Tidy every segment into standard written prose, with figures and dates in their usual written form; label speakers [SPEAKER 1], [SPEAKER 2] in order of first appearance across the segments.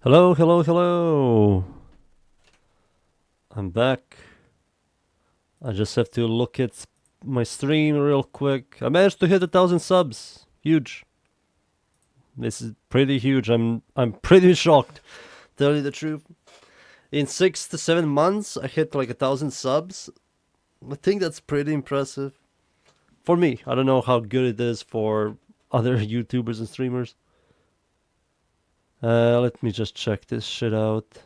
[SPEAKER 1] Hello, hello, hello. I'm back. I just have to look at my stream real quick. I managed to hit 1,000 subs. Huge. This is pretty huge. I'm pretty shocked. Tell you the truth. In 6 to 7 months, I hit like 1,000 subs. I think that's pretty impressive. For me, I don't know how good it is for other YouTubers and streamers. Let me just check this shit out.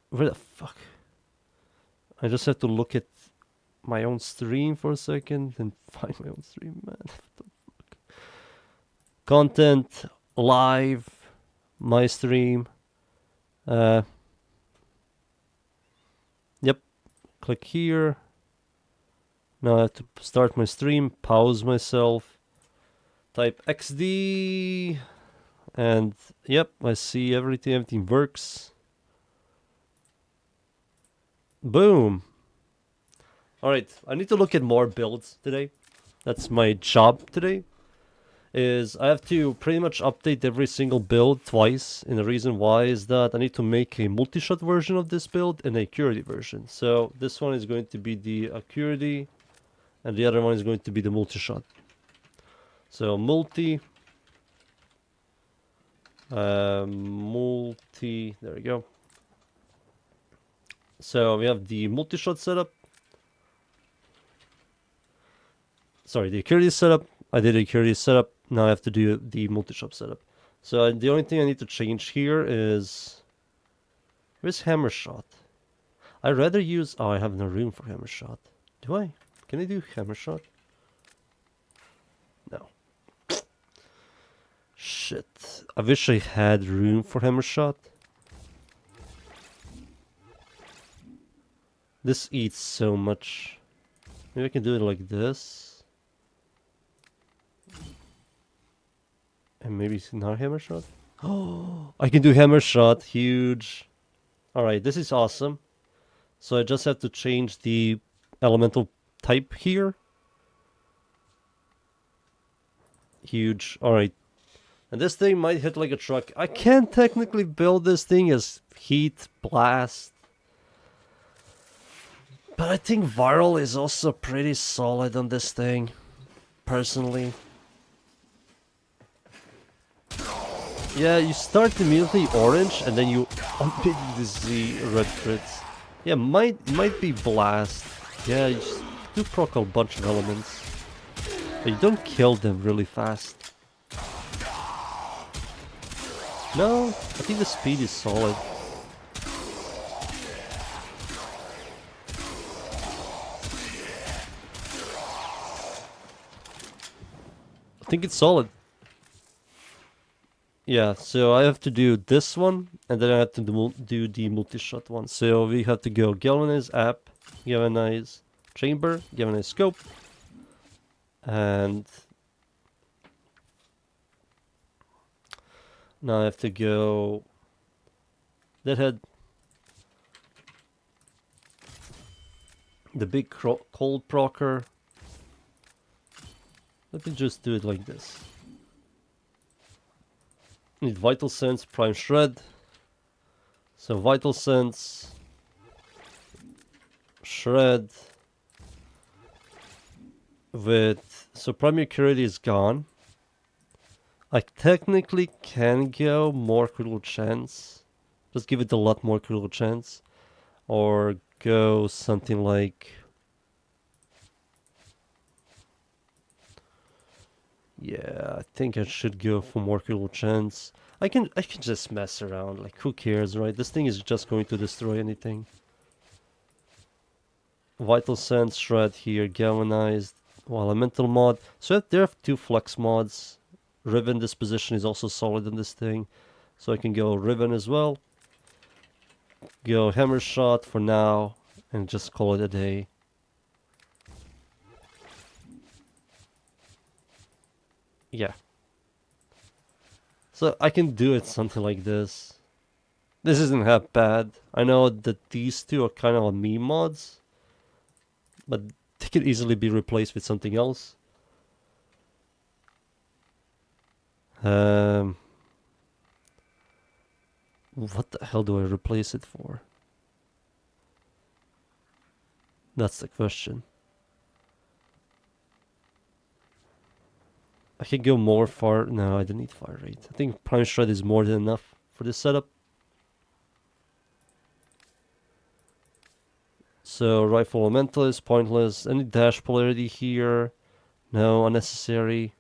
[SPEAKER 1] Where the fuck? I just have to look at my own stream for a second and find my own stream, man. What the fuck? Content, live, my stream. Yep. Click here. Now I have to start my stream, pause myself, type XD, and yep, I see everything. Everything works. Boom. Alright, I need to look at more builds today. That's my job today. Is I have to pretty much update every single build twice. And the reason why is that I need to make a multi-shot version of this build and a Acuity version. So this one is going to be the Acuity and the other one is going to be the multi-shot. So multi, there we go. So we have the multi-shot setup. Sorry, the Acuity setup. I did the Acuity setup. Now I have to do the multi-shot setup. So the only thing I need to change here is... Where's hammer shot? I'd rather use... Oh, I have no room for hammer shot. Do I? Can I do hammer shot? No. Shit. I wish I had room for hammer shot. This eats so much. Maybe I can do it like this. And maybe it's not hammer shot? Oh, I can do hammer shot. Huge. Alright, this is awesome. So I just have to change the elemental type here. Huge. Alright. And this thing might hit like a truck. I can technically build this thing as heat, blast. But I think viral is also pretty solid on this thing. Personally. Yeah, you start immediately orange and then you immediately see red crits. Yeah, might be blast. Yeah, you just do proc a bunch of elements. But you don't kill them really fast. No, I think the speed is solid. I think it's solid. Yeah, so I have to do this one, and then I have to do the multi-shot one. So we have to go galvanize app, galvanize chamber, galvanize scope, and now I have to go deadhead, the big cold procer. Let me just do it like this. Need Vital Sense, Prime Shred. So Vital Sense, Shred, with... So Primary Acuity is gone. I technically can go more critical chance. Just give it a lot more critical chance. Or go something like... Yeah, I think I should go for more critical chance. I can just mess around, like who cares, right? This thing is just going to destroy anything. Vital Sense, Shred here, Galvanized, Elemental mod. So there are 2 flex mods. Riven Disposition is also solid in this thing. So I can go Riven as well. Go Hammer Shot for now, and just call it a day. Yeah. So I can do it something like this. This isn't that bad. I know that these 2 are kind of meme mods, but they could easily be replaced with something else. Um, what the hell do I replace it for? That's the question. I can go more far. No, I don't need fire rate. I think Prime Shred is more than enough for this setup. So Rifle Elemental is pointless. Any dash polarity here? No, unnecessary.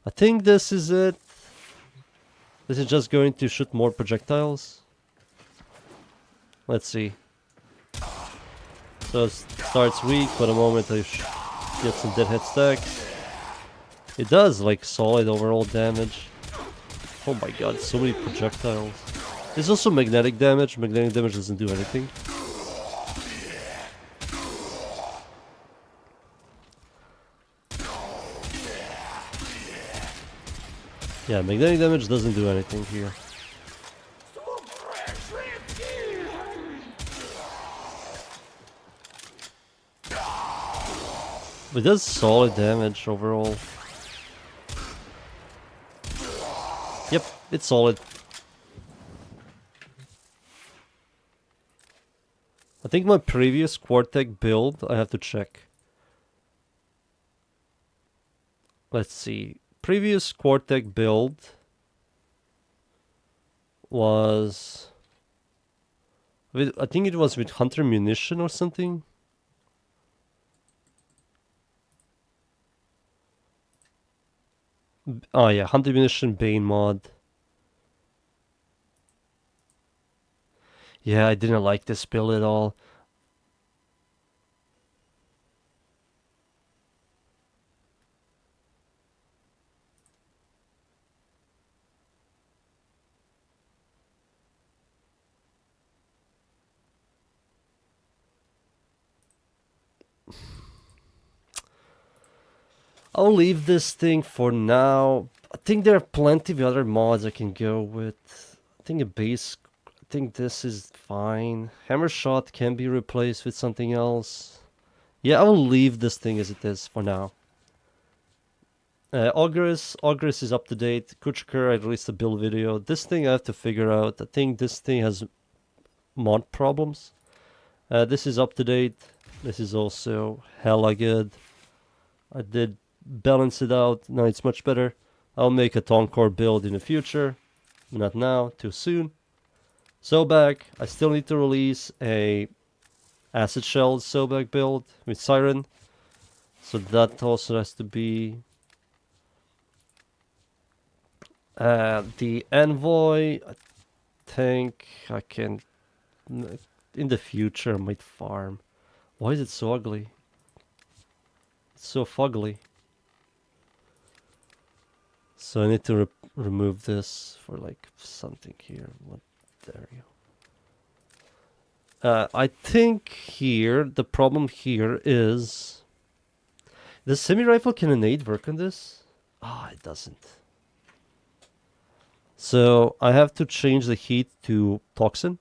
[SPEAKER 1] I think this is it. This is just going to shoot more projectiles. Let's see. So it starts weak, but the moment I get some deadhead stacks, it does like solid overall damage. Oh my god, so many projectiles. There's also magnetic damage. Magnetic damage doesn't do anything. Yeah, magnetic damage doesn't do anything here. But it does solid damage overall. Yep, it's solid. I think my previous Quartec build, I have to check. Let's see. Previous Quartec build was... I think it was with Hunter Munition or something. Oh yeah, Hunter Munition Bane mod. Yeah, I didn't like this build at all. I'll leave this thing for now. I think there are plenty of other mods I can go with. I think a base... I think this is fine. Hammer Shot can be replaced with something else. Yeah, I'll leave this thing as it is for now. Auguris is up to date. Kuchker, I released a build video. This thing I have to figure out. I think this thing has mod problems. This is up to date. This is also hella good. I did balance it out. Now it's much better. I'll make a Toncore build in the future. Not now, too soon. Sobak, I still need to release a Acid Shell Sobak build with Siren. So that also has to be... the Envoy, I think I can... In the future, I might farm. Why is it so ugly? It's so fugly. So I need to remove this for like something here. What? There you go. I think here, the problem here is... The semi-rifle cannonade work on this? Ah, it doesn't. So I have to change the heat to toxin.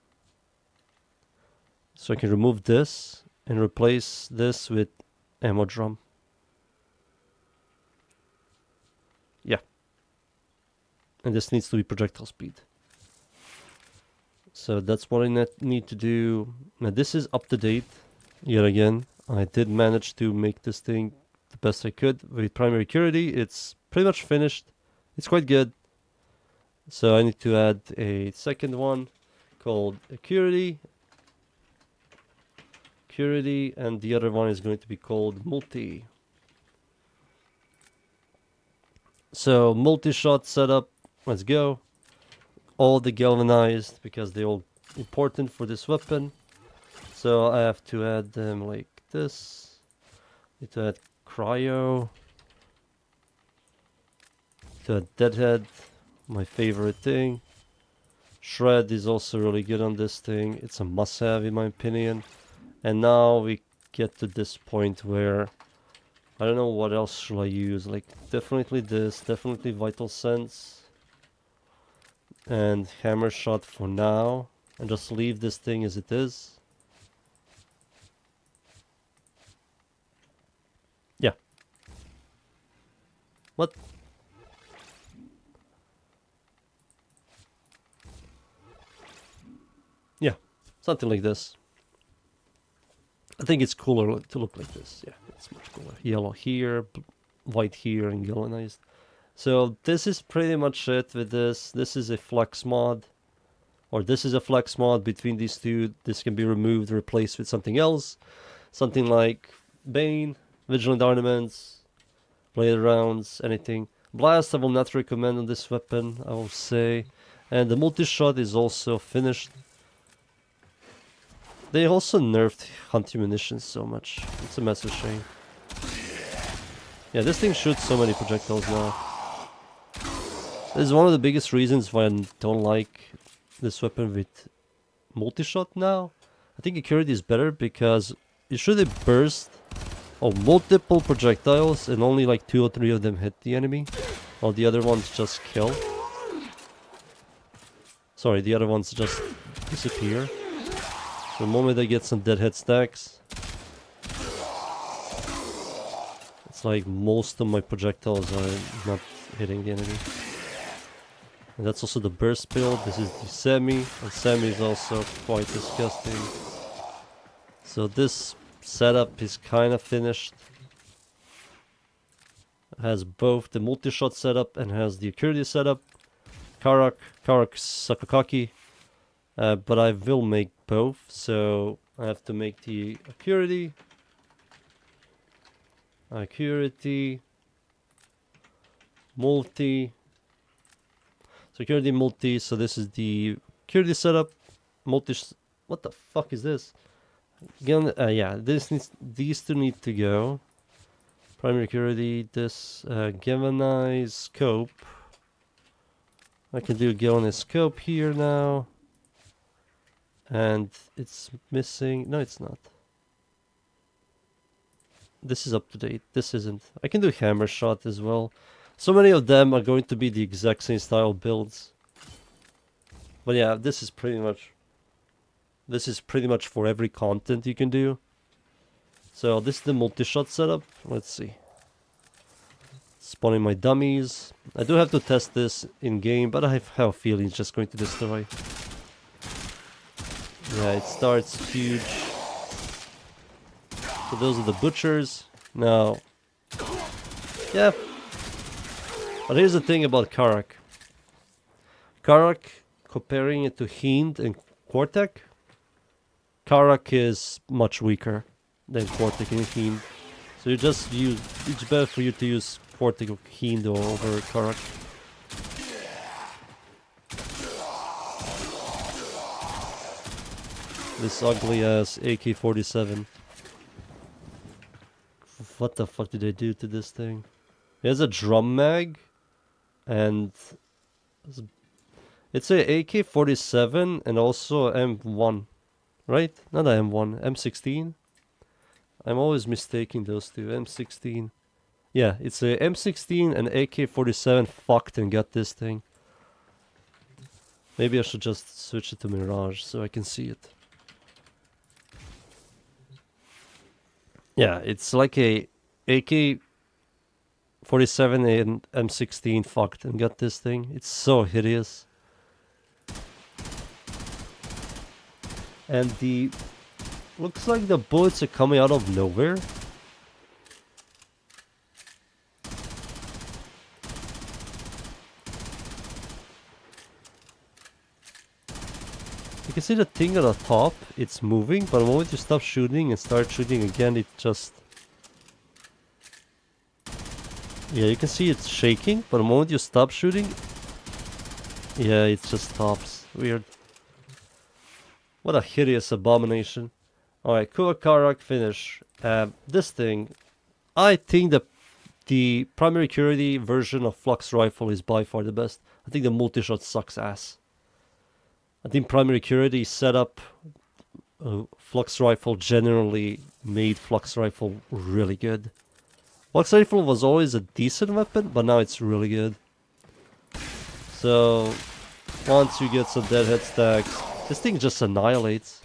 [SPEAKER 1] So I can remove this and replace this with ammo drum. Yeah. And this needs to be projectile speed. So that's what I need to do. Now this is up to date. Yet again, I did manage to make this thing the best I could. With primary curity, it's pretty much finished. It's quite good. So I need to add a second one called Curity. Curity, and the other one is going to be called Multi. So multi-shot setup, let's go. All the galvanized because they're all important for this weapon. So I have to add them like this. Need to add cryo. To add deadhead, my favorite thing. Shred is also really good on this thing. It's a must-have in my opinion. And now we get to this point where I don't know what else should I use. Like definitely this, definitely Vital Sense. And Hammer Shot for now. And just leave this thing as it is. Yeah. What? Something like this. I think it's cooler to look like this. Yeah, it's much cooler. Yellow here, white here, and galvanized. So this is pretty much it with this. This is a flex mod. Or this is a flex mod between these two. This can be removed, replaced with something else. Something like Bane, Vigilant Ornaments, Blade Rounds, anything. Blast I will not recommend on this weapon, I will say. And the multi-shot is also finished. They also nerfed hunting munitions so much. It's a massive shame. Yeah, this thing shoots so many projectiles now. This is one of the biggest reasons why I don't like this weapon with multi-shot now. I think accuracy is better because you shoot a burst of multiple projectiles and only like 2 or 3 of them hit the enemy, while the other ones just kill. Sorry, the other ones just disappear. So the moment I get some deadhead stacks, it's like most of my projectiles are not hitting the enemy. And that's also the burst build. This is the semi, and semi is also quite disgusting. So this setup is kind of finished. It has both the multi-shot setup and has the accuracy setup. Karak Sakakaki. But I will make both, so I have to make the accuracy, multi, security multi, so this is the accuracy setup, what the fuck is this? Again, yeah, these two need to go. Primary accuracy, this, galvanize scope. I can do galvanize scope here now. And it's missing. No, it's not. This is up to date. This isn't. I can do hammer shot as well. So many of them are going to be the exact same style builds. But yeah, this is pretty much for every content you can do. So this is the multi-shot setup. Let's see. Spawning my dummies. I do have to test this in game, but I have a feeling it's just going to destroy. Yeah, it starts huge. So those are the butchers. Now, yeah. But here's the thing about Karak. Karak, comparing it to Hind and Quartek, Karak is much weaker than Quartek and Hind. So it's better for you to use Quartek or Hind over Karak. This ugly ass AK-47. What the fuck did they do to this thing? It has a drum mag, and it's a AK-47 and also M1, right? Not a M1, M16. I'm always mistaking those two. M16. Yeah, it's a M16 and AK-47 fucked and got this thing. Maybe I should just switch it to Mirage so I can see it. Yeah, it's like a AK-47 and M16 fucked and got this thing. It's so hideous. And looks like the bullets are coming out of nowhere. You can see the thing at the top, it's moving, but the moment you stop shooting and start shooting again, it just... Yeah, you can see it's shaking, but the moment you stop shooting... Yeah, it just stops. Weird. What a hideous abomination. Alright, Karak finish. This thing, I think the primary accuracy version of Flux Rifle is by far the best. I think the multi-shot sucks ass. I think primary accuracy setup, Flux Rifle generally made Flux Rifle really good. Flux Rifle was always a decent weapon, but now it's really good. So, once you get some deadhead stacks, this thing just annihilates.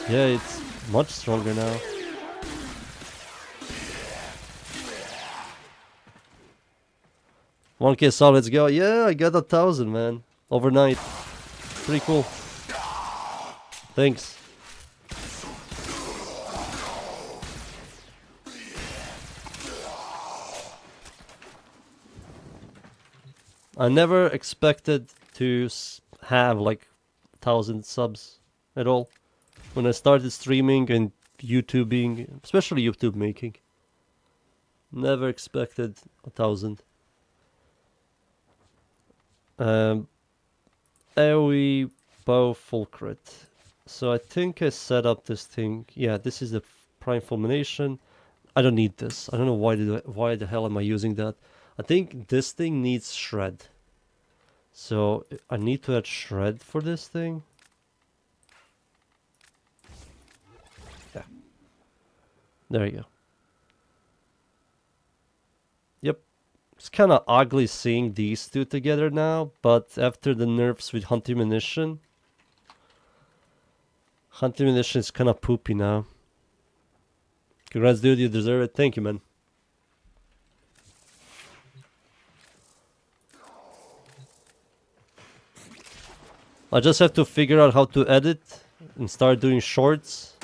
[SPEAKER 1] Yeah, it's much stronger now. $1K saw, let's go. Yeah, I got 1,000, man. Overnight. Pretty cool. Thanks. I never expected to have like 1,000 subs at all when I started streaming and YouTubing, especially YouTube making. Never expected 1,000. AoE bow full crit. So I think I set up this thing. Yeah, this is the prime fulmination. I don't need this. I don't know why the hell am I using that. I think this thing needs shred. So I need to add shred for this thing. Yeah. There you go. Yep. It's kind of ugly seeing these two together now, but after the nerfs with hunting munition is kind of poopy now. Congrats, dude, you deserve it. Thank you, man. I just have to figure out how to edit and start doing shorts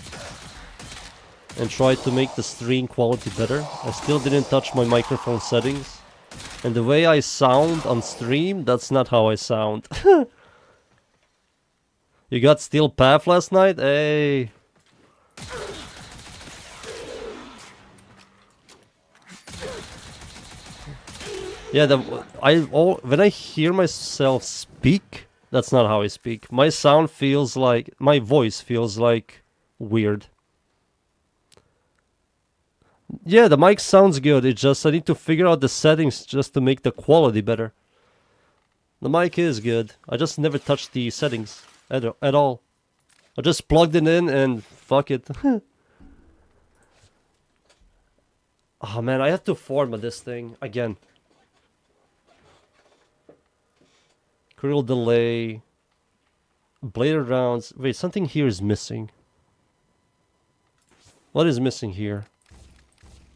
[SPEAKER 1] and try to make the stream quality better. I still didn't touch my microphone settings. And the way I sound on stream, that's not how I sound. You got Steel Path last night? Hey. Yeah, when I hear myself speak, that's not how I speak. My sound feels like, my voice feels like weird. Yeah, the mic sounds good. It's just I need to figure out the settings just to make the quality better. The mic is good. I just never touched the settings at all. I just plugged it in and fuck it. Oh man, I have to format this thing again. Critical delay. Bladed rounds. Wait, something here is missing. What is missing here?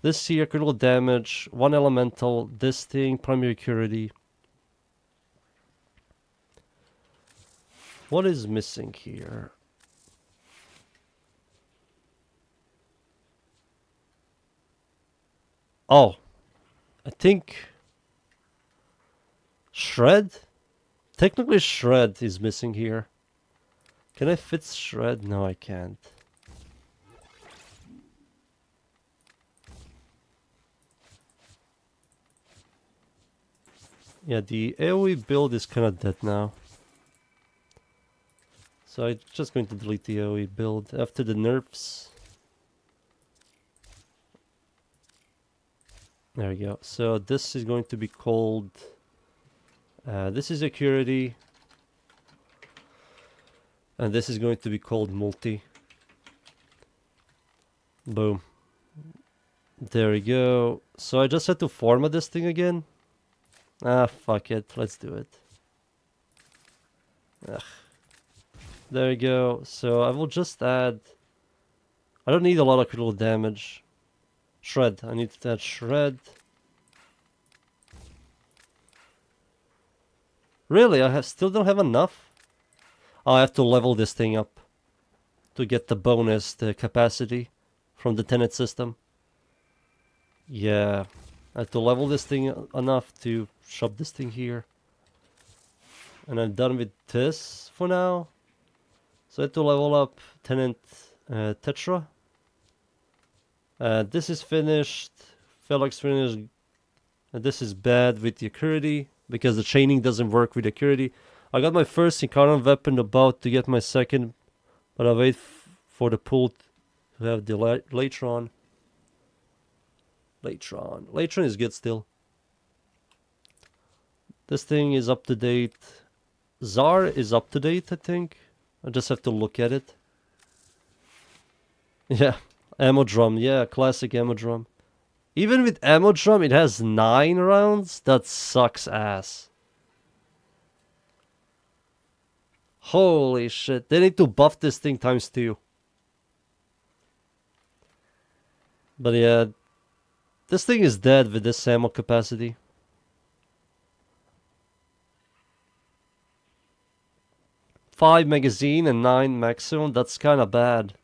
[SPEAKER 1] This here, critical damage, 1 elemental, this thing, primary curity. What is missing here? Oh, I think shred? Technically shred is missing here. Can I fit shred? No, I can't. Yeah, the AoE build is kind of dead now. So I'm just going to delete the AoE build after the nerfs. There we go. So this is going to be called... this is security. And this is going to be called multi. Boom. There we go. So I just had to format this thing again. Ah, fuck it. Let's do it. Ugh. There we go. So I will just add... I don't need a lot of critical damage. Shred. I need to add shred. Really? I still don't have enough? Oh, I have to level this thing up to get the bonus, the capacity from the tenet system. Yeah. I have to level this thing enough to shove this thing here. And I'm done with this for now. So I have to level up Tenant Tetra. This is finished. Felix finished. This is bad with the Acuity because the chaining doesn't work with the Acuity. I got my first Incarnate weapon, about to get my second, but I wait for the pull to have the Latron. Latron is good still. This thing is up to date. Zar is up to date, I think. I just have to look at it. Yeah, ammo drum. Yeah, classic ammo drum. Even with ammo drum, it has 9 rounds. That sucks ass. Holy shit. They need to buff this thing times 2. But yeah, this thing is dead with this ammo capacity. 5 magazine and 9 maximum. That's kind of bad.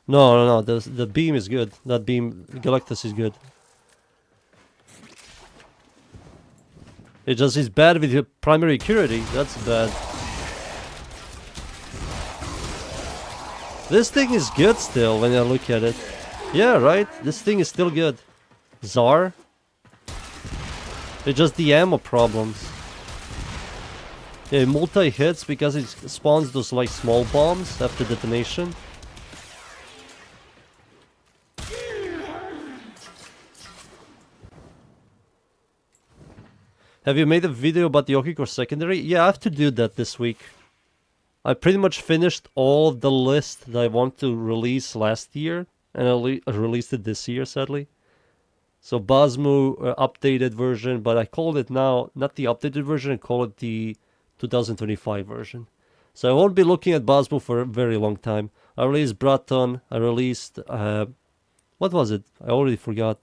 [SPEAKER 1] No. The beam is good. That beam, Galactus is good. It just is bad with your primary accuracy. That's bad. This thing is good still when I look at it. Yeah, right? This thing is still good. Tsar. It's just the ammo problems. Yeah, multi-hits because it spawns those like small bombs after detonation. Have you made a video about the Okicore secondary? Yeah, I have to do that this week. I pretty much finished all of the list that I want to release last year. And I released it this year, sadly. So Basmu updated version, but I called it now, not the updated version, I call it the 2025 version. So I won't be looking at Basmu for a very long time. I released Braton, I released, what was it? I already forgot.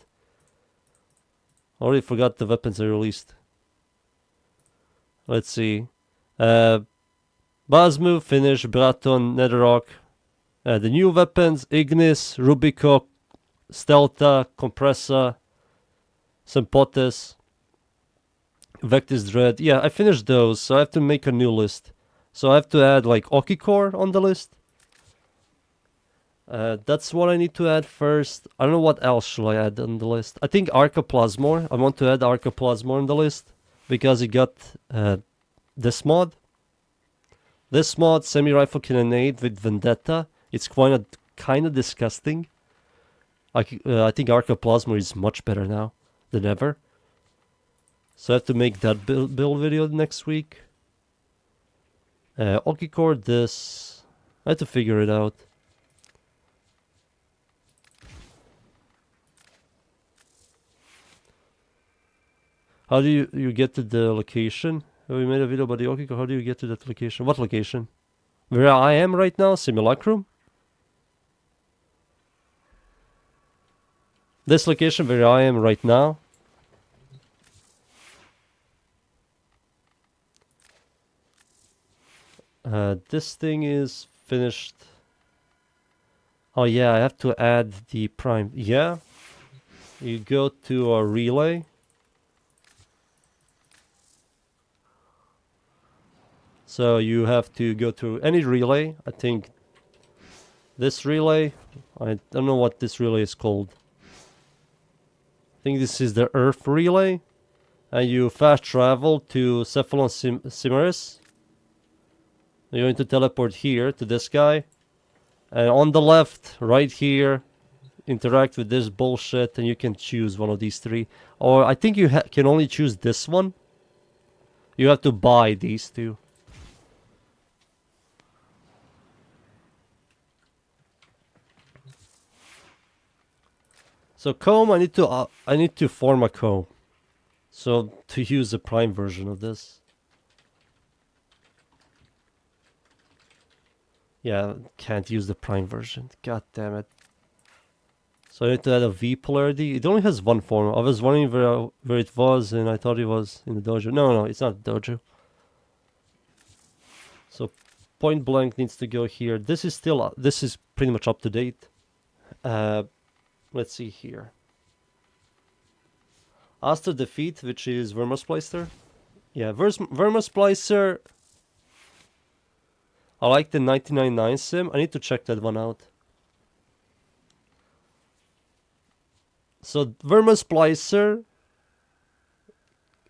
[SPEAKER 1] The weapons I released. Let's see. Basmu, Finish, Braton, Netherrock. The new weapons, Ignis, Rubico, Stelta, Compressa, Sempotes, Vectis Dread. Yeah, I finished those, so I have to make a new list. So I have to add like Okicore on the list. That's what I need to add first. I don't know what else should I add on the list. I think Arca Plasmor. I want to add Arca Plasmor on the list because it got this mod. This mod, semi-rifle cannonade with Vendetta. It's kind of disgusting. I think Arca Plasmor is much better now than ever. So I have to make that build video next week. Okicore this. I have to figure it out. How do you get to the location? We made a video about the Okicore. How do you get to that location? What location? Where I am right now? Simulacrum? This location where I am right now. This thing is finished. Oh yeah, I have to add the prime. Yeah. You go to a relay. So you have to go to any relay. I think this relay. I don't know what this relay is called. I think this is the Earth relay. And you fast travel to Cephalon Cimeris. You're going to teleport here to this guy. And on the left, right here, interact with this bullshit and you can choose one of these three. Or I think you can only choose this one. You have to buy these two. So comb, I need to form a comb. So to use the prime version of this. Yeah, can't use the prime version. God damn it. So I need to add a V polarity. It only has one form. I was wondering where it was and I thought it was in the dojo. No, it's not the dojo. So point blank needs to go here. This is pretty much up to date. Let's see here. Aster Defeat, which is Vermosplicer. Yeah, Vermosplicer. I like the 1999 sim. I need to check that one out. So Vermosplicer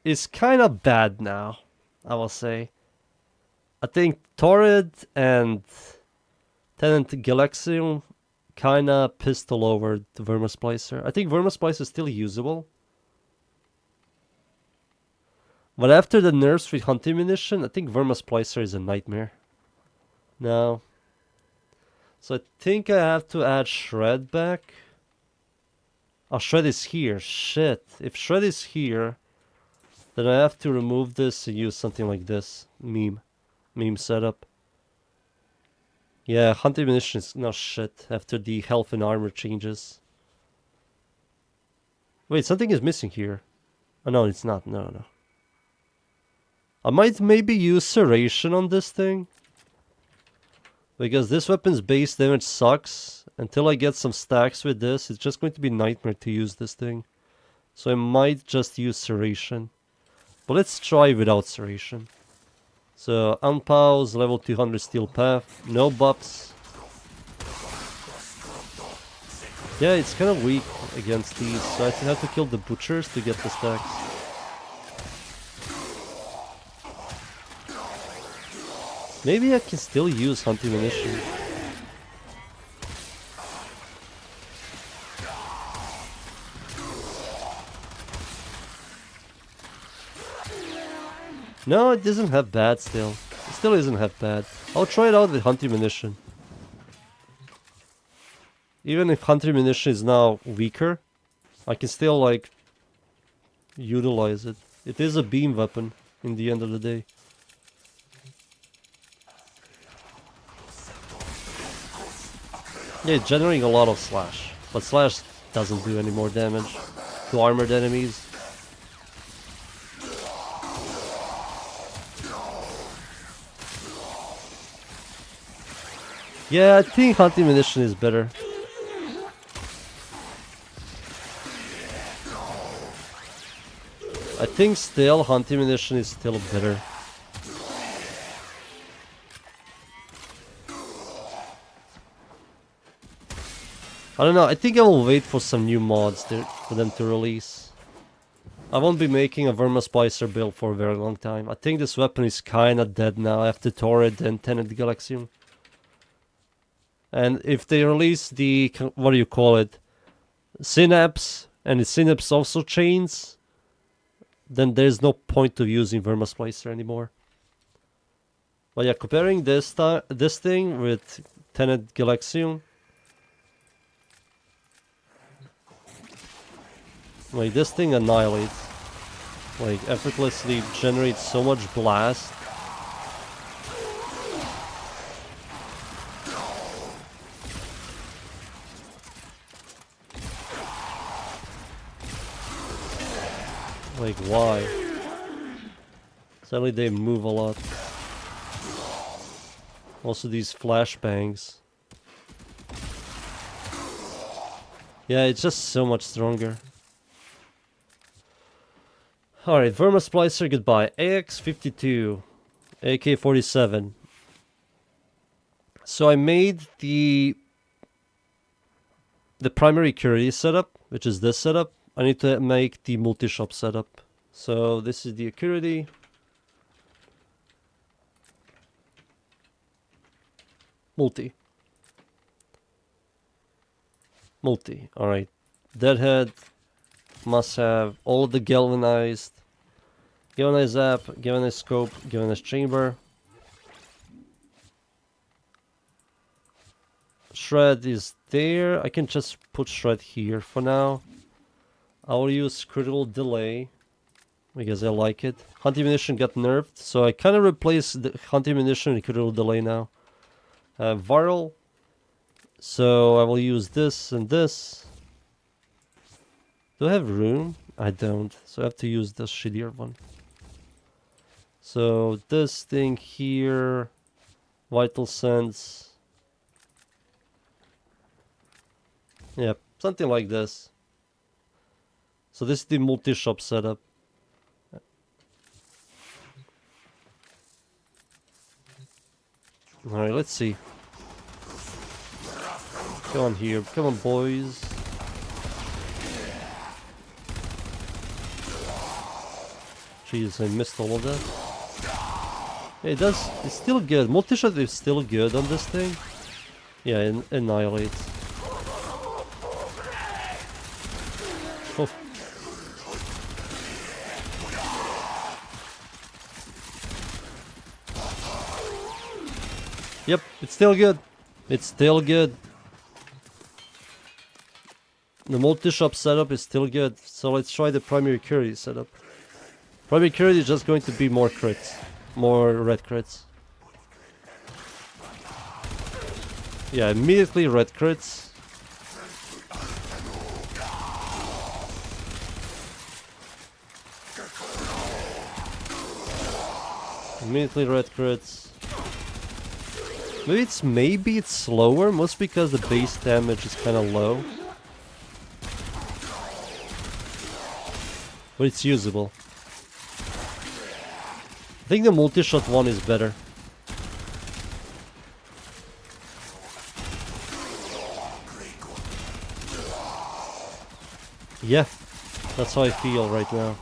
[SPEAKER 1] is kind of bad now, I will say. I think Torrid and Tenant Galaxium kinda pistol over the Vermosplicer. I think Vermosplicer is still usable. But after the nerfs with hunting munition, I think Vermosplicer is a nightmare. No. So I think I have to add Shred back. Oh, Shred is here. Shit. If Shred is here, then I have to remove this and use something like this. Meme setup. Yeah, hunting munition is no shit after the health and armor changes. Wait, something is missing here. Oh no, it's not. No. I might maybe use Serration on this thing. Because this weapon's base damage sucks. Until I get some stacks with this, it's just going to be nightmare to use this thing. So I might just use Serration. But let's try without Serration. So, Unpause, level 200 Steel Path, no buffs. Yeah, it's kind of weak against these, so I have to kill the Butchers to get the stacks. Maybe I can still use Hunting Munition. No, it doesn't have bad still. It still isn't half bad. I'll try it out with Hunting Munition. Even if Hunting Munition is now weaker, I can still, like, utilize it. It is a beam weapon in the end of the day. Yeah, it's generating a lot of slash. But slash doesn't do any more damage to armored enemies. Yeah, I think Hunting Munition is better. I think still Hunting Munition is still better. I don't know, I think I will wait for some new mods for them to release. I won't be making a Vermasplicer build for a very long time. I think this weapon is kinda dead now after Torrid and Tenet Galaxium. And if they release the, what do you call it, Synapse, and the Synapse also chains, then there's no point of using Vermasplicer anymore. But yeah, comparing this thing with Tenet Galaxium, like this thing annihilates, like effortlessly generates so much blast. Like, why? Sadly, they move a lot. Also, these flashbangs. Yeah, it's just so much stronger. Alright, Vermasplicer, goodbye. AX-52. AK-47. So I made the primary Curie setup, which is this setup. I need to make the multi-shop setup. So this is the Acuity. Multi. Alright. Deadhead. Must have all of the galvanized. Galvanized zap, galvanized scope, galvanized chamber. Shred is there. I can just put shred here for now. I will use critical delay because I like it. Hunting Munition got nerfed, so I kind of replaced the Hunting Munition with critical delay now. Viral, so I will use this and this. Do I have room? I don't, so I have to use this shittier one. So this thing here, Vital Sense. Yeah, something like this. So this is the multi-shop setup. Alright, let's see. Come on here, come on boys. Jeez, I missed all of that. Yeah, it's still good. Multi-shot is still good on this thing. Yeah, it annihilates. Oh. Yep, it's still good. It's still good. The multi-shop setup is still good. So let's try the primary Curie setup. Primary Curie is just going to be more crits. More red crits. Yeah, immediately red crits. Immediately red crits. Maybe it's slower, mostly because the base damage is kind of low. But it's usable. I think the multi-shot one is better. Yeah, that's how I feel right now.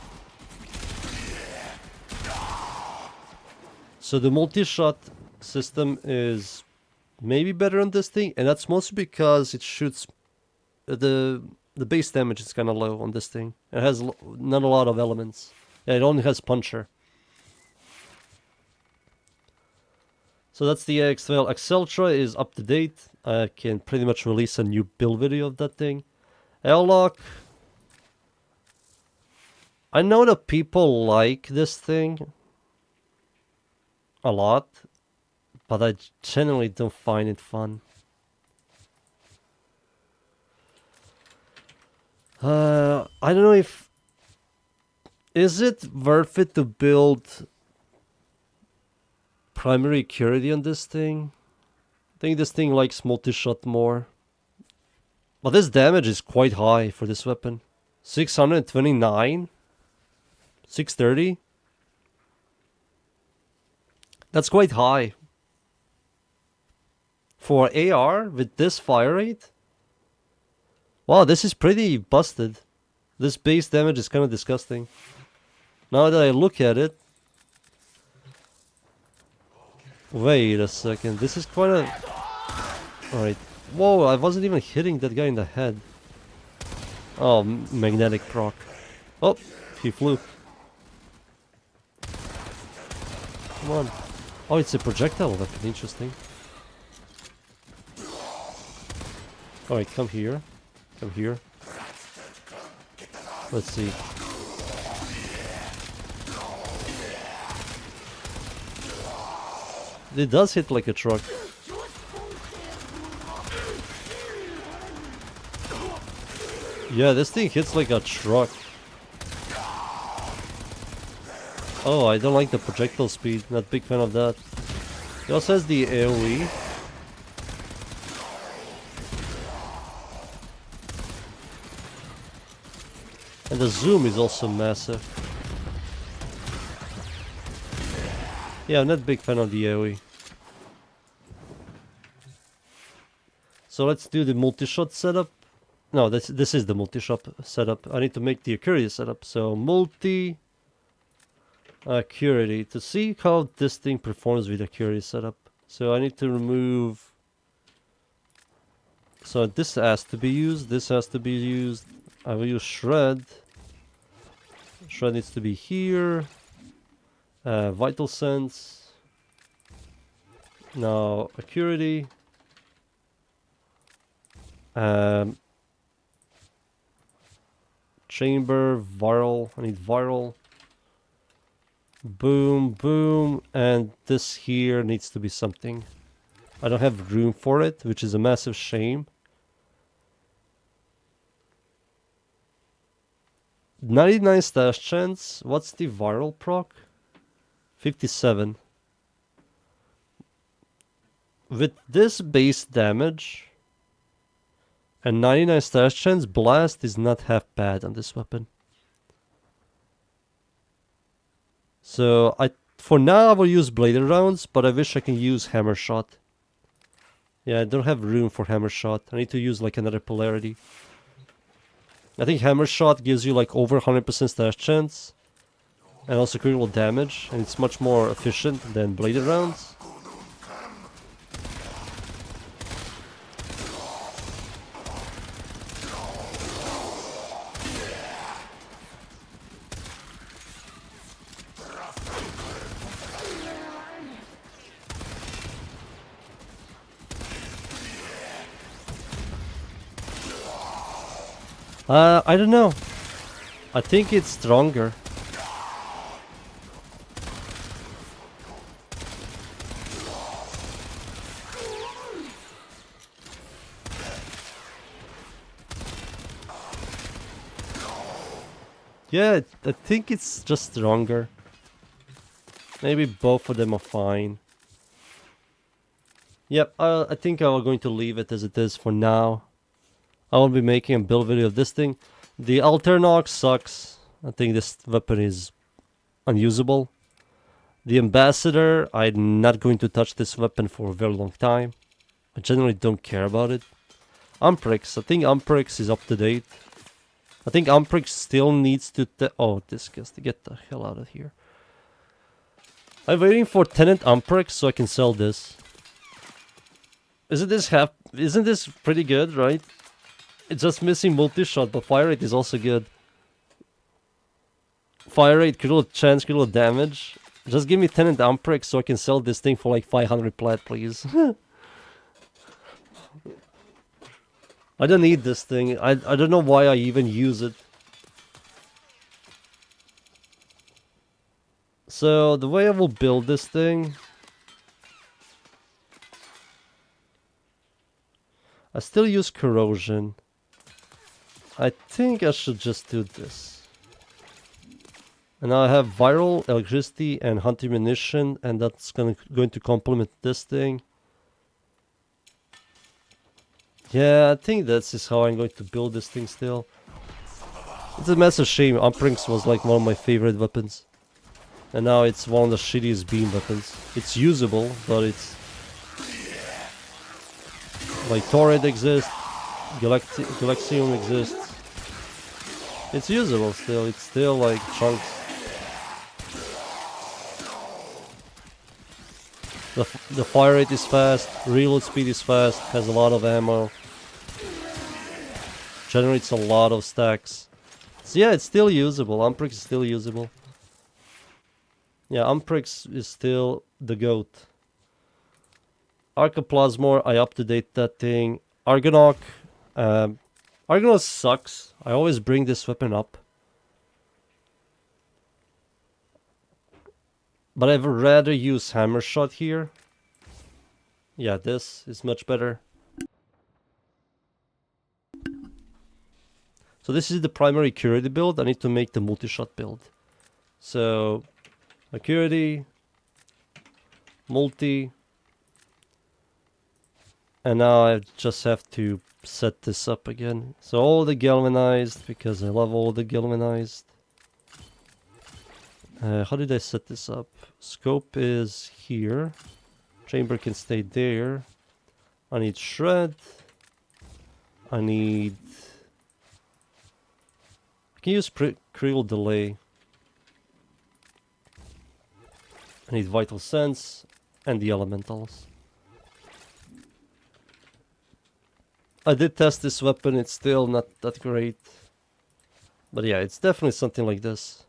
[SPEAKER 1] So the multi-shot system is maybe better on this thing, and that's mostly because it shoots the base damage is kind of low on this thing. It has not a lot of elements. Yeah, it only has puncher. So that's the AX. Well, Acceltra is up to date. I can pretty much release a new build video of that thing. Airlock. I know that people like this thing a lot, but I generally don't find it fun. I don't know if... Is it worth it to build primary accuracy on this thing? I think this thing likes multi-shot more. But this damage is quite high for this weapon. 629? 630? That's quite high. For AR with this fire rate? Wow, this is pretty busted. This base damage is kind of disgusting. Now that I look at it... Wait a second, this is quite a... Alright. Whoa, I wasn't even hitting that guy in the head. Oh, magnetic proc. Oh, he flew. Come on. Oh, it's a projectile weapon, interesting. Alright, come here. Come here. Let's see. It does hit like a truck. Yeah, this thing hits like a truck. Oh, I don't like the projectile speed. Not a big fan of that. It also has the AoE. And the zoom is also massive. Yeah, I'm not a big fan of the AoE. So let's do the multi-shot setup. No, this is the multi-shot setup. I need to make the accuracy setup. So accuracy to see how this thing performs with accuracy setup. So I need to remove. So this has to be used. This has to be used. I will use shred. Shred needs to be here. Vital sense. Now accuracy. Chamber, viral. I need viral. Boom, boom, and this here needs to be something. I don't have room for it, which is a massive shame. 99 stash chance. What's the viral proc? 57. With this base damage and 99 stash chance, blast is not half bad on this weapon. So for now I will use bladed rounds, but I wish I can use hammer shot. Yeah, I don't have room for hammer shot. I need to use like another polarity. I think hammer shot gives you like over 100% stash chance and also critical damage, and it's much more efficient than bladed rounds. I don't know. I think it's stronger. Yeah, I think it's just stronger. Maybe both of them are fine. Yep, I think I'm going to leave it as it is for now. I will be making a build video of this thing. The Alternox sucks. I think this weapon is unusable. The Ambassador, I'm not going to touch this weapon for a very long time. I generally don't care about it. Umprix, I think Umprix is up to date. I think Umprix still needs to... Oh, this gets to get the hell out of here. I'm waiting for Tenant Umprix so I can sell this. Isn't this pretty good, right? It's just missing multi-shot, but fire rate is also good. Fire rate, critical chance, critical damage. Just give me Tenant Umprix so I can sell this thing for like 500 plat, please. I don't need this thing. I don't know why I even use it. So, the way I will build this thing... I still use corrosion. I think I should just do this. And now I have viral, electricity, and hunting munition, and that's going to complement this thing. Yeah, I think this is how I'm going to build this thing still. It's a massive shame. Umprix was like one of my favorite weapons. And now it's one of the shittiest beam weapons. It's usable, but it's... Like Torrid exists, Galaxium exists. It's usable still, it's still like chunks. The fire rate is fast, reload speed is fast, has a lot of ammo. Generates a lot of stacks. So yeah, it's still usable, Umprix is still usable. Yeah, Umprix is still the GOAT. Arcoplasmor, I up-to-date that thing. Argonaut. Argonaut sucks. I always bring this weapon up. But I'd rather use Hammer Shot here. Yeah, this is much better. So this is the primary Curity build. I need to make the multi-shot build. So, Curity, multi... And now I just have to set this up again. So all the galvanized, because I love all the galvanized. How did I set this up? Scope is here. Chamber can stay there. I need shred. I need... I can use critical delay. I need vital sense and the elementals. I did test this weapon, it's still not that great. But yeah, it's definitely something like this.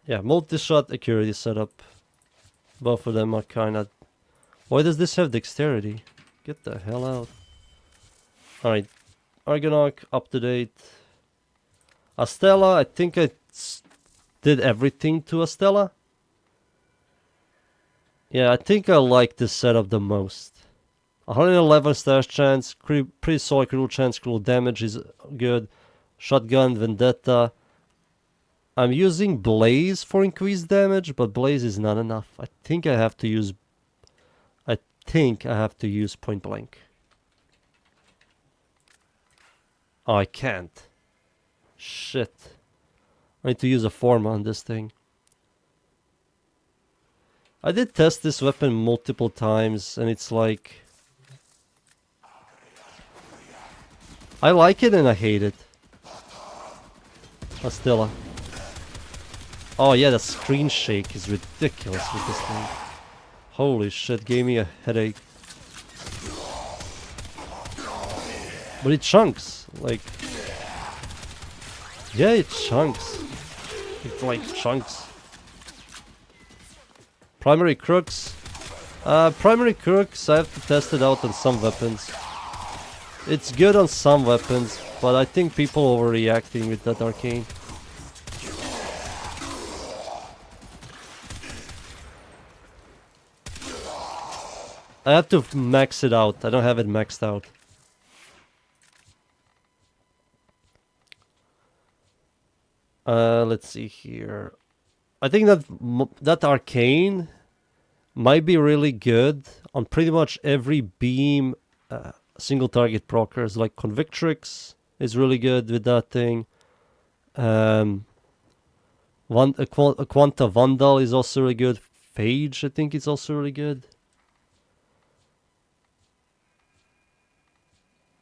[SPEAKER 1] Yeah, multi-shot accuracy setup. Both of them are kinda... Why does this have dexterity? Get the hell out. Alright, Argonaut, up to date. Astella, I think I did everything to Astella. Yeah, I think I like this setup the most. 111 stash chance, pretty solid critical chance, critical damage is good. Shotgun, Vendetta. I'm using Blaze for increased damage, but Blaze is not enough. I think I have to use Point Blank. Oh, I can't. Shit. I need to use a Forma on this thing. I did test this weapon multiple times, and it's like... I like it and I hate it. Astilla. Oh yeah, the screen shake is ridiculous with this thing. Holy shit, gave me a headache. But it chunks, like... Yeah, it chunks. It like chunks. Primary crooks. Primary crooks, I have to test it out on some weapons. It's good on some weapons, but I think people overreacting with that arcane. I have to max it out. I don't have it maxed out. Let's see here. I think that that arcane might be really good on pretty much every beam single target procers. Like Convictrix is really good with that thing. A Quanta Vandal is also really good. Phage, I think, is also really good.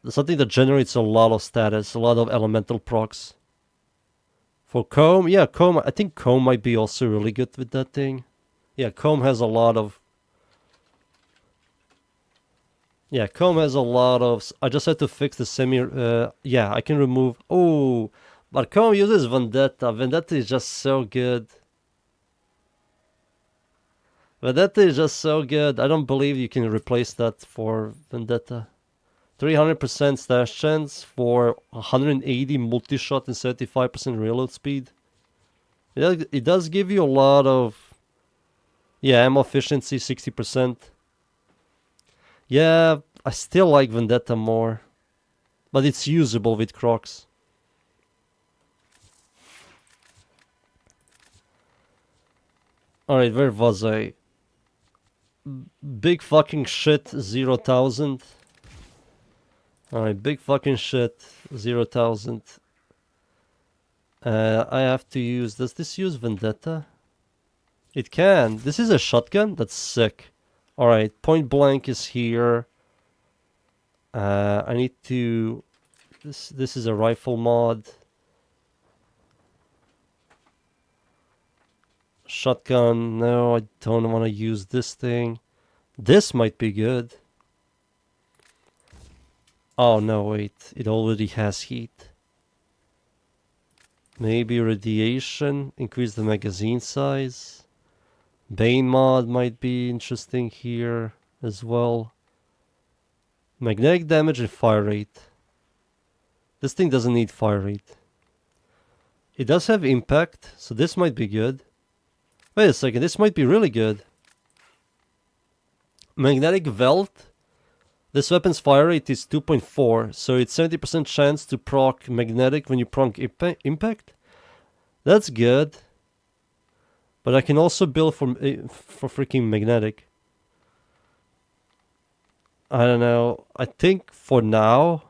[SPEAKER 1] There's something that generates a lot of status, a lot of elemental procs. For Comb, yeah, Comb, I think Comb might be also really good with that thing. Yeah, Comb has a lot of... Yeah, Comb has a lot of... I just had to fix the semi... yeah, I can remove... Oh, but Comb uses Vendetta. Vendetta is just so good. Vendetta is just so good. I don't believe you can replace that for Vendetta. 300% stash chance for 180 multi-shot and 75% reload speed. It does give you a lot of... Yeah, ammo efficiency, 60%. Yeah, I still like Vendetta more. But it's usable with Crocs. Alright, where was I? Big fucking shit, 0,000. Alright, big fucking shit, 0,000. I have to use... Does this use Vendetta? It can. This is a shotgun? That's sick. Alright, point blank is here. I need to... This is a rifle mod. Shotgun. No, I don't want to use this thing. This might be good. Oh, no, wait. It already has heat. Maybe radiation. Increase the magazine size. Bane mod might be interesting here as well. Magnetic damage and fire rate. This thing doesn't need fire rate. It does have impact, so this might be good. Wait a second, this might be really good. Magnetic Welt. This weapon's fire rate is 2.4, so it's 70% chance to proc magnetic when you proc impact. That's good. But I can also build for freaking magnetic. I don't know. I think for now,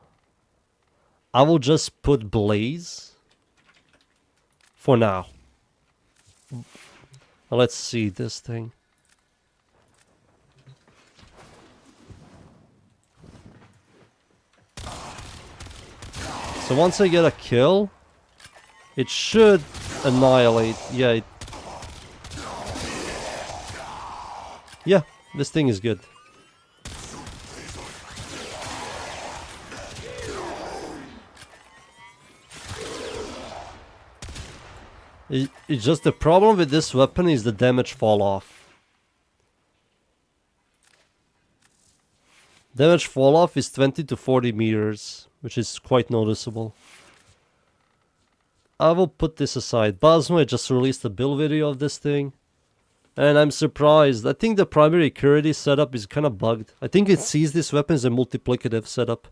[SPEAKER 1] I will just put Blaze. For now. Let's see this thing. So once I get a kill, it should annihilate. Yeah, yeah, this thing is good. It's just the problem with this weapon is the damage fall off. Damage fall off is 20 to 40 meters, which is quite noticeable. I will put this aside. Basmo just released a build video of this thing. And I'm surprised. I think the primary security setup is kind of bugged. I think it sees this weapon as a multiplicative setup.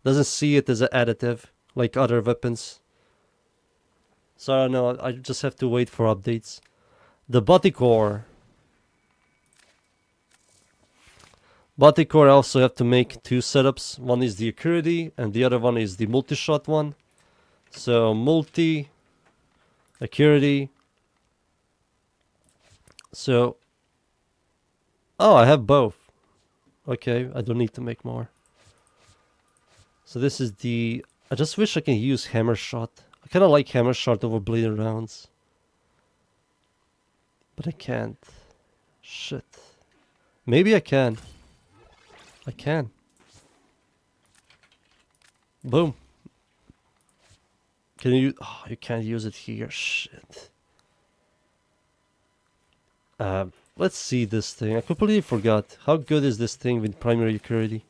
[SPEAKER 1] Doesn't see it as an additive, like other weapons. So I don't know, I just have to wait for updates. The Bodycore. Bodycore I also have to make two setups. One is the Acuity and the other one is the multi-shot one. So multi, Acuity. So, oh, I have both. Okay, I don't need to make more. So this is the... I just wish I can use Hammer Shot. I kind of like Hammer Shot over Bleeding Rounds. But I can't. Shit. Maybe I can. I can. Boom. Can you... Oh, you can't use it here. Shit. Let's see this thing. I completely forgot. How good is this thing with primary security?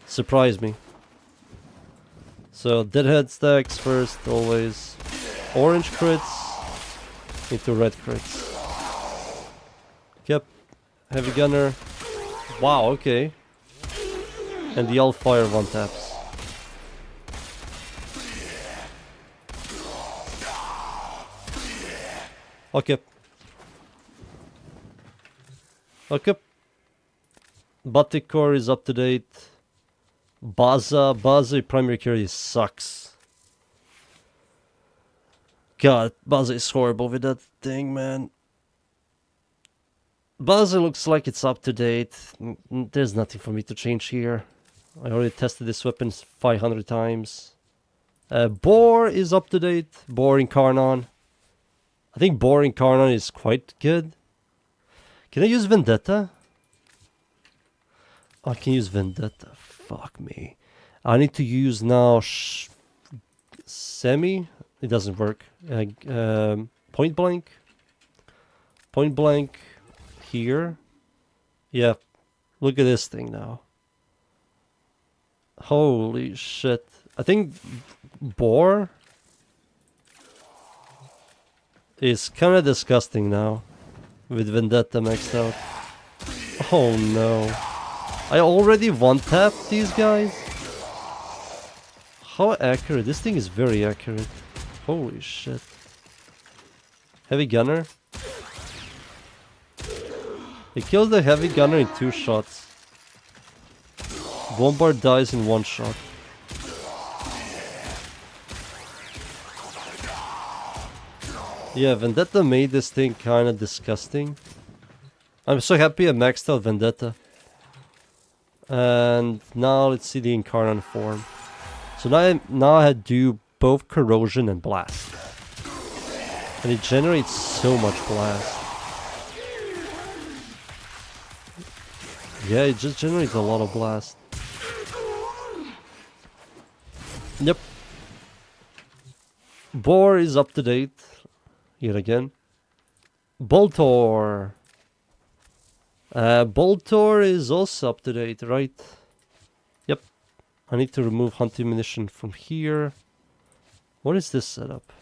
[SPEAKER 1] Surprise me. So deadhead stacks first, always. Orange crits into red crits. Yep. Heavy gunner. Wow, okay. And the all fire one taps. Okay. Okay. Batikor is up to date. Baza primary carry sucks. God, Baza is horrible with that thing, man. Baza looks like it's up to date. There's nothing for me to change here. I already tested this weapon 500 times. Boar is up to date. Boar in Karnan. I think Boar in Karnan is quite good. Can I use Vendetta? I can use Vendetta. Fuck me. I need to use now Semi. It doesn't work. Point blank. Point blank. Here. Yeah. Look at this thing now. Holy shit. I think Boar is kind of disgusting now. With Vendetta maxed out. Oh no. I already one-tapped these guys? How accurate? This thing is very accurate. Holy shit. Heavy gunner. He kills the heavy gunner in 2 shots. Bombard dies in 1 shot. Yeah, Vendetta made this thing kinda disgusting. I'm so happy I maxed out Vendetta. And now let's see the Incarnate form. So now I do both Corrosion and Blast. And it generates so much blast. Yeah, it just generates a lot of blast. Yep. Boar is up to date. Yet again. Boltor. Boltor is also up to date, right? Yep. I need to remove hunting munition from here. What is this setup?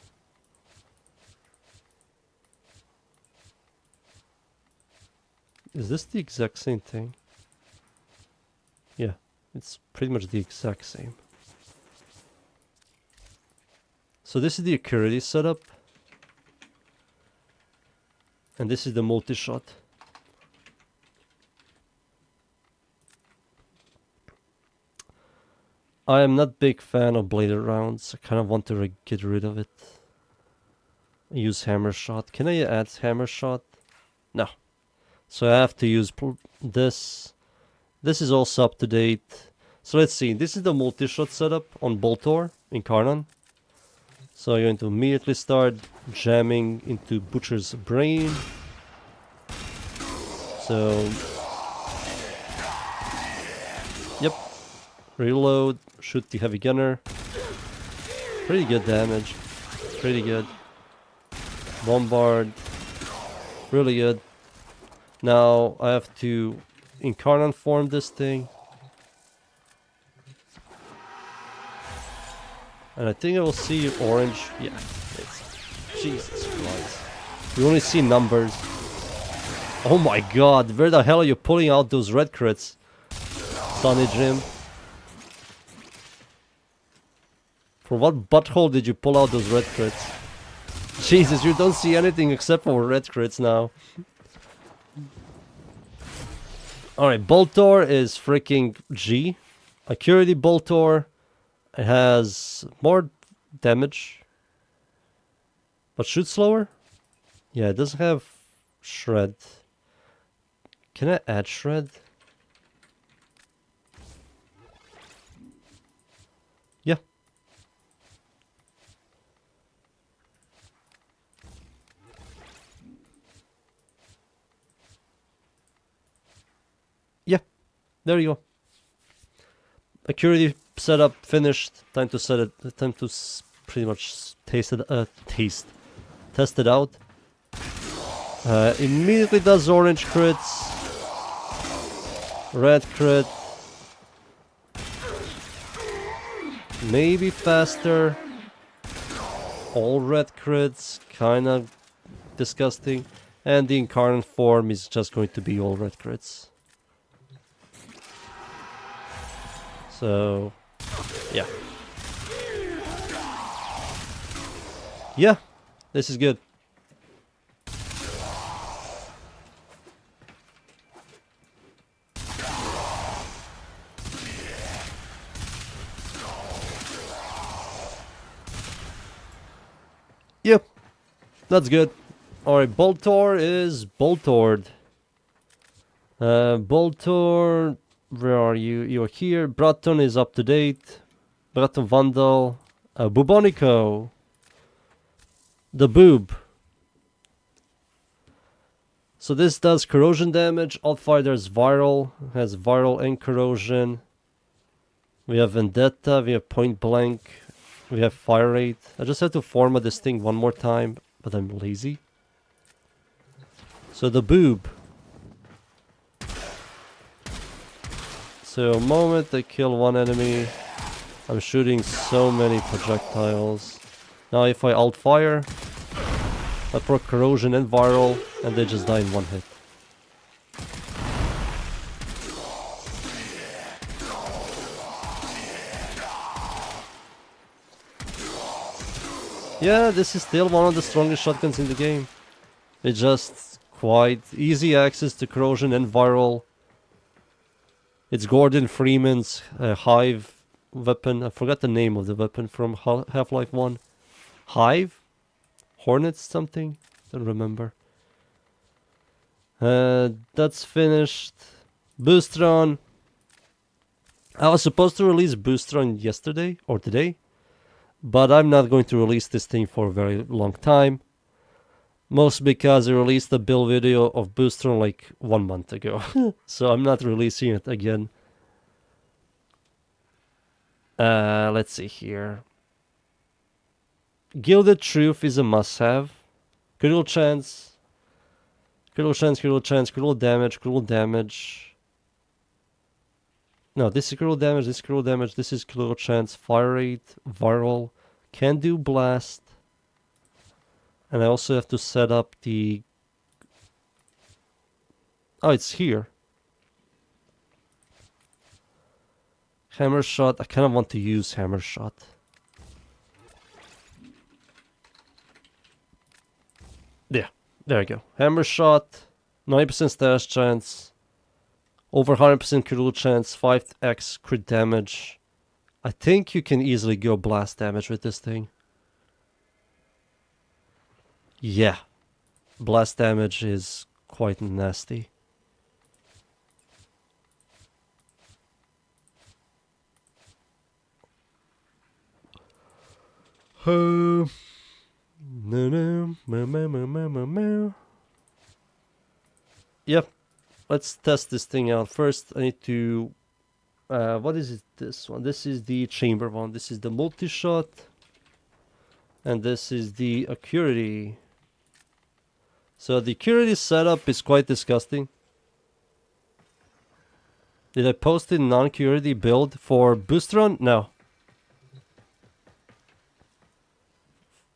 [SPEAKER 1] Is this the exact same thing? Yeah, it's pretty much the exact same. So this is the Accuracy setup. And this is the multi-shot. I am not big fan of bladed rounds. I kind of want to get rid of it. Use hammer shot. Can I add hammer shot? No. So I have to use this. This is also up to date. So let's see. This is the multi-shot setup on Boltor in Karnan. So you're going to immediately start jamming into Butcher's brain. So, yep. Reload, shoot the heavy gunner. Pretty good damage. Pretty good. Bombard. Really good. Now I have to Incarnate form this thing. And I think I will see orange. Yeah, it's Jesus Christ. We only see numbers. Oh my god, where the hell are you pulling out those red crits? Sonny Jim. From what butthole did you pull out those red crits? Jesus, you don't see anything except for red crits now. Alright, Boltor is freaking G. Accuracy Boltor. It has more damage. But shoots slower? Yeah, it doesn't have Shred. Can I add Shred? Yeah. Yeah. There you go. Accuracy setup finished. Time to set it. Time to pretty much test it out. Immediately does orange crits. Red crit. Maybe faster. All red crits. Kinda disgusting. And the Incarnate form is just going to be all red crits. So, yeah. Yeah, this is good. That's good. Alright, Boltor is Boltored. Boltor, where are you? You're here. Bratton is up to date. Bratton Vandal. Bubonico. The Boob. So this does corrosion damage. Altfire does viral. Has viral and corrosion. We have Vendetta. We have Point Blank. We have Fire Rate. I just have to format this thing one more time, but I'm lazy. So the Boob. So moment I kill one enemy, I'm shooting so many projectiles. Now if I alt fire, I proc corrosion and viral, and they just die in one hit. Yeah, this is still one of the strongest shotguns in the game. It's just quite easy access to corrosion and viral. It's Gordon Freeman's Hive weapon. I forgot the name of the weapon from Half-Life 1. Hive? Hornets something? Don't remember. That's finished. Boostron. I was supposed to release Boostron yesterday or today, but I'm not going to release this thing for a very long time. Mostly because I released a build video of Boostron like 1 month ago. So I'm not releasing it again. Let's see here. Gilded Truth is a must-have. Critical chance. Critical chance, critical chance, critical damage, critical damage. No, this is critical damage, this is critical damage, this is critical chance, fire rate, viral, can do blast. And I also have to set up the... Oh, it's here. Hammer shot. I kind of want to use hammer shot. Yeah, there you go. Hammer shot. 90% stash chance. Over 100% critical chance. 5x crit damage. I think you can easily go blast damage with this thing. Yeah, blast damage is quite nasty. Yep, let's test this thing out. First, I need to... what is it? This one. This is the chamber one. This is the multi-shot. And this is the Acuity. So the Acuity setup is quite disgusting. Did I post a non-Acuity build for Boostron? No.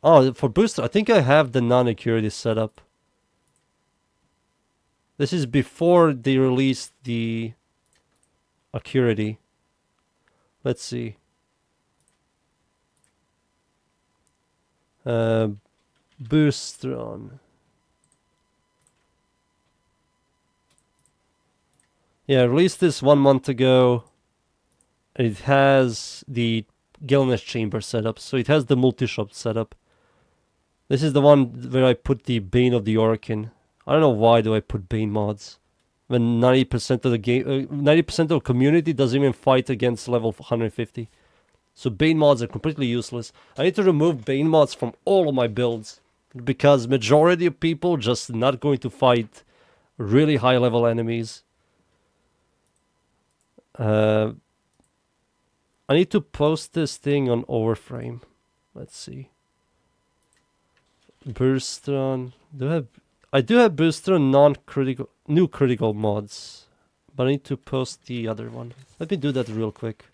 [SPEAKER 1] Oh, for Booster, I think I have the non-Acuity setup. This is before they released the Acuity. Let's see. Boostron. Yeah, I released this 1 month ago. It has the Gilnesh chamber setup, so it has the multi-shot setup. This is the one where I put the Bane of the Orkin. I don't know why do I put Bane mods when 90% of the game, 90% of the community doesn't even fight against level 150. So Bane mods are completely useless. I need to remove Bane mods from all of my builds because majority of people just not going to fight really high level enemies. I need to post this thing on Warframe. Let's see. Boostron. I do have Boostron non-critical, new critical mods, but I need to post the other one. Let me do that real quick.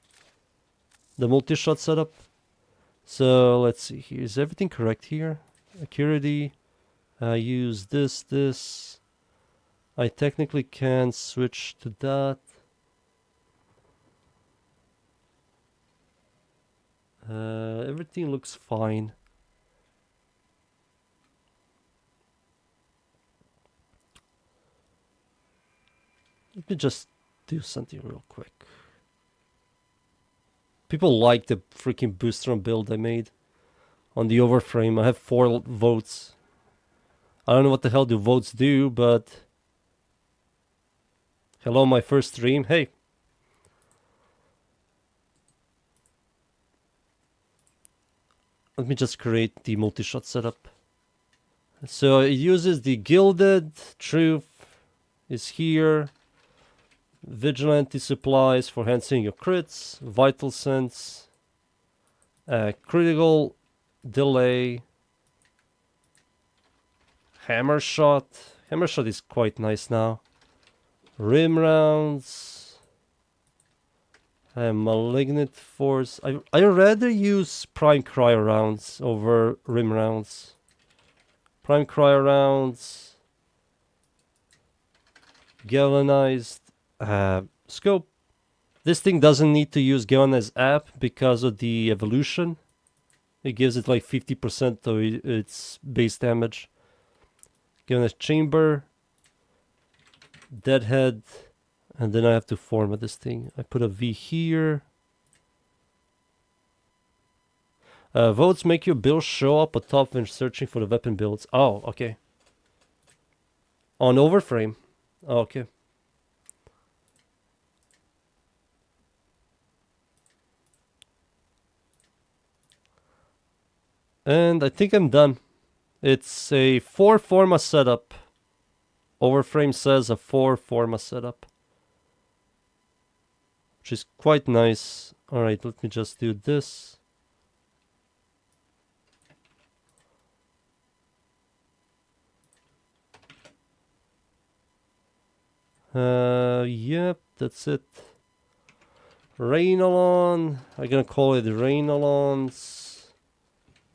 [SPEAKER 1] The multi-shot setup. So let's see here. Is everything correct here? Acuity. I use this. I technically can switch to that. Everything looks fine. Let me just do something real quick. People like the freaking Boostron build I made on the Overframe. I have 4 votes. I don't know what the hell the votes do, but... Hello, my first stream. Hey. Let me just create the multi-shot setup. So it uses the Gilded, Truth is here. Vigilante supplies for enhancing your crits. Vital Sense. Critical delay. Hammer shot. Hammer shot is quite nice now. Rim rounds. Malignant force. I rather use prime cryo rounds over rim rounds. Prime cryo rounds. Galvanized scope. This thing doesn't need to use Galvanized app because of the evolution. It gives it like 50% of its base damage. Galvanized chamber. Deadhead. And then I have to format this thing. I put a V here. Votes make your build show up at top when searching for the weapon builds. Oh, okay. On Overframe. Oh, okay. And I think I'm done. It's a 4 forma setup. Overframe says a 4 forma setup. Which is quite nice. Alright, let me just do this. Yep, that's it. Rainalon. I'm gonna call it Rainalons.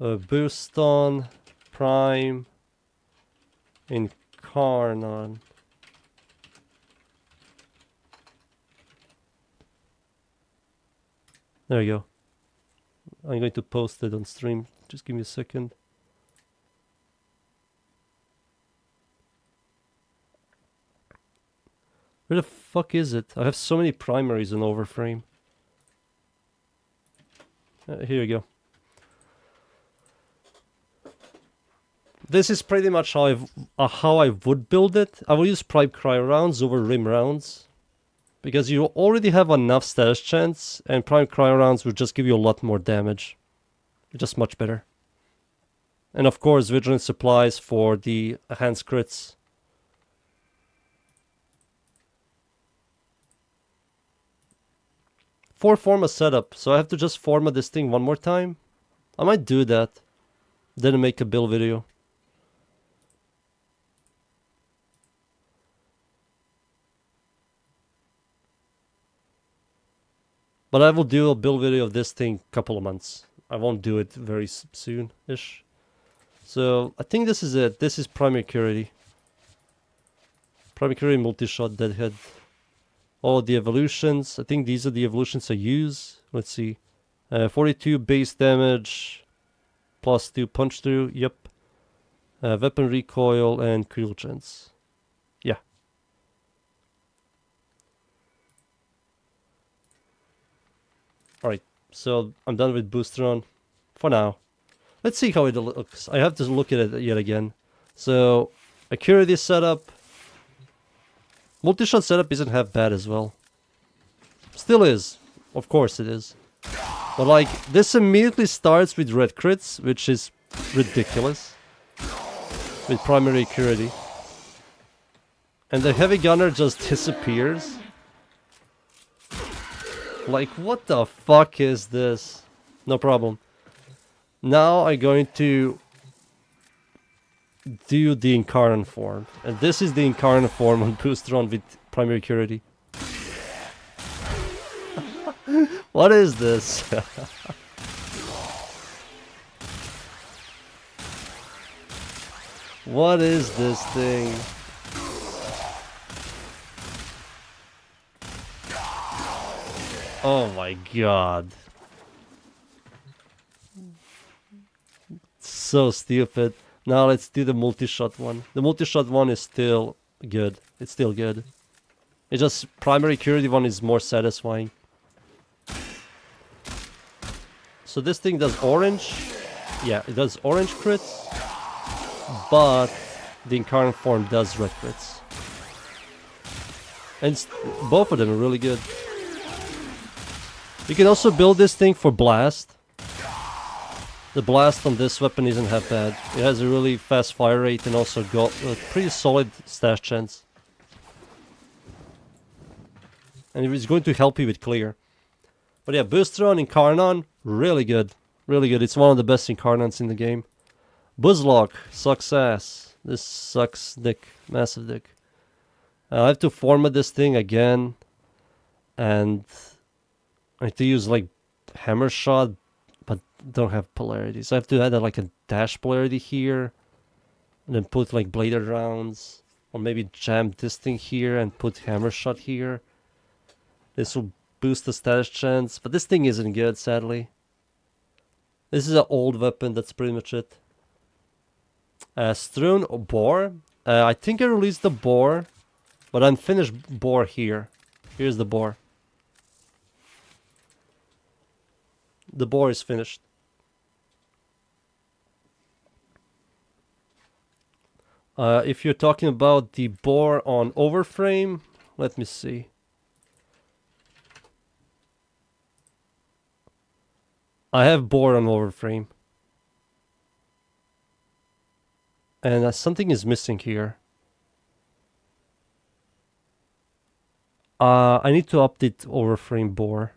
[SPEAKER 1] Boost on. Prime. Incarnon. There you go. I'm going to post it on stream. Just give me a second. Where the fuck is it? I have so many primaries in Overframe. Here you go. This is pretty much how I would build it. I will use prime cryo rounds over rim rounds. Because you already have enough status chance, and prime cryo rounds will just give you a lot more damage. Just much better. And of course, vigilant supplies for the enhanced crits. For format setup, so I have to just format this thing one more time. I might do that. Then make a build video. But I will do a build video of this thing couple of months. I won't do it very soon-ish. So I think this is it. This is primary curity. Primary curity, multi-shot, deadhead. All the evolutions. I think these are the evolutions I use. Let's see. 42 base damage. Plus 2 punch through. Yep. Weapon recoil and critical chance. Yeah. Alright, so I'm done with Boosteron for now. Let's see how it looks. I have to look at it yet again. So, Accuracy setup. Multi-shot setup isn't half bad as well. Still is. Of course it is. But like, this immediately starts with red crits, which is ridiculous. With primary Accuracy. And the heavy gunner just disappears. Like, what the fuck is this? No problem. Now I'm going to do the Incarnon form. And this is the Incarnon form on Boosteron with primary Accuracy. What is this? What is this thing? Oh my god. So stupid. Now let's do the multi-shot one. The multi-shot one is still good. It's still good. It's just primary Accuracy one is more satisfying. So this thing does orange. Yeah, it does orange crits. But the incarnate form does red crits. And both of them are really good. You can also build this thing for blast. The blast on this weapon isn't half bad. It has a really fast fire rate and also got a pretty solid stash chance. And it's going to help you with clear. But yeah, Booster on Incarnon, really good. Really good. It's one of the best Incarnants in the game. Buzzlock sucks ass. This sucks dick. Massive dick. I have to format this thing again. And I have to use like Hammer Shot, but don't have polarity. So I have to add like a dash polarity here. And then put like bladed rounds. Or maybe jam this thing here and put Hammer Shot here. This will boost the status chance. But this thing isn't good, sadly. This is an old weapon, that's pretty much it. Strewn or Boar. I think I released the Boar. But unfinished Boar here. Here's the Boar. The Boar is finished. If you're talking about the Boar on Overframe, let me see. I have Boar on Warframe. And something is missing here. I need to update Warframe Boar.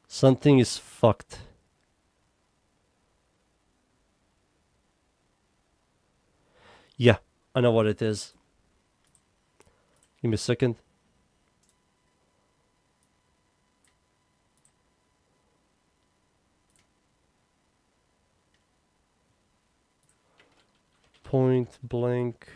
[SPEAKER 1] Something is fucked. Yeah, I know what it is. Give me a second. Point blank.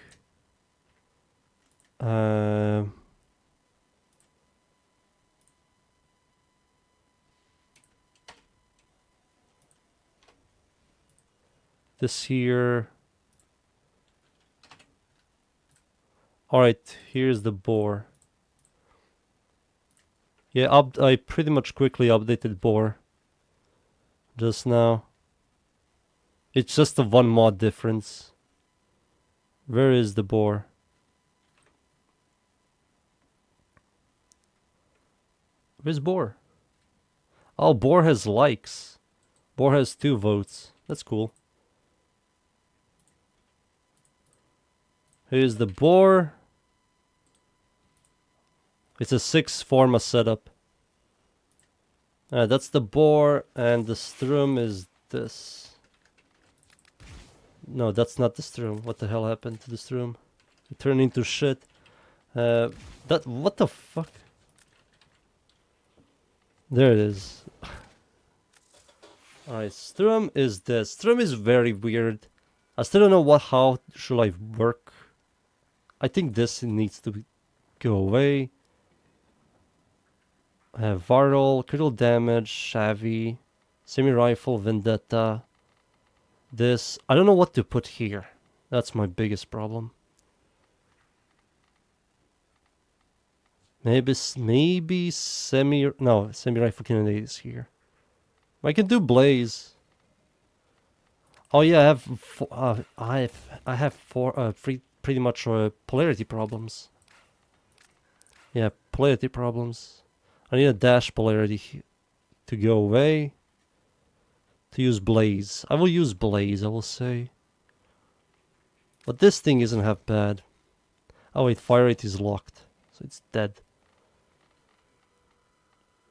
[SPEAKER 1] This here. Alright, here's the Boar. Yeah, I pretty much quickly updated Boar just now. It's just a one mod difference. Where is the Boar? Where's Boar? Oh, Boar has likes. Boar has 2 votes. That's cool. Here's the Boar. It's a 6 forma setup. That's the Boar, and the Strum is this. No, that's not the Strum. What the hell happened to the Strum? It turned into shit. What the fuck? There it is. Alright, Strum is this. Strum is very weird. I still don't know how should I work. I think this needs to go away. I have Varl, critical damage, Shavy, semi-rifle, Vendetta. This, I don't know what to put here. That's my biggest problem. Maybe semi-rifle cannon is here. I can do Blaze. Oh yeah, I have pretty much polarity problems. Yeah, polarity problems. I need a dash polarity to go away. To use Blaze. I will use Blaze, I will say. But this thing isn't half bad. Oh wait, fire rate is locked. So it's dead.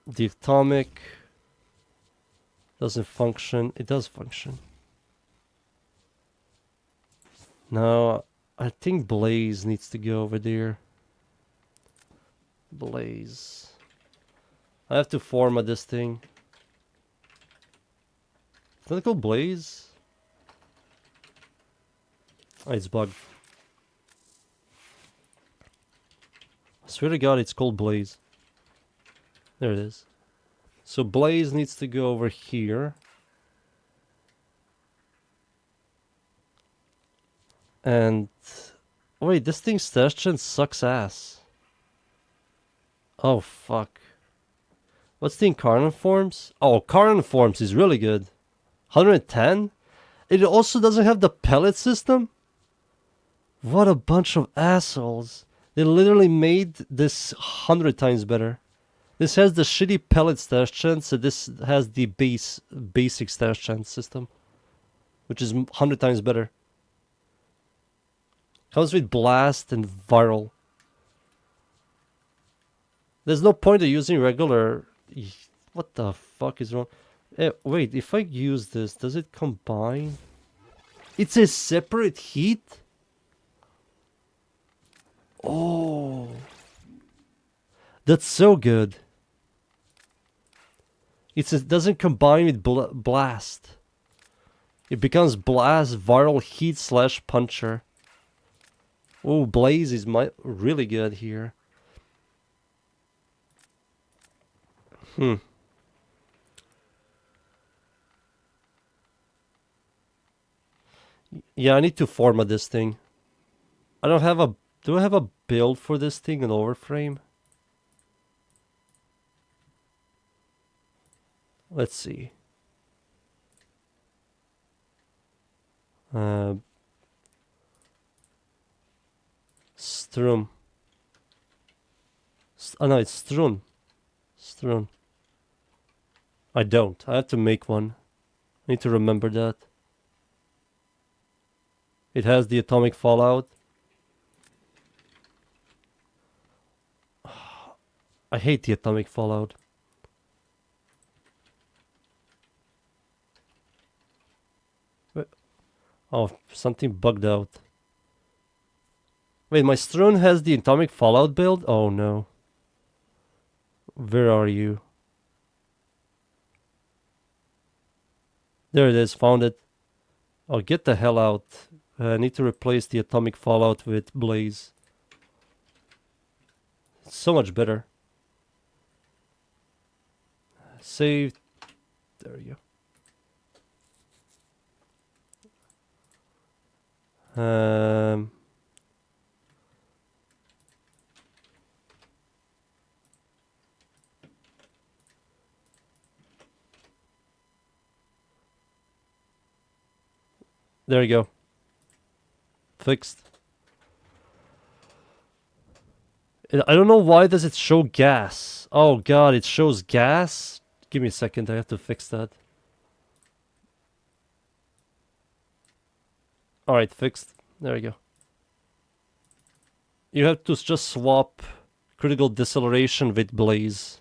[SPEAKER 1] The atomic doesn't function. It does function. Now, I think Blaze needs to go over there. Blaze. I have to format this thing. Is that called Blaze? Oh, it's bugged. I swear to God, it's called Blaze. There it is. So Blaze needs to go over here. And... wait, this thing's stash chance sucks ass. Oh, fuck. What's the Incarnate Forms? Oh, Incarnate Forms is really good. 110? It also doesn't have the pellet system? What a bunch of assholes. They literally made this 100 times better. This has the shitty pellet stash chance, so this has the basic stash chance system, which is 100 times better. Comes with blast and viral. There's no point of using regular. What the fuck is wrong? Wait, if I use this, does it combine? It's a separate heat? Oh. That's so good. It doesn't combine with blast. It becomes blast, viral, heat / puncher. Oh, blaze is really good here. Yeah, I need to format this thing. I don't have a... Do I have a build for this thing in Warframe? Let's see. Strum. Oh no, it's Strun. Strun. I don't. I have to make one. I need to remember that. It has the atomic fallout. I hate the atomic fallout. Oh, something bugged out. Wait, my Strun has the atomic fallout build? Oh no. Where are you? There it is, found it. Oh, get the hell out. I need to replace the atomic fallout with blaze. It's so much better. Save. There you go. There you go. Fixed. I don't know why does it show gas. Oh god, it shows gas? Give me a second, I have to fix that. Alright, fixed. There you go. You have to just swap critical deceleration with blaze.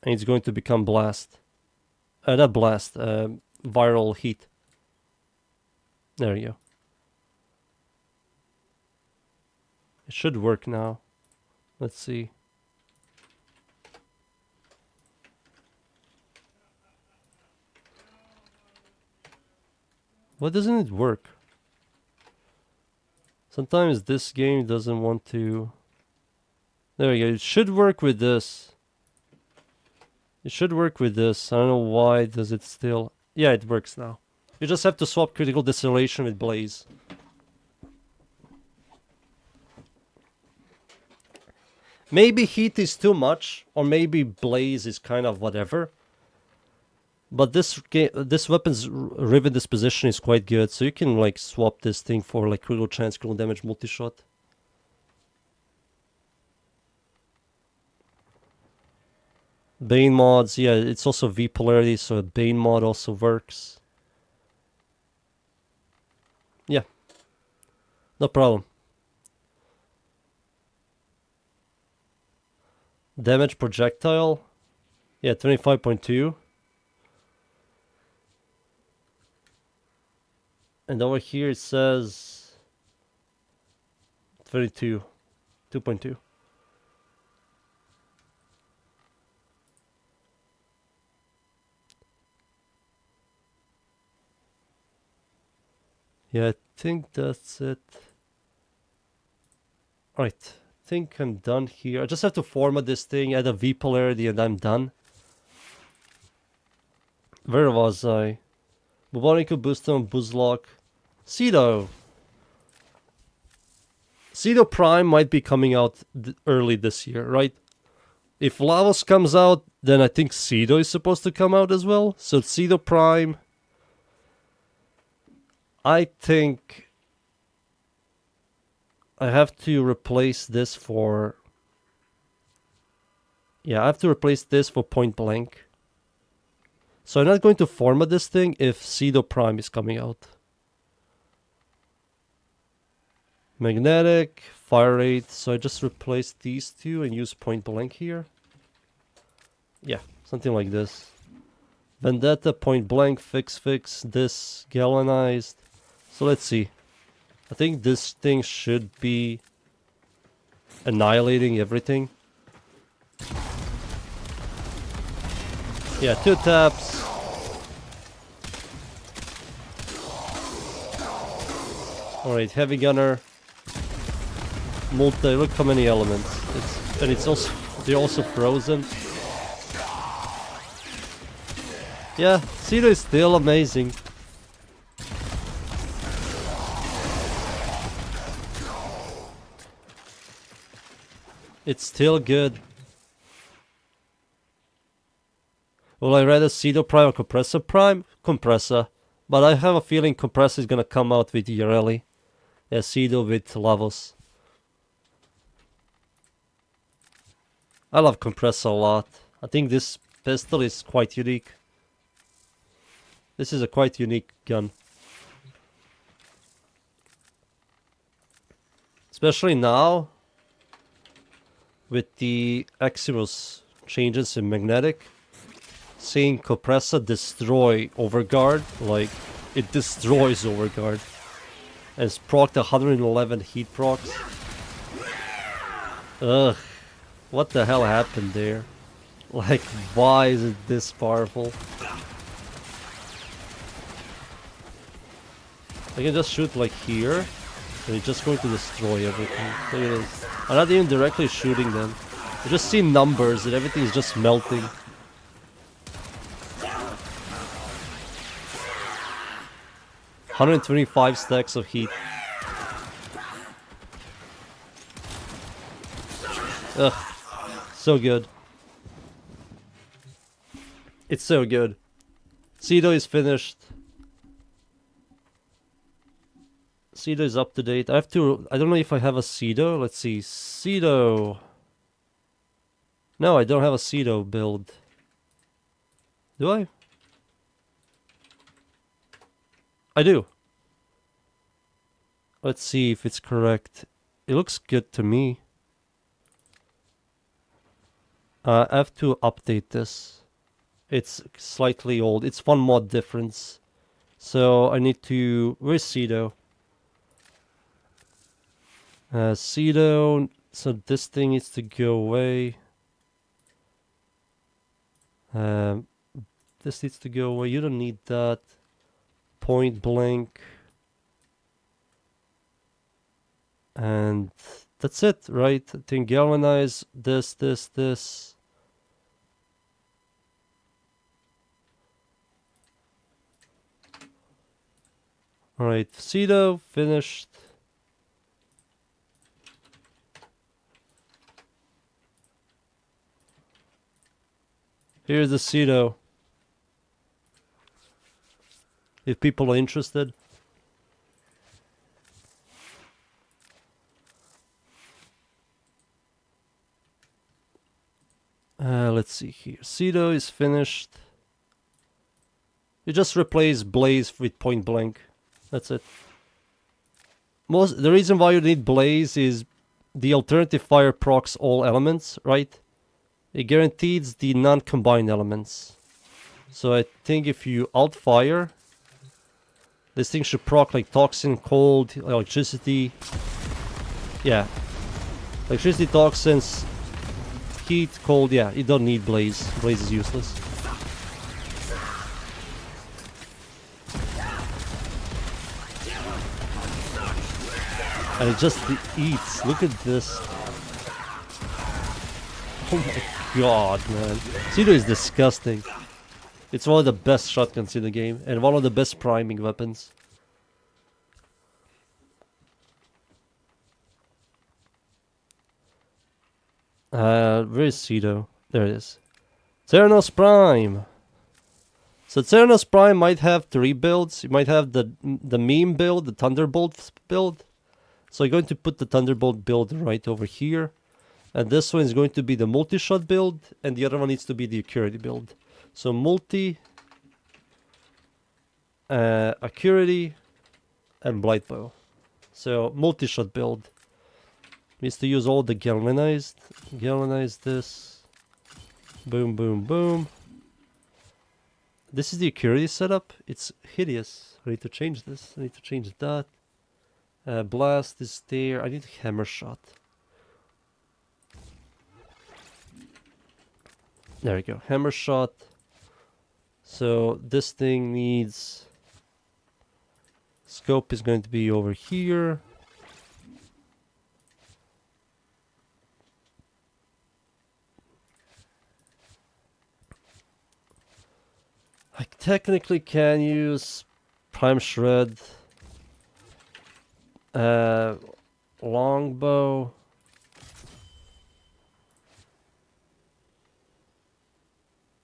[SPEAKER 1] And it's going to become blast. Not blast, viral heat. There you go. It should work now. Let's see. Why doesn't it work? Sometimes this game doesn't want to... There we go. It should work with this. It should work with this. I don't know why does it still... Yeah, it works now. You just have to swap critical deceleration with blaze. Maybe heat is too much, or maybe blaze is kind of whatever. But this weapon's rivet disposition is quite good, so you can like swap this thing for like critical chance, critical damage, multi-shot. Bane mods, yeah, it's also V polarity, so a Bane mod also works. Yeah, no problem. Damage projectile, yeah, 25.2. And over here it says 32, 2.2. Yeah, I think that's it. Alright, I think I'm done here. I just have to format this thing, add a V polarity, and I'm done. Where was I? Bubonic Boostum, Buzzlock. Cedo. Cedo Prime might be coming out early this year, right? If Lavos comes out, then I think Cedo is supposed to come out as well. So Cedo Prime. I think I have to replace this for... Yeah, I have to replace this for point blank. So I'm not going to format this thing if Pseudo Prime is coming out. Magnetic, fire rate. So I just replace these two and use point blank here. Yeah, something like this. Vendetta, point blank, fix, this, galvanized. So let's see. I think this thing should be annihilating everything. Yeah, 2 taps. Alright, heavy gunner. Multi, look how many elements. It's also, they're also frozen. Yeah, Cedar is still amazing. It's still good. Will I rather Pseudo Prime or Compressor Prime? Compressor. But I have a feeling Compressor is gonna come out with Yareli. Yeah, Pseudo with Lavos. I love Compressor a lot. I think this pistol is quite unique. This is a quite unique gun. Especially now, with the Axios changes in magnetic, seeing Compressor destroy Overguard, like, it destroys Overguard. And it's procced 111 heat procs. Ugh, what the hell happened there? Like, why is it this powerful? I can just shoot like here, and it's just going to destroy everything. Look at this. I'm not even directly shooting them. I just see numbers and everything is just melting. $125 stacks of heat. Ugh, so good. It's so good. Cedo is finished. Cedo is up to date. I don't know if I have a Cedo. Let's see. Cedo. No, I don't have a Cedo build. Do I? I do. Let's see if it's correct. It looks good to me. I have to update this. It's slightly old. It's one mod difference. So I need to... Where's Cedo? Cedo... So this thing needs to go away. This needs to go away. You don't need that. Point blank. And that's it, right? I think galvanize this. Alright, Cedo finished. Here's the Cedo. If people are interested. Let's see here. Cedo is finished. You just replace Blaze with point blank. That's it. The reason why you need Blaze is the alternative fire procs all elements, right? It guarantees the non-combined elements. So I think if you alt fire, this thing should proc like toxin, cold, electricity. Yeah. Electricity, toxins, heat, cold, yeah, you don't need Blaze. Blaze is useless. And it just eats. Look at this. Oh my god, man. Cedo is disgusting. It's one of the best shotguns in the game, and one of the best priming weapons. Where is Cedo? There it is. Theranos Prime! So Theranos Prime might have 3 builds. You might have the meme build, the Thunderbolt build. So I'm going to put the Thunderbolt build right over here. And this one is going to be the multi-shot build, and the other one needs to be the Acuity build. So multi, Acuity, and Blightbow. So multi-shot build. Needs to use all the galvanized. Galvanize this. Boom, boom, boom. This is the Acuity setup. It's hideous. I need to change this. I need to change that. Blast is there. I need Hammer Shot. There we go. Hammer Shot. So this thing needs... Scope is going to be over here. I technically can use Prime Shred, Longbow.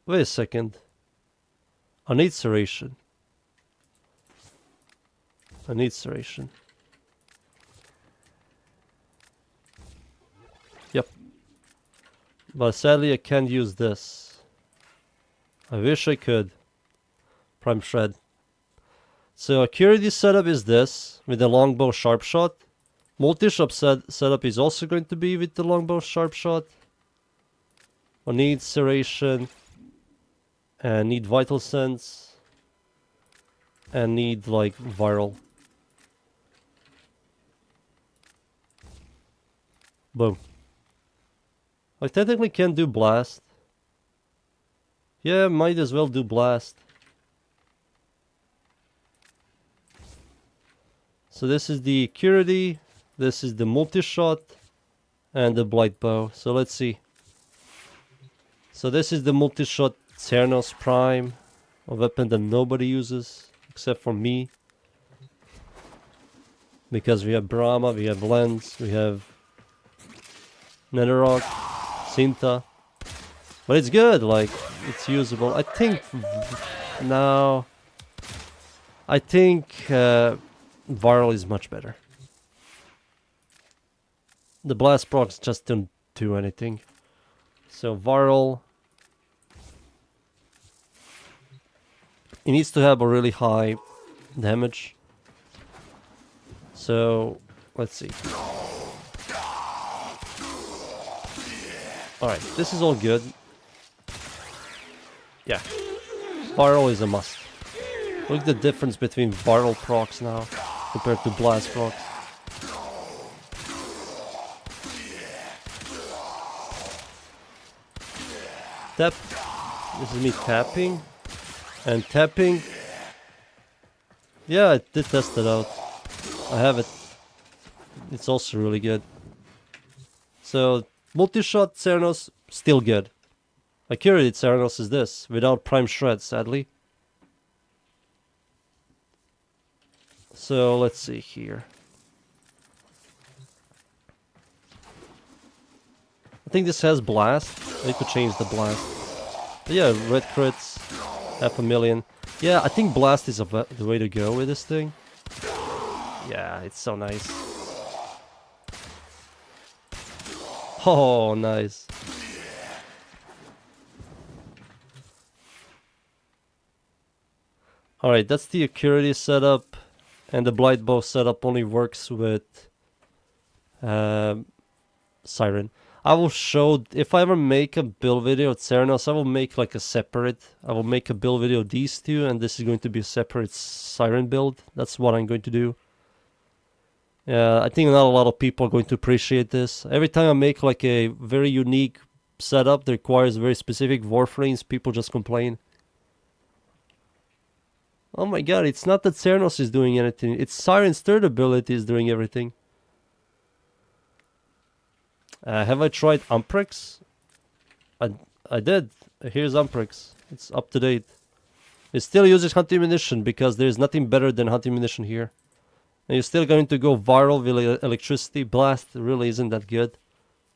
[SPEAKER 1] Wait a second. I need Serration. I need Serration. Yep. But sadly I can't use this. I wish I could. Prime Shred. So Acuity setup is this, with the Longbow Sharp Shot. Multi-shot setup is also going to be with the Longbow Sharp Shot. I need Serration. And need Vital Sense. And need like Viral. Boom. I technically can do Blast. Yeah, might as well do Blast. So this is the Acuity, this is the multi-shot, and the Blightbow. So let's see. So this is the multi-shot Cernos Prime, a weapon that nobody uses except for me. Because we have Brahma, we have Lens, we have Netherrock, Cinta. But it's good, like, it's usable. I think... No. I think Viral is much better. The Blast procs just don't do anything. So Viral... It needs to have a really high damage. So, let's see. Alright, this is all good. Yeah. Viral is a must. Look at the difference between Viral procs now compared to Blast procs. Tap. This is me tapping. And tapping. Yeah, I did test it out. I have it. It's also really good. So, multi-shot Cernos, still good. Acuity Cernos is this, without Prime Shred, sadly. So, let's see here. I think this has Blast. I need to change the Blast. But yeah, red crits, 500,000. Yeah, I think Blast is the way to go with this thing. Yeah, it's so nice. Oh, nice. Alright, that's the Acuity setup. And the Blightbow setup only works with Siren. I will show, if I ever make a build video at Cernos, I will make like a separate, I will make a build video of these two, and this is going to be a separate Siren build. That's what I'm going to do. Yeah, I think not a lot of people are going to appreciate this. Every time I make like a very unique setup that requires very specific Warframes, people just complain. Oh my god, it's not that Cernos is doing anything, it's Siren's third ability is doing everything. Have I tried Umprex? I did. Here's Umprex. It's up to date. It still uses hunting munition because there's nothing better than hunting munition here. And you're still going to go viral with electricity. Blast really isn't that good.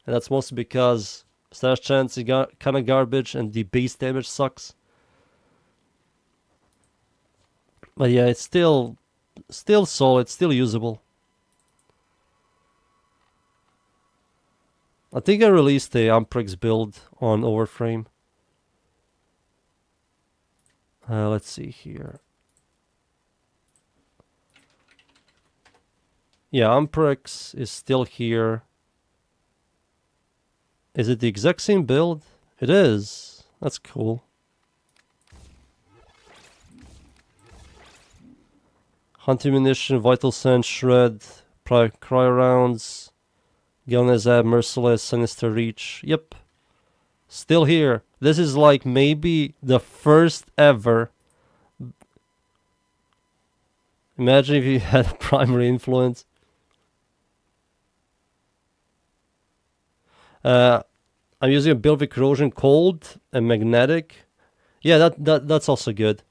[SPEAKER 1] And that's mostly because stash chance is kind of garbage and the base damage sucks. But yeah, it's still solid, still usable. I think I released the Amprex build on Warframe. Let's see here. Yeah, Amprex is still here. Is it the exact same build? It is. That's cool. Hunting munition, vital sense, shred, cryo rounds, Gilnezab, merciless, sinister reach. Yep. Still here. This is like maybe the first ever. Imagine if you had a primary influence. I'm using a build with corrosion, cold, and magnetic. Yeah, that's also good.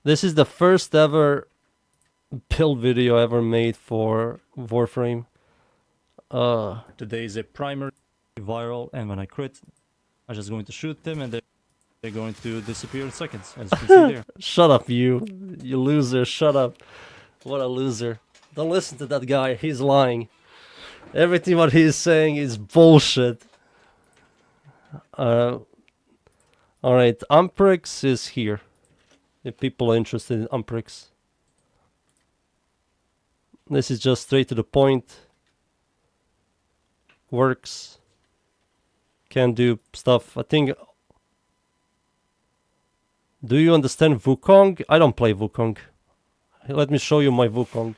[SPEAKER 1] This is the first ever build video ever made for Warframe.
[SPEAKER 2] Today is a primary viral, and when I crit, I'm just going to shoot them, and they're going to disappear in seconds, as you can see there.
[SPEAKER 1] Shut up, you loser! Shut up! What a loser! Don't listen to that guy. He's lying. Everything what he's saying is bullshit. All right, Amprex is here. If people are interested in Amprex. This is just straight to the point. Works. Can do stuff. I think. Do you understand Wukong? I don't play Wukong. Let me show you my Wukong.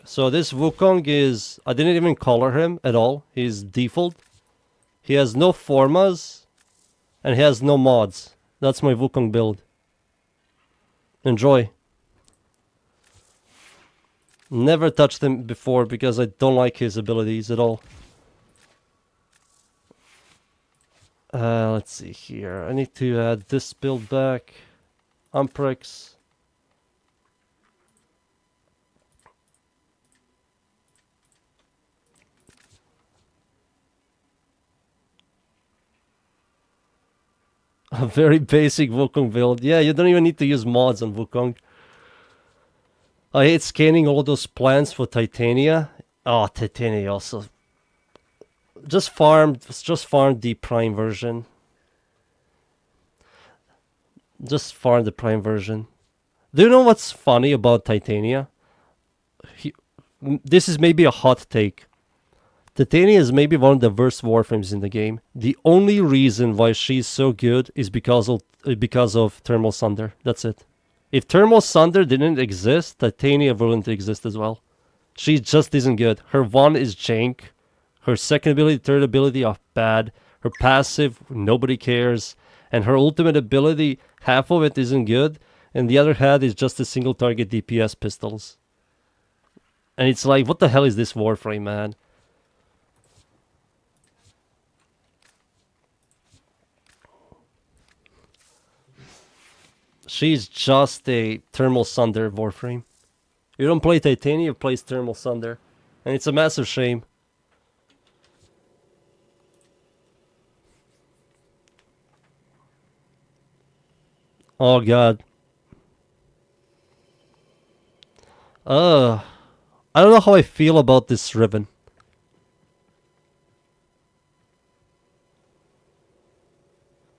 [SPEAKER 1] So this Wukong is, I didn't even color him at all. He's default. He has no formas and he has no mods. That's my Wukong build. Enjoy. Never touched him before because I don't like his abilities at all. Let's see here. I need to add this build back. Amprex. A very basic Wukong build. Yeah, you don't even need to use mods on Wukong. I hate scanning all those plants for Titania. Oh, Titania also. Just farm the Prime version. Just farm the Prime version. Do you know what's funny about Titania? This is maybe a hot take. Titania is maybe one of the worst Warframes in the game. The only reason why she's so good is because of Thermal Sunder. That's it. If Thermal Sunder didn't exist, Titania wouldn't exist as well. She just isn't good. Her 1 is jank. Her second ability, third ability are bad. Her passive, nobody cares. And her ultimate ability, half of it isn't good. And the other half is just a single target DPS pistols. And it's like, what the hell is this Warframe, man? She's just a Thermal Sunder Warframe. You don't play Titania, you play Thermal Sunder. And it's a massive shame. Oh god. I don't know how I feel about this ribbon.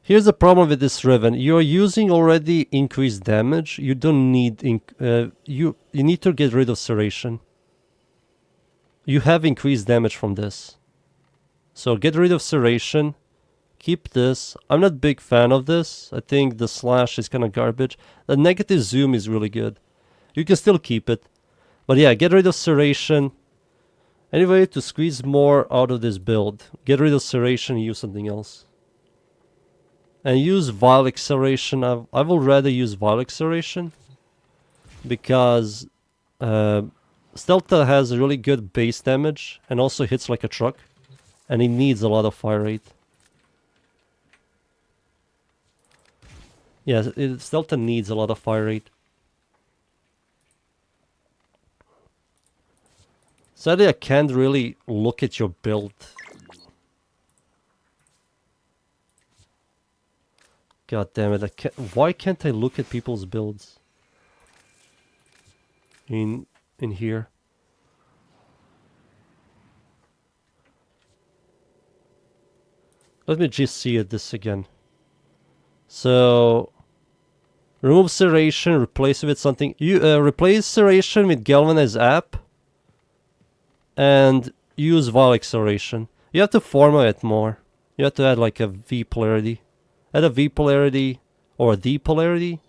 [SPEAKER 1] Here's the problem with this ribbon. You're using already increased damage. You don't need you need to get rid of serration. You have increased damage from this. So get rid of serration. Keep this. I'm not a big fan of this. I think the slash is kind of garbage. The negative zoom is really good. You can still keep it. But yeah, get rid of serration. Anyway, to squeeze more out of this build, get rid of serration and use something else. And use Vile Acceleration. I will rather use Vile Acceleration. Because Stealtha has a really good base damage. And also hits like a truck. And it needs a lot of fire rate. Yeah, Stealtha needs a lot of fire rate. Sadly, I can't really look at your build. God damn it! Why can't I look at people's builds? In here. Let me just see this again. So, remove serration, replace it with something. You replace serration with galvanized app, and use vial acceleration. You have to format it more. You have to add like a V polarity. Add a V polarity or a D polarity.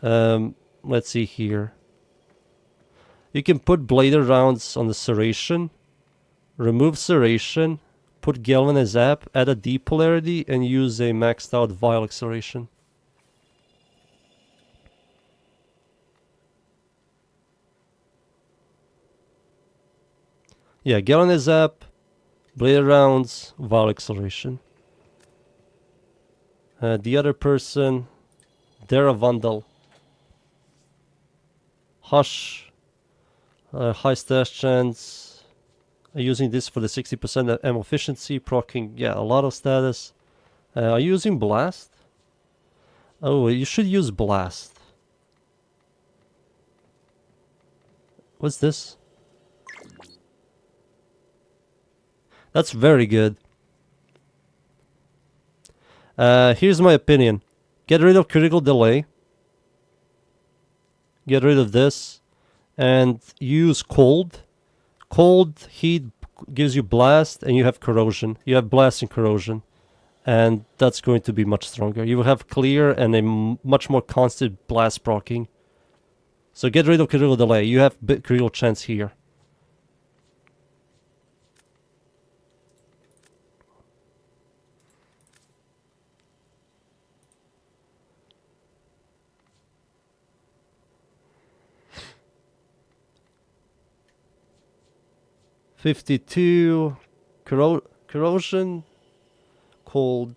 [SPEAKER 1] Let's see here. You can put bladed rounds on the serration, remove serration, put galvanized app, add a D polarity, and use a maxed out vial acceleration. Yeah, galvanized app, bladed rounds, vial acceleration. The other person, they're a vandal. Hush, high stash chance. Using this for the 60% ammo efficiency, proccing, yeah, a lot of status. Are you using blast? Oh, you should use blast. What's this? That's very good. Here's my opinion. Get rid of critical delay. Get rid of this. And use cold. Cold heat gives you blast and you have corrosion. You have blast and corrosion. And that's going to be much stronger. You will have clear and a much more constant blast proccing. So get rid of critical delay. You have critical chance here. $52 corrosion, cold,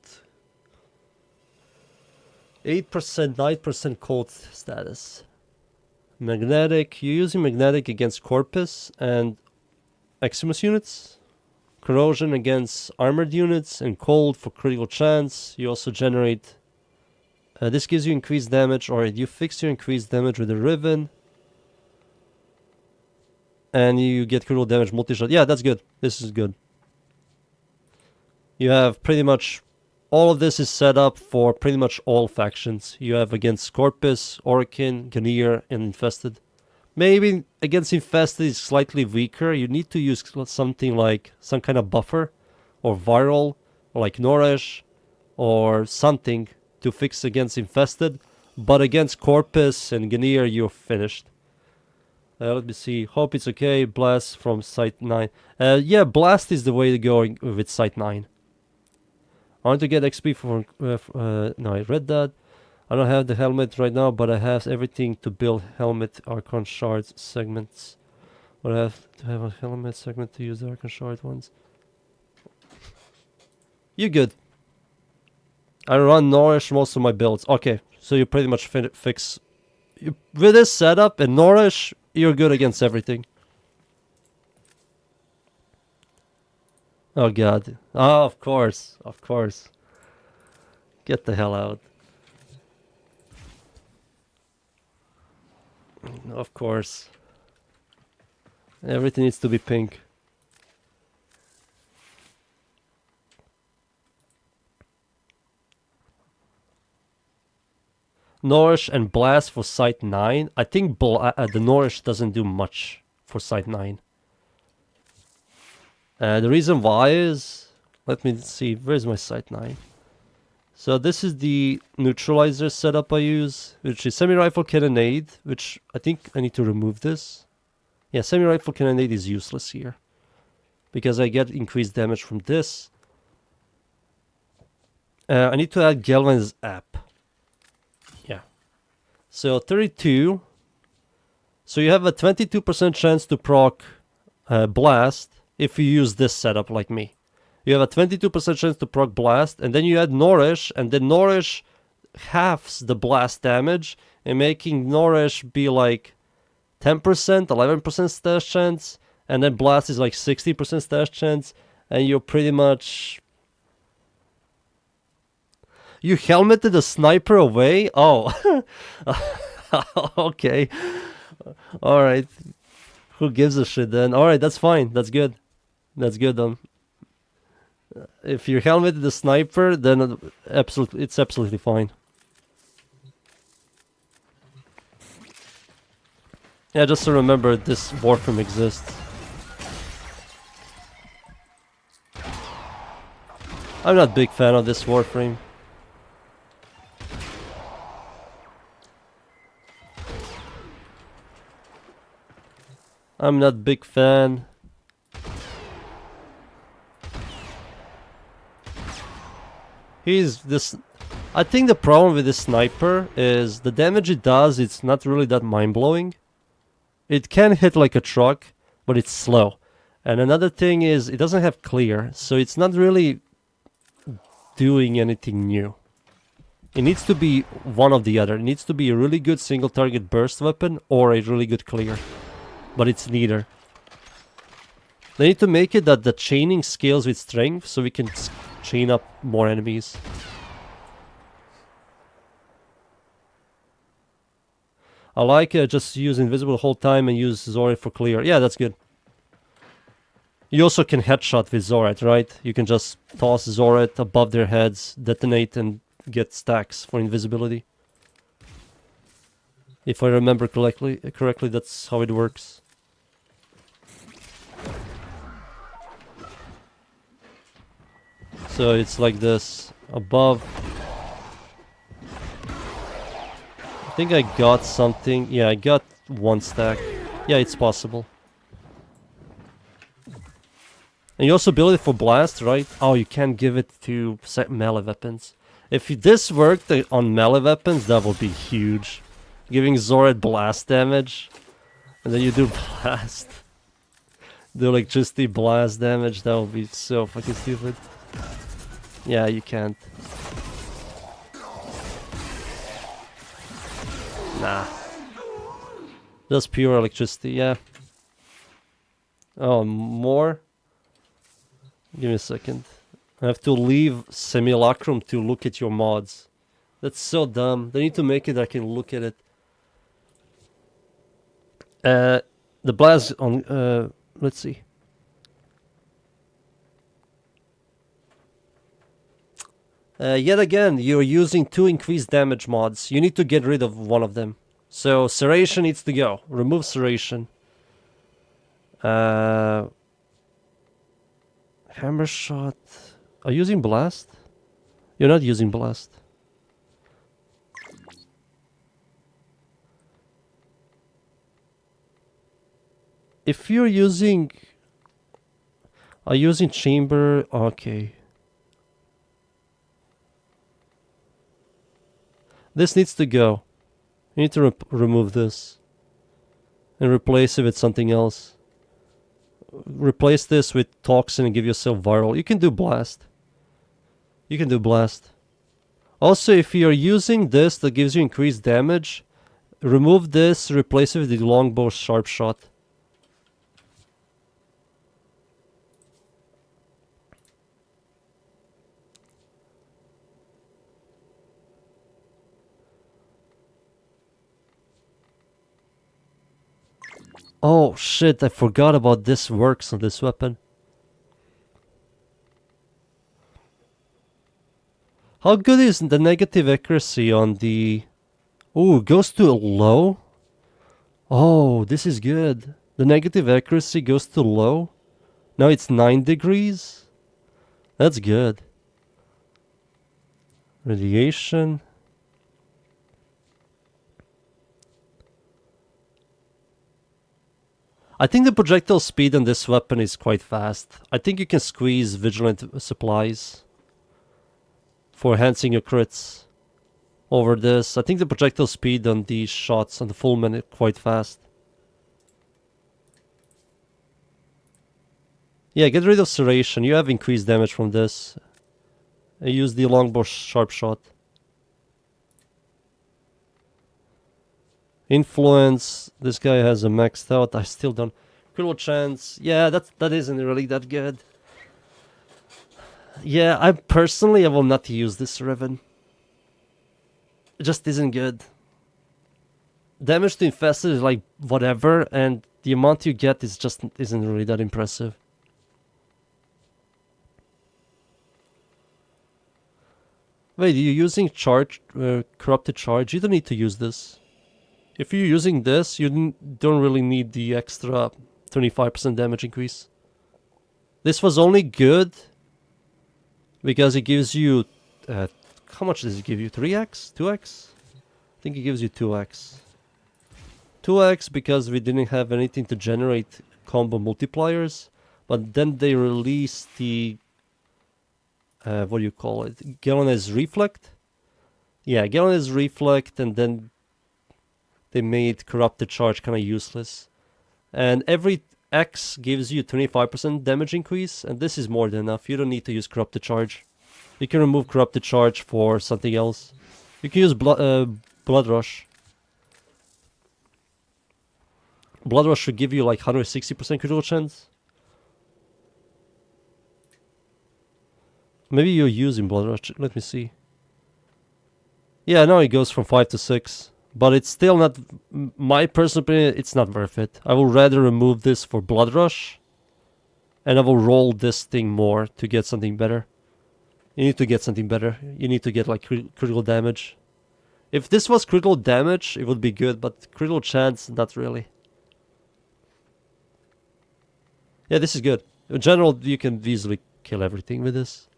[SPEAKER 1] 8%, 9% cold status. Magnetic, you're using magnetic against Corpus and Eximus units. Corrosion against armored units and cold for critical chance. You also generate, this gives you increased damage, or you fix your increased damage with a ribbon. And you get critical damage multi-shot. Yeah, that's good. This is good. You have pretty much... all of this is set up for pretty much all factions. You have against Corpus, Orkin, Ganir, and Infested. Maybe against Infested is slightly weaker. You need to use something like some kind of buffer. Or viral. Or like Noresh. Or something to fix against Infested. But against Corpus and Ganir, you're finished. Let me see. Hope it's okay. Blast from Site 9. Yeah, Blast is the way to go with Site 9. I want to get XP for... no, I read that. I don't have the helmet right now, but I have everything to build helmet Archon Shards segments. But I have to have a helmet segment to use the Archon Shard ones. You're good. I run Nourish most of my builds. Okay, so you pretty much fix... with this setup and Nourish... you're good against everything. Oh god. Oh, of course. Of course. Get the hell out. Of course. Everything needs to be pink. Nourish and Blast for Site 9. I think the Nourish doesn't do much for Site 9. The reason why is... let me see, where's my Site 9? So this is the neutralizer setup I use, which is semi-rifle cannonade, which I think I need to remove this. Yeah, semi-rifle cannonade is useless here. Because I get increased damage from this. I need to add Galvan's app. Yeah. So 32. So you have a 22% chance to proc Blast if you use this setup like me. You have a 22% chance to proc Blast, and then you add Nourish, and then Nourish halves the Blast damage, and making Nourish be like 10%, 11% stash chance, and then Blast is like 60% stash chance, and you're pretty much... You helmeted the sniper away? Oh. Okay. Alright. Who gives a shit then? Alright, that's fine. That's good. That's good then. If you helmeted the sniper, then it's absolutely fine. Yeah, just to remember this Warframe exists. I'm not a big fan of this Warframe. I'm not a big fan. He's this. I think the problem with this sniper is the damage it does, it's not really that mind-blowing. It can hit like a truck, but it's slow. And another thing is it doesn't have clear, so it's not really doing anything new. It needs to be one of the other. It needs to be a really good single target burst weapon or a really good clear. But it's neither. They need to make it that the chaining scales with strength so we can chain up more enemies. I like just use invisible the whole time and use Zoret for clear. Yeah, that's good. You also can headshot with Zoret, right? You can just toss Zoret above their heads, detonate and get stacks for invisibility. If I remember correctly, that's how it works. So it's like this, above. I think I got something. Yeah, I got one stack. Yeah, it's possible. And you also build it for blast, right? Oh, you can't give it to melee weapons. If this worked on melee weapons, that would be huge. Giving Zoret blast damage. And then you do blast. The electricity blast damage, that would be so fucking stupid. Yeah, you can't. Nah. Just pure electricity, yeah. Oh, more? Give me a second. I have to leave Simulacrum to look at your mods. That's so dumb. They need to make it I can look at it. The blast on... let's see. Yet again, you're using 2 increased damage mods. You need to get rid of one of them. So, Serration needs to go. Remove Serration. Hammer Shot. Are you using Blast? You're not using Blast. If you're using... Are you using Chamber? Okay. This needs to go. You need to remove this. And replace it with something else. Replace this with Toxin and give yourself Viral. You can do Blast. You can do Blast. Also, if you're using this that gives you increased damage, remove this, replace it with the Longbow Sharp Shot. Oh shit, I forgot about this works on this weapon. How good is the negative accuracy on the... Oh, it goes to low? Oh, this is good. The negative accuracy goes to low. Now it's 9 degrees. That's good. Radiation. I think the projectile speed on this weapon is quite fast. I think you can squeeze Vigilant supplies for enhancing your crits over this. I think the projectile speed on these shots on the full man is quite fast. Yeah, get rid of Serration. You have increased damage from this. I use the Longbow Sharp Shot. Influence, this guy has a maxed out, I still don't. Critical chance, yeah, that isn't really that good. Yeah, I will not use this Riven. It just isn't good. Damage to infested is like whatever, and the amount you get is just isn't really that impressive. Wait, you're using charge, corrupted charge? You don't need to use this. If you're using this, you don't really need the extra 25% damage increase. This was only good because it gives you... how much does it give you? 3x? 2x? I think it gives you 2x. 2x because we didn't have anything to generate combo multipliers. But then they released the... what do you call it? Galvanized Reflect? Yeah, Galvanized Reflect, and then they made Corrupted Charge kind of useless. And every X gives you 25% damage increase, and this is more than enough. You don't need to use Corrupted Charge. You can remove Corrupted Charge for something else. You can use Blood Rush. Blood Rush should give you like 160% critical chance. Maybe you're using Blood Rush. Let me see. Yeah, now it goes from 5 to 6. But it's still not... My personal opinion, it's not worth it. I will rather remove this for Blood Rush. And I will roll this thing more to get something better. You need to get something better. You need to get like critical damage. If this was critical damage, it would be good. But critical chance, not really. Yeah, this is good. In general, you can easily kill everything with this.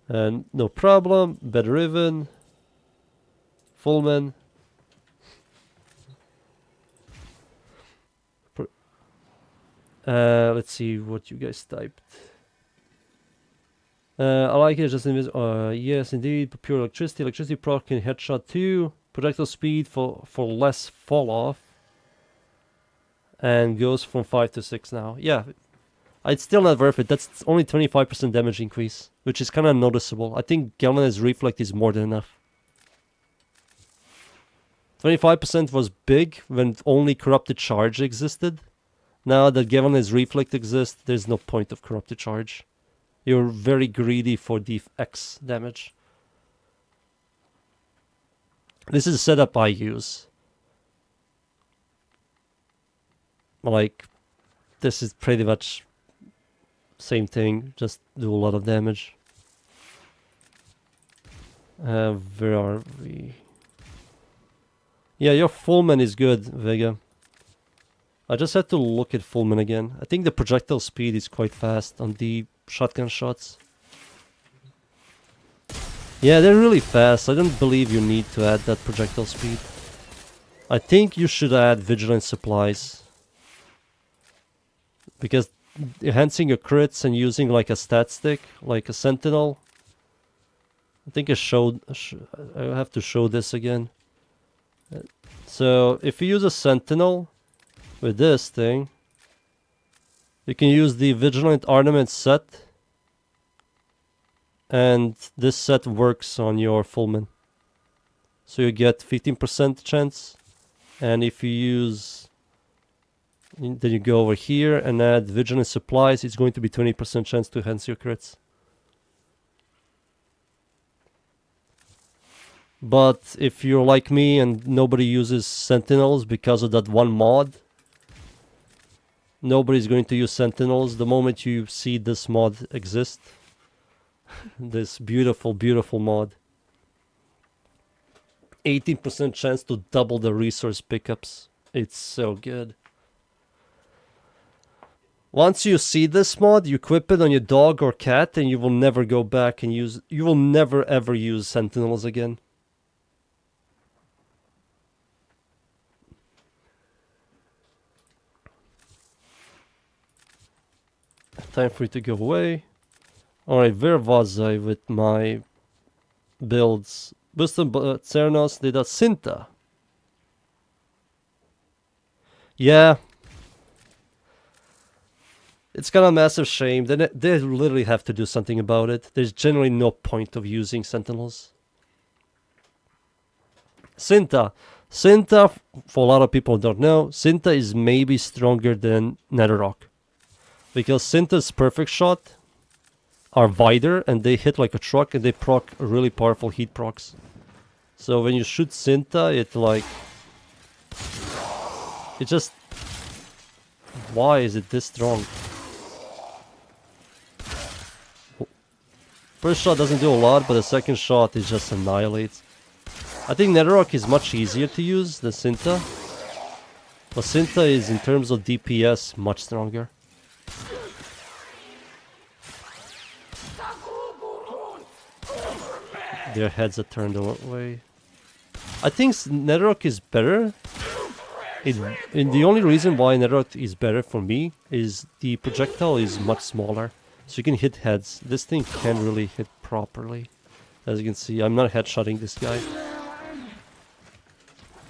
[SPEAKER 1] And no problem. Better even. Fullman. Let's see what you guys typed. I like it, just yes, indeed. Pure electricity. Electricity proc in headshot 2. Projectile speed for less fall off. And goes from 5 to 6 now. Yeah, it's still not worth it. That's only 25% damage increase, which is kind of noticeable. I think Galvanized Reflect is more than enough. 25% was big when only Corrupted Charge existed. Now that Galvanized Reflect exists, there's no point of Corrupted Charge. You're very greedy for the X damage. This is a setup I use. Like, this is pretty much same thing, just do a lot of damage. Where are we? Yeah, your Fullman is good, Vega. I just had to look at Fullman again. I think the projectile speed is quite fast on the shotgun shots. Yeah, they're really fast. I don't believe you need to add that projectile speed. I think you should add Vigilant Supplies. Because enhancing your crits and using like a stat stick, like a Sentinel. I think I showed... I have to show this again. So, if you use a Sentinel with this thing, you can use the Vigilant Armament set. And this set works on your Fullman. So you get 15% chance. And if you use... Then you go over here and add Vigilant Supplies. It's going to be 20% chance to enhance your crits. But if you're like me and nobody uses Sentinels because of that one mod, nobody's going to use Sentinels the moment you see this mod exist. This beautiful, beautiful mod. 18% chance to double the resource pickups. It's so good. Once you see this mod, you equip it on your dog or cat and you will never go back and use... You will never ever use Sentinels again. Time for it to go away. Alright, where was I with my builds? Buston, Cernos, did a Cinta. Yeah. It's kind of a massive shame. They literally have to do something about it. There's generally no point of using Sentinels. Cinta. Cinta, for a lot of people who don't know, Cinta is maybe stronger than Netherrock. Because Cinta's perfect shot are wider and they hit like a truck and they proc really powerful heat procs. So when you shoot Cinta, it like... It just... Why is it this strong? First shot doesn't do a lot, but the second shot it just annihilates. I think Netherrock is much easier to use than Cinta. But Cinta is, in terms of DPS, much stronger. Their heads are turned away. I think Netherrock is better. And the only reason why Netherrock is better for me is the projectile is much smaller. So you can hit heads. This thing can't really hit properly. As you can see, I'm not headshotting this guy.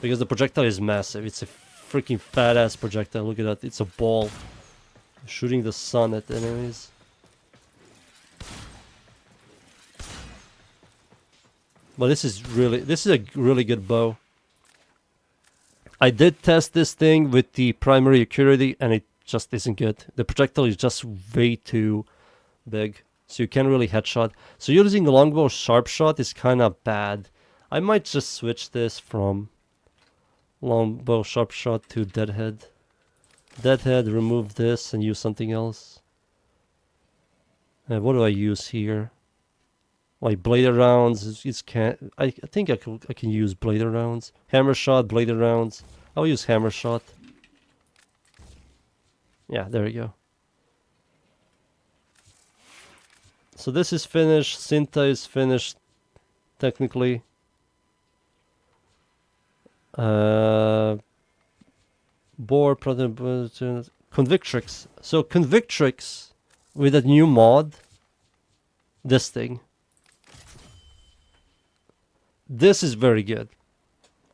[SPEAKER 1] Because the projectile is massive. It's a freaking fat ass projectile. Look at that. It's a ball. Shooting the sun at enemies. But this is a really good bow. I did test this thing with the primary accuracy and it just isn't good. The projectile is just way too big. So you can't really headshot. So using the longbow sharp shot is kind of bad. I might just switch this from longbow sharp shot to deadhead. Deadhead, remove this and use something else. What do I use here? Like bladed rounds, I think I can use bladed rounds. Hammer shot, bladed rounds. I'll use hammer shot. Yeah, there we go. So this is finished. Cinta is finished, technically. Boar, Convictrix. So Convictrix with a new mod. This thing. This is very good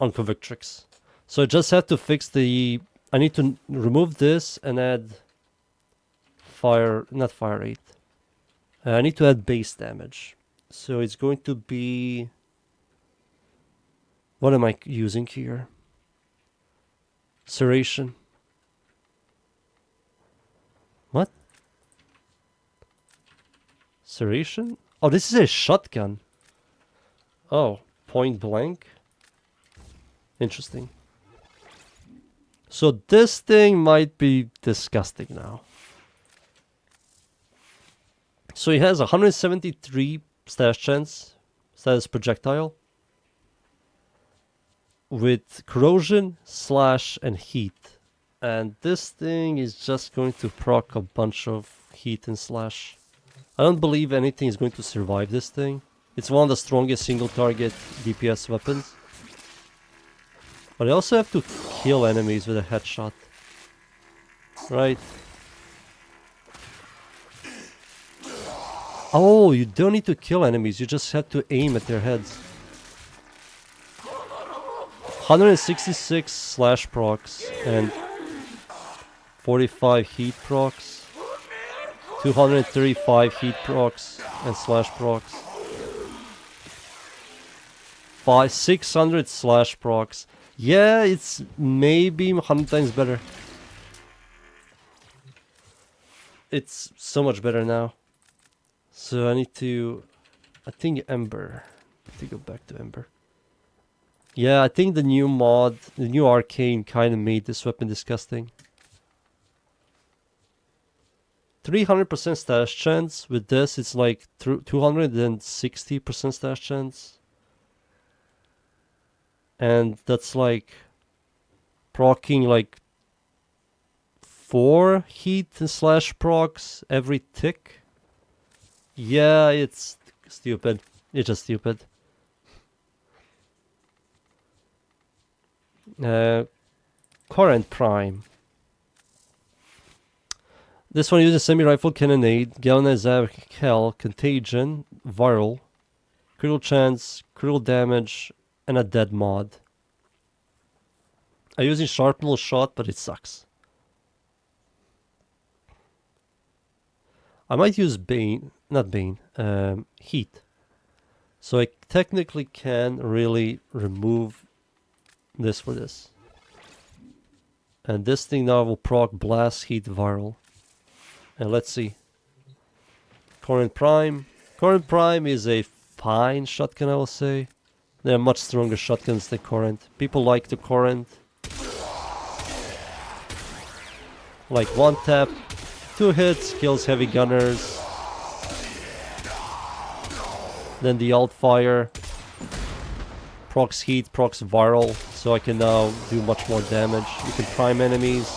[SPEAKER 1] on Convictrix. So I just have to fix the... I need to remove this and add not fire rate. I need to add base damage. So it's going to be... What am I using here? Serration. What? Serration? Oh, this is a shotgun. Oh. Point blank. Interesting. So this thing might be disgusting now. So he has 173 stash chance, status projectile, with corrosion, slash, and heat. And this thing is just going to proc a bunch of heat and slash. I don't believe anything is going to survive this thing. It's one of the strongest single target DPS weapons. But I also have to kill enemies with a headshot. Right. Oh, you don't need to kill enemies, you just have to aim at their heads. 166 slash procs and 45 heat procs. 235 heat procs and slash procs. 600 slash procs. Yeah, it's maybe 100 times better. It's so much better now. So I need to... I think Ember. I have to go back to Ember. Yeah, I think the new mod, the new Arcane kind of made this weapon disgusting. 300% stash chance. With this, it's like 260% stash chance. And that's like proccing like 4 heat and slash procs every tick. Yeah, it's stupid. It's just stupid. Current Prime. This one uses semi-rifle cannonade, galvanized hell, contagion, viral, critical chance, critical damage, and a dead mod. I'm using sharpnel shot, but it sucks. I might use Bane, not Bane, Heat. So I technically can really remove this for this. And this thing now will proc Blast, Heat, Viral. And let's see. Current Prime. Current Prime is a fine shotgun, I will say. There are much stronger shotguns than Current. People like the Current. Like one tap, 2 hits, kills heavy gunners. Then the alt fire. Procs heat, procs viral, so I can now do much more damage. You can prime enemies.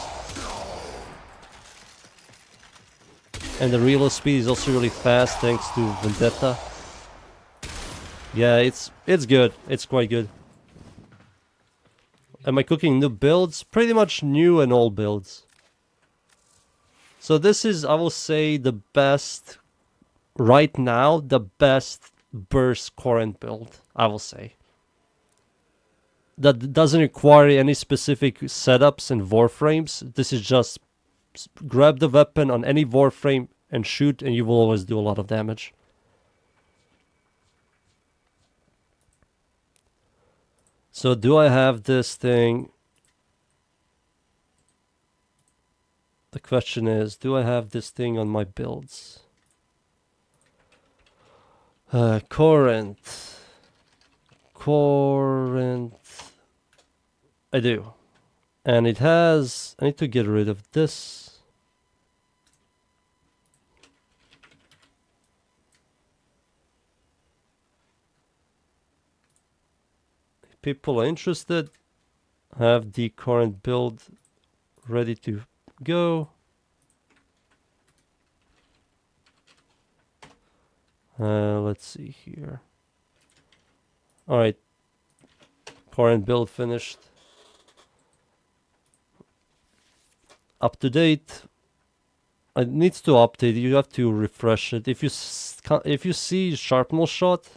[SPEAKER 1] And the reload speed is also really fast thanks to Vendetta. Yeah, it's good. It's quite good. Am I cooking new builds? Pretty much new and old builds. So this is, I will say, the best, right now, the best burst current build, I will say. That doesn't require any specific setups and Warframes. This is just grab the weapon on any Warframe and shoot, and you will always do a lot of damage. So do I have this thing? The question is, do I have this thing on my builds? Current. I do. And it has... I need to get rid of this. If people are interested, I have the current build ready to go. Let's see here. Alright. Current build finished. Up to date. It needs to update. You have to refresh it. If you see sharpnel shot,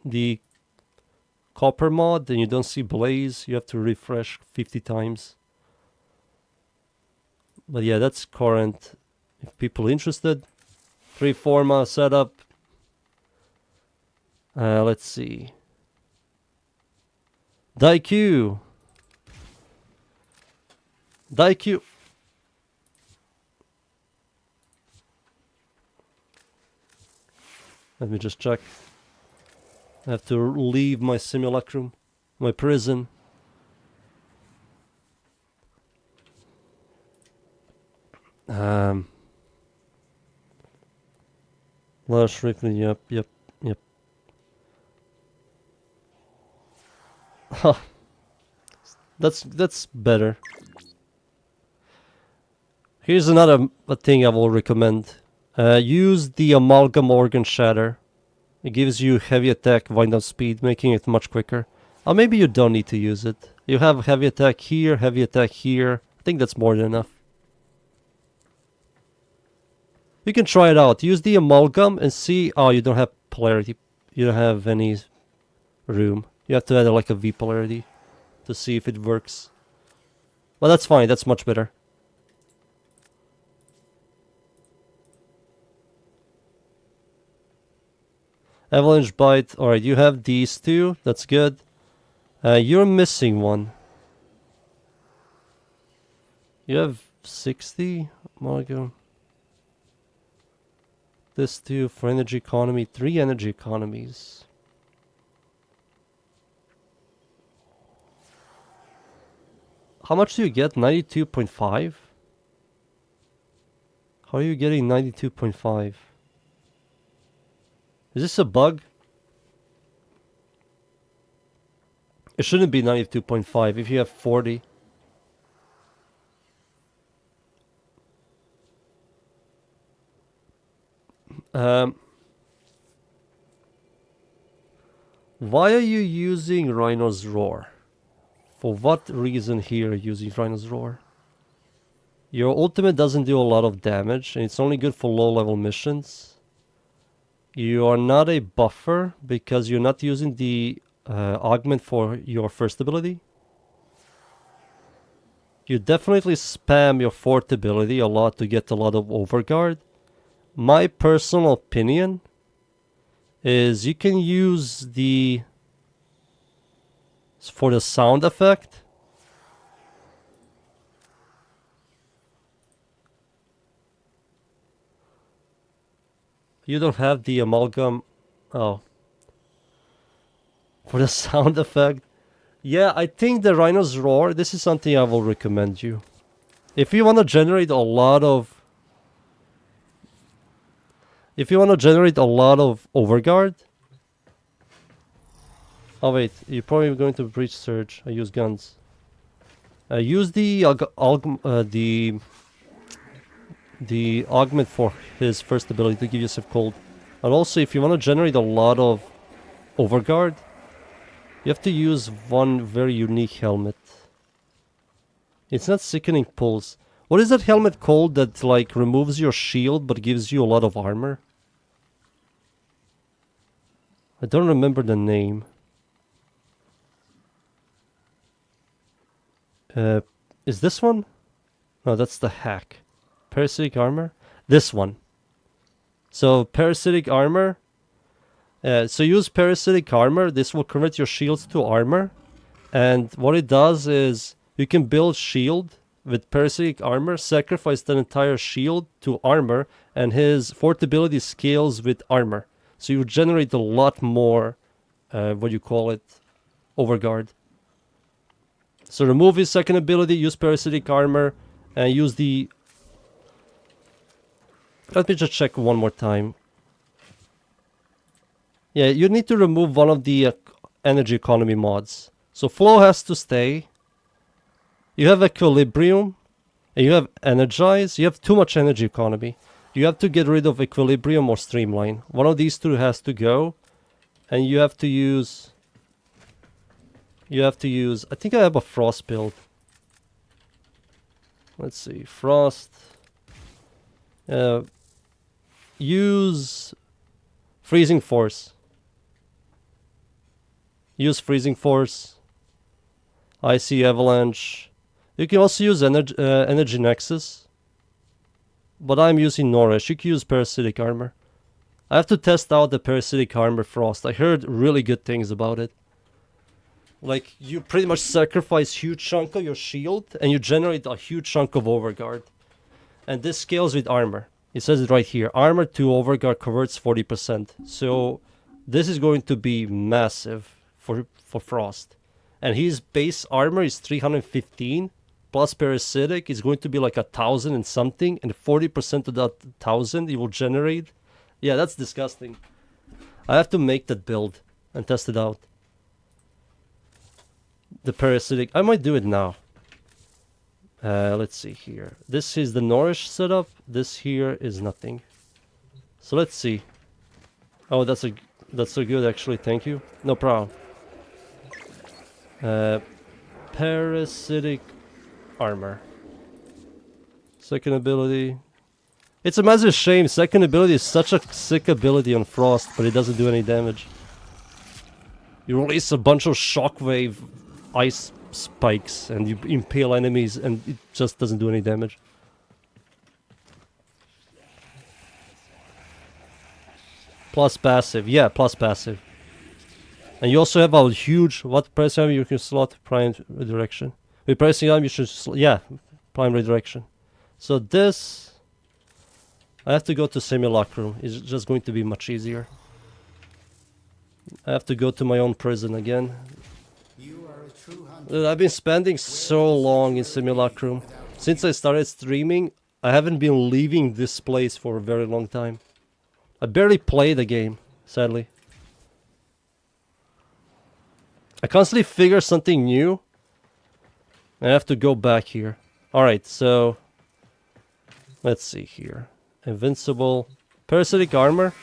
[SPEAKER 1] the copper mod, and you don't see blaze, you have to refresh 50 times. But yeah, that's current. If people are interested, 3 forma setup. Let's see. Daiku. Let me just check. I have to leave my simulacrum, my prison. Last Ripley, yep. Huh. That's better. Here's another thing I will recommend. Use the Amalgam Organ Shatter. It gives you heavy attack, wind down speed, making it much quicker. Or maybe you don't need to use it. You have heavy attack here, heavy attack here. I think that's more than enough. You can try it out. Use the Amalgam and see... Oh, you don't have polarity. You don't have any room. You have to add like a V polarity to see if it works. But that's fine. That's much better. Avalanche Bite. Alright, you have these two. That's good. You're missing one. You have 60? Amalgam. This two for energy economy. 3 energy economies. How much do you get? 92.5? How are you getting 92.5? Is this a bug? It shouldn't be 92.5 if you have 40. Why are you using Rhino's Roar? For what reason here are you using Rhino's Roar? Your ultimate doesn't do a lot of damage, and it's only good for low-level missions. You are not a buffer because you're not using the augment for your first ability. You definitely spam your fourth ability a lot to get a lot of overguard. My personal opinion is you can use the... for the sound effect. You don't have the amalgam. Oh. For the sound effect. Yeah, I think the Rhino's Roar, this is something I will recommend you. If you want to generate a lot of... If you want to generate a lot of Overguard... Oh wait, you're probably going to Breach Surge. I use guns. Use the augment for his first ability to give yourself cold. And also, if you want to generate a lot of Overguard, you have to use one very unique helmet. It's not Sickening Pulse. What is that helmet called that like removes your shield but gives you a lot of armor? I don't remember the name. Is this one? No, that's the hack. Parasitic armor? This one. So parasitic armor. So use parasitic armor. This will convert your shields to armor. And what it does is you can build shield with parasitic armor, sacrifice that entire shield to armor, and his fourth ability scales with armor. So you generate a lot more, what you call it, Overguard. So remove his second ability, use parasitic armor, and use the... Let me just check one more time. Yeah, you need to remove one of the energy economy mods. So flow has to stay. You have equilibrium, and you have energize. You have too much energy economy. You have to get rid of equilibrium or streamline. One of these two has to go, and you have to use... I think I have a frost build. Let's see, frost. Use freezing force. Use freezing force. Icy avalanche. You can also use energy nexus. But I'm using Nourish. You can use parasitic armor. I have to test out the parasitic armor frost. I heard really good things about it. Like, you pretty much sacrifice huge chunk of your shield, and you generate a huge chunk of Overguard. And this scales with armor. It says it right here. Armor to Overguard converts 40%. So, this is going to be massive for Frost. And his base armor is 315, plus Parasitic is going to be like 1,000 and something, and 40% of that 1,000 it will generate. Yeah, that's disgusting. I have to make that build and test it out. The Parasitic, I might do it now. Let's see here. This is the Nourish setup. This here is nothing. So let's see. Oh, that's so good actually. Thank you. No problem. Parasitic armor. Second ability. It's a massive shame. Second ability is such a sick ability on Frost, but it doesn't do any damage. You release a bunch of shockwave ice spikes and you impale enemies and it just doesn't do any damage. Plus passive. Yeah, plus passive. And you also have a huge... What pressing item you can slot? Prime redirection. With pressing item you should... Yeah, prime redirection. So this... I have to go to Simulacrum. It's just going to be much easier. I have to go to my own prison again. I've been spending so long in Simulacrum. Since I started streaming, I haven't been leaving this place for a very long time. I barely play the game, sadly. I constantly figure something new. I have to go back here. Alright, so... Let's see here. Invincible. Parasitic armor.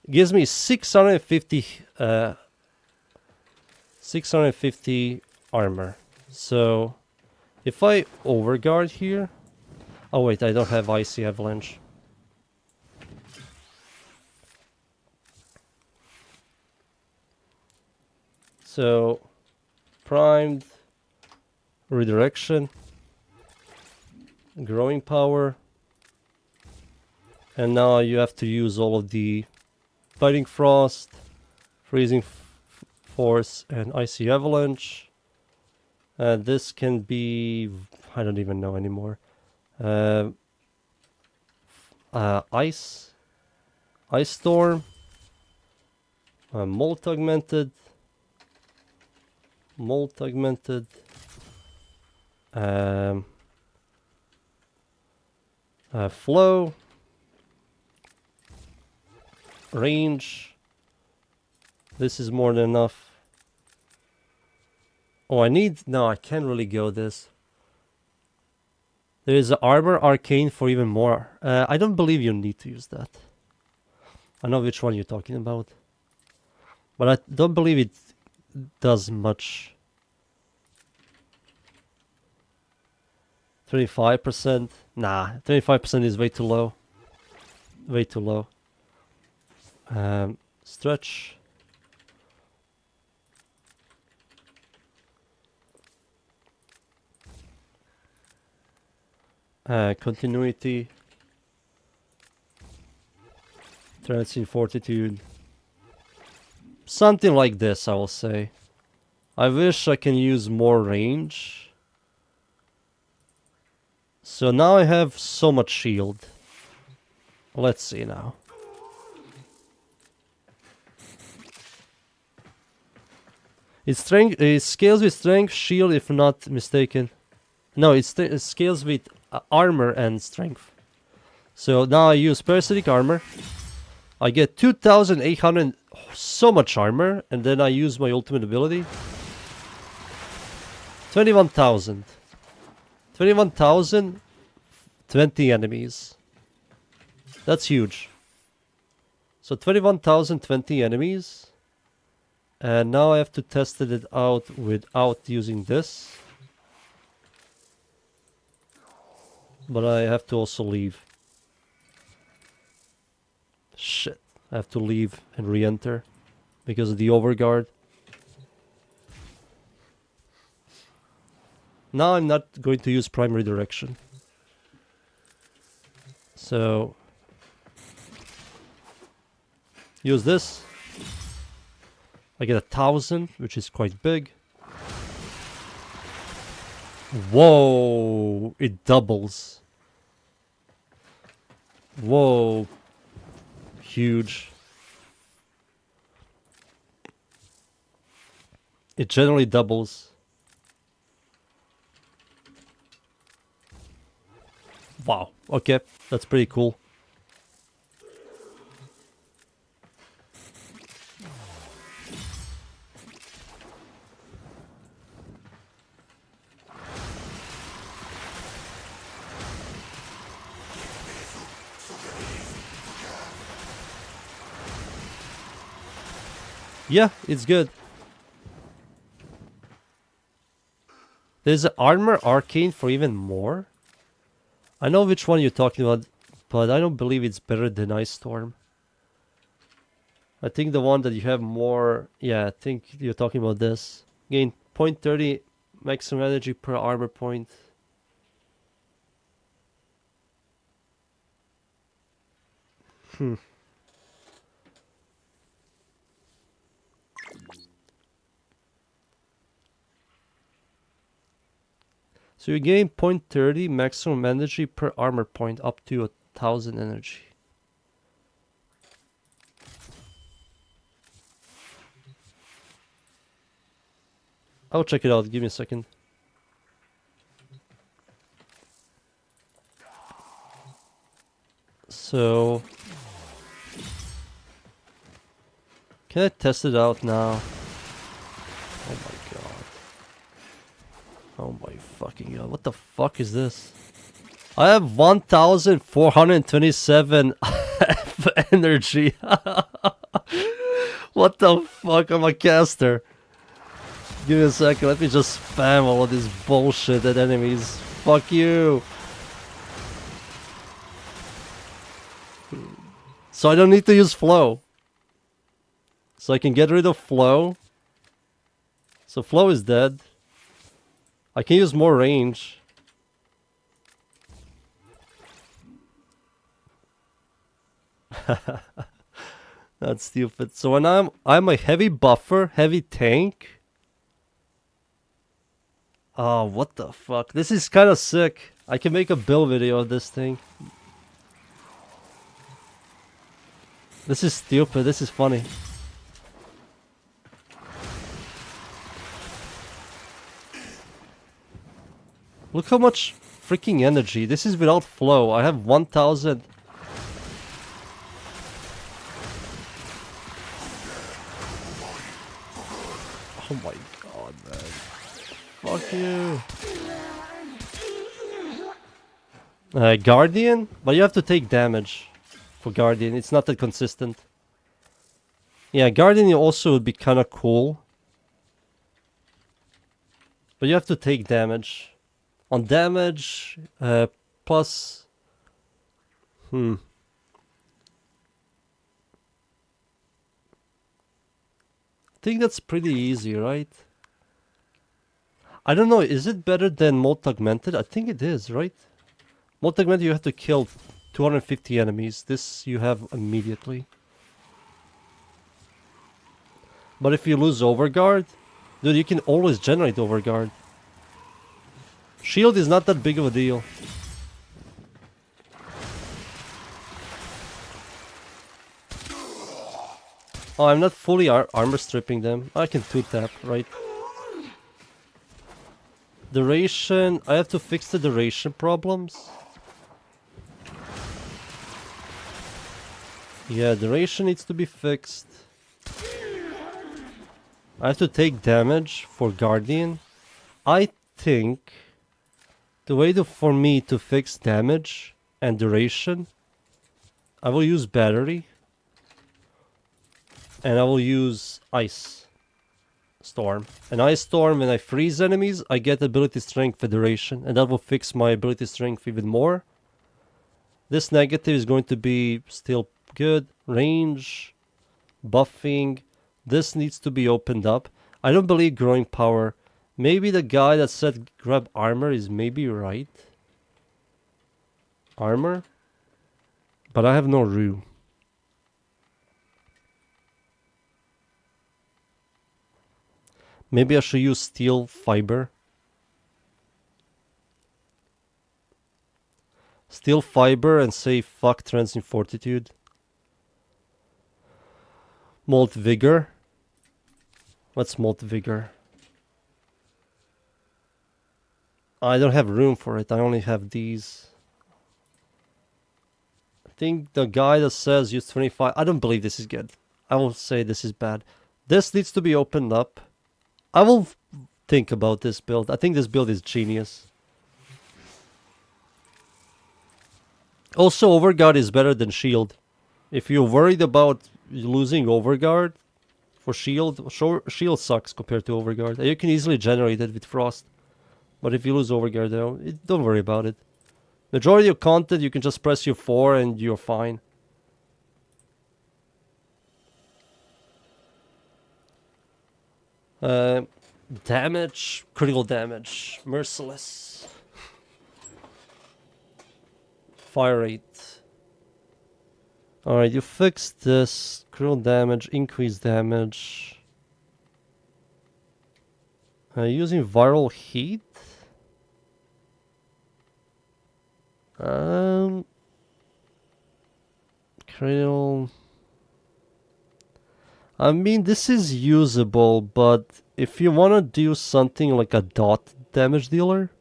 [SPEAKER 1] Gives me 650... 650 armor. So... If I overguard here... Oh wait, I don't have Icy Avalanche. So, primed, redirection, growing power, and now you have to use all of the fighting frost, freezing force, and icy avalanche. This can be, I don't even know anymore. Ice, Ice Storm. Molt Augmented. Molt Augmented. Flow. Range. This is more than enough. Oh, I need... No, I can't really go this. There is Armor Arcane for even more. I don't believe you need to use that. I know which one you're talking about. But I don't believe it does much. 25%? Nah, 25% is way too low. Way too low. Stretch. Continuity. Transient Fortitude. Something like this, I will say. I wish I can use more range. So now I have so much shield. Let's see now. It scales with strength, shield if not mistaken. No, it scales with armor and strength. So now I use parasitic armor. I get 2,800, so much armor, and then I use my ultimate ability. 21,000. 21,000, 20 enemies. That's huge. So 21,000, 20 enemies. And now I have to test it out without using this. But I have to also leave. Shit. I have to leave and re-enter because of the overguard. Now I'm not going to use primary direction. So use this. I get 1,000, which is quite big. Whoa, it doubles. Whoa, huge. It generally doubles. Wow, okay, that's pretty cool. Yeah, it's good. There's an armor arcane for even more. I know which one you're talking about, but I don't believe it's better than Ice Storm. I think the one that you have more... Yeah, I think you're talking about this. Gain 0.30 maximum energy per armor point. So you gain 0.30 maximum energy per armor point up to 1,000 energy. I'll check it out, give me a second. So... Can I test it out now? Oh my god. Oh my fucking god, what the fuck is this? I have 1,427 energy. What the fuck, I'm a caster. Give me a second, let me just spam all of this bullshit at enemies. Fuck you. So I don't need to use flow. So I can get rid of flow. So flow is dead. I can use more range. That's stupid. So when I'm a heavy buffer, heavy tank. Oh, what the fuck? This is kind of sick. I can make a build video of this thing. This is stupid. This is funny. Look how much freaking energy. This is without flow. I have 1000. Oh my god, man. Fuck you. Guardian? But you have to take damage for Guardian. It's not that consistent. Yeah, Guardian also would be kind of cool. But you have to take damage. On damage, plus... I think that's pretty easy, right? I don't know, is it better than Molt Augmented? I think it is, right? Molt Augmented you have to kill 250 enemies. This you have immediately. But if you lose Overguard, dude, you can always generate Overguard. Shield is not that big of a deal. Oh, I'm not fully armor stripping them. I can 2-tap, right? Duration, I have to fix the duration problems. Yeah, duration needs to be fixed. I have to take damage for Guardian. I think the way for me to fix damage and duration, I will use battery. And I will use Ice Storm. And Ice Storm, when I freeze enemies, I get ability strength for duration. And that will fix my ability strength even more. This negative is going to be still good. Range, buffing. This needs to be opened up. I don't believe growing power. Maybe the guy that said grab armor is maybe right. Armor? But I have no Rue. Maybe I should use steel fiber. Steel fiber and say fuck transient fortitude. Molt vigor. What's molt vigor? I don't have room for it. I only have these. I think the guy that says use 25. I don't believe this is good. I will say this is bad. This needs to be opened up. I will think about this build. I think this build is genius. Also, Overguard is better than Shield. If you're worried about losing Overguard for Shield, Shield sucks compared to Overguard. You can easily generate it with Frost. But if you lose Overguard, don't worry about it. Majority of content, you can just press your 4 and you're fine. Damage, critical damage, merciless. Fire rate. Alright, you fixed this. Critical damage, increased damage. Using viral heat. Critical. I mean, this is usable, but if you want to do something like a dot damage dealer,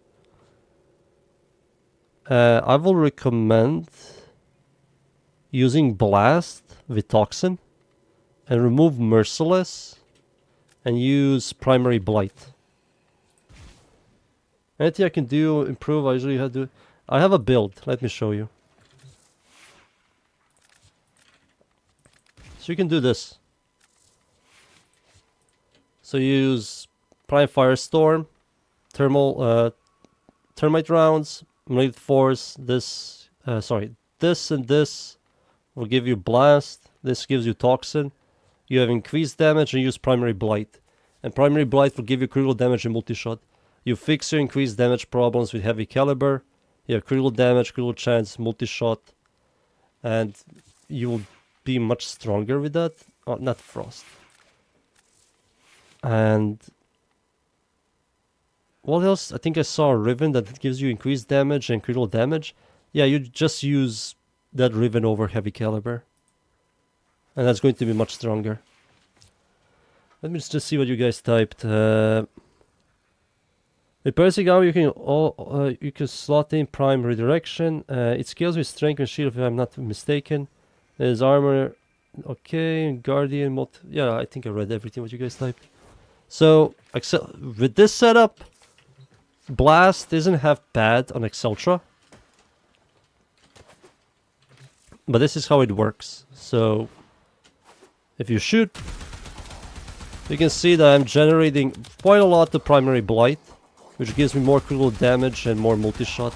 [SPEAKER 1] I will recommend using Blast with Toxin and remove Merciless and use Primary Blight. Anything I can do, improve, I usually have to... I have a build, let me show you. So you can do this. So you use Prime Firestorm, Thermal, Termite Rounds, Magnetic Force, this and this will give you Blast, this gives you Toxin. You have increased damage and use Primary Blight. And Primary Blight will give you critical damage and multi-shot. You fix your increased damage problems with Heavy Caliber. You have critical damage, critical chance, multi-shot. And you will be much stronger with that. Oh, not Frost. And what else? I think I saw a Riven that gives you increased damage and critical damage. Yeah, you just use that Riven over Heavy Caliber. And that's going to be much stronger. Let me just see what you guys typed. With Piercing Armor, you can slot in Prime Redirection. It scales with Strength and Shield, if I'm not mistaken. There's Armor. Okay, Guardian. Yeah, I think I read everything what you guys typed. So, with this setup, Blast isn't half bad on Exceltra. But this is how it works. So, if you shoot, you can see that I'm generating quite a lot of primary blight, which gives me more critical damage and more multi-shot.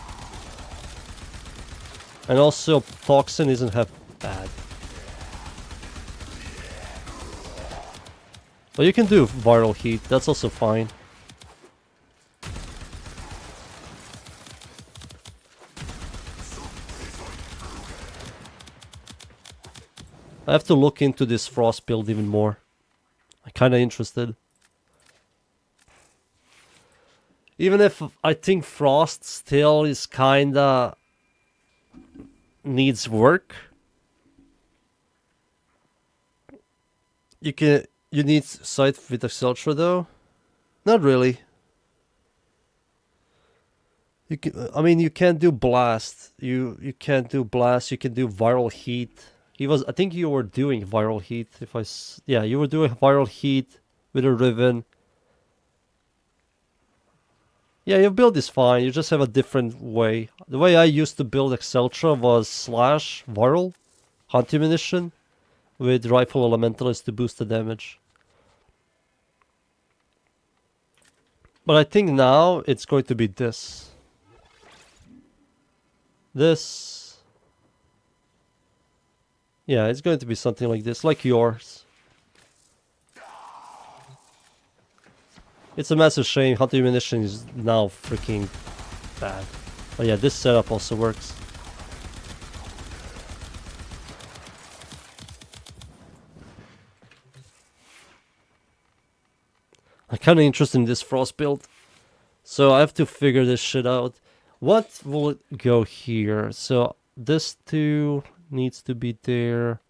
[SPEAKER 1] And also, Toxin isn't half bad. But you can do viral heat, that's also fine. I have to look into this Frost build even more. I'm kinda interested. Even if I think Frost still is kinda needs work. You need sight with Exceltra though? Not really. I mean you can't do blast. You can't do blast, you can do viral heat. I think you were doing viral heat. Yeah, you were doing viral heat with a Riven. Yeah, your build is fine. You just have a different way. The way I used to build Exceltra was slash viral, hunt ammunition, with rifle elementalist to boost the damage. But I think now it's going to be this. This. Yeah, it's going to be something like this, like yours. It's a massive shame Hunter Ammunition is now freaking bad. But yeah, this setup also works. I'm kinda interested in this Frost build. So I have to figure this shit out. What will it go here? So this 2 needs to be there.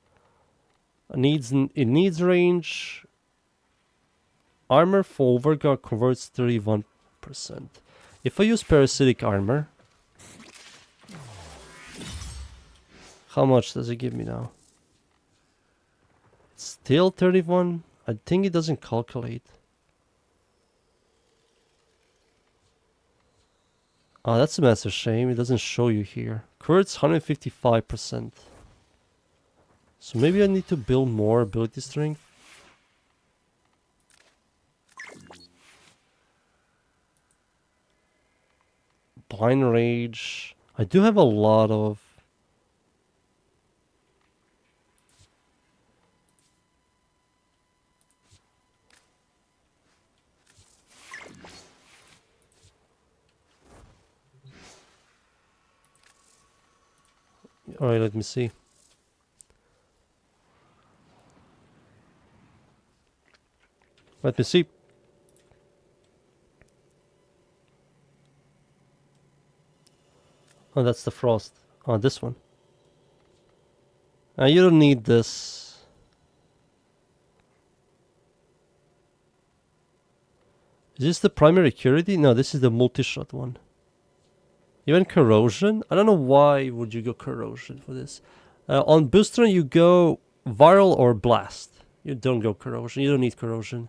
[SPEAKER 1] It needs range. Armor for Overguard converts 31%. If I use Parasitic Armor, how much does it give me now? It's still 31? I think it doesn't calculate. Oh, that's a massive shame. It doesn't show you here. Converts 155%. So maybe I need to build more ability strength. Blind Rage. I do have a lot of... Alright, let me see. Let me see. Oh, that's the Frost. Oh, this one. You don't need this. Is this the primary curity? No, this is the multi-shot one. Even corrosion? I don't know why would you go corrosion for this. On booster you go viral or blast. You don't go corrosion. You don't need corrosion.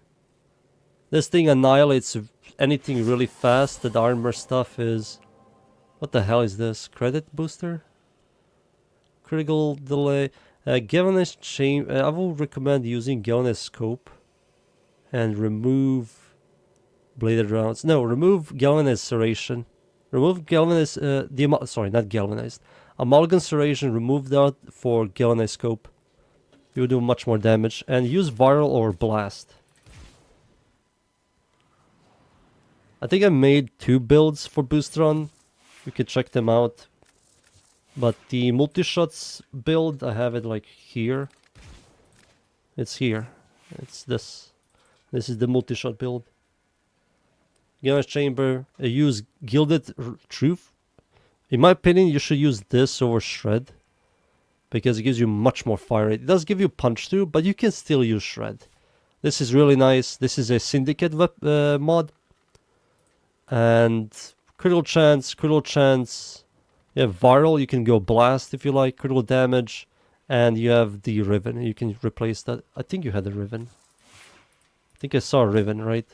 [SPEAKER 1] This thing annihilates anything really fast. The armor stuff is... What the hell is this? Credit booster? Critical delay. Galvanized chain. I will recommend using Galvanized scope. And remove bladed rounds. No, remove galvanized serration. Remove galvanized... sorry, not galvanized. Amalgam serration, remove that for galvanized scope. You will do much more damage. And use viral or blast. I think I made 2 builds for Boostron. You can check them out. But the multi-shots build, I have it like here. It's here. It's this. This is the multi-shot build. Galvanized chamber. Use Gilded Truth. In my opinion, you should use this over Shred. because it gives you much more fire rate. It does give you punch through, but you can still use shred. This is really nice. This is a syndicate mod. And critical chance. You have viral, you can go blast if you like, critical damage. And you have the Riven, you can replace that. I think you had the Riven. I think I saw a Riven, right?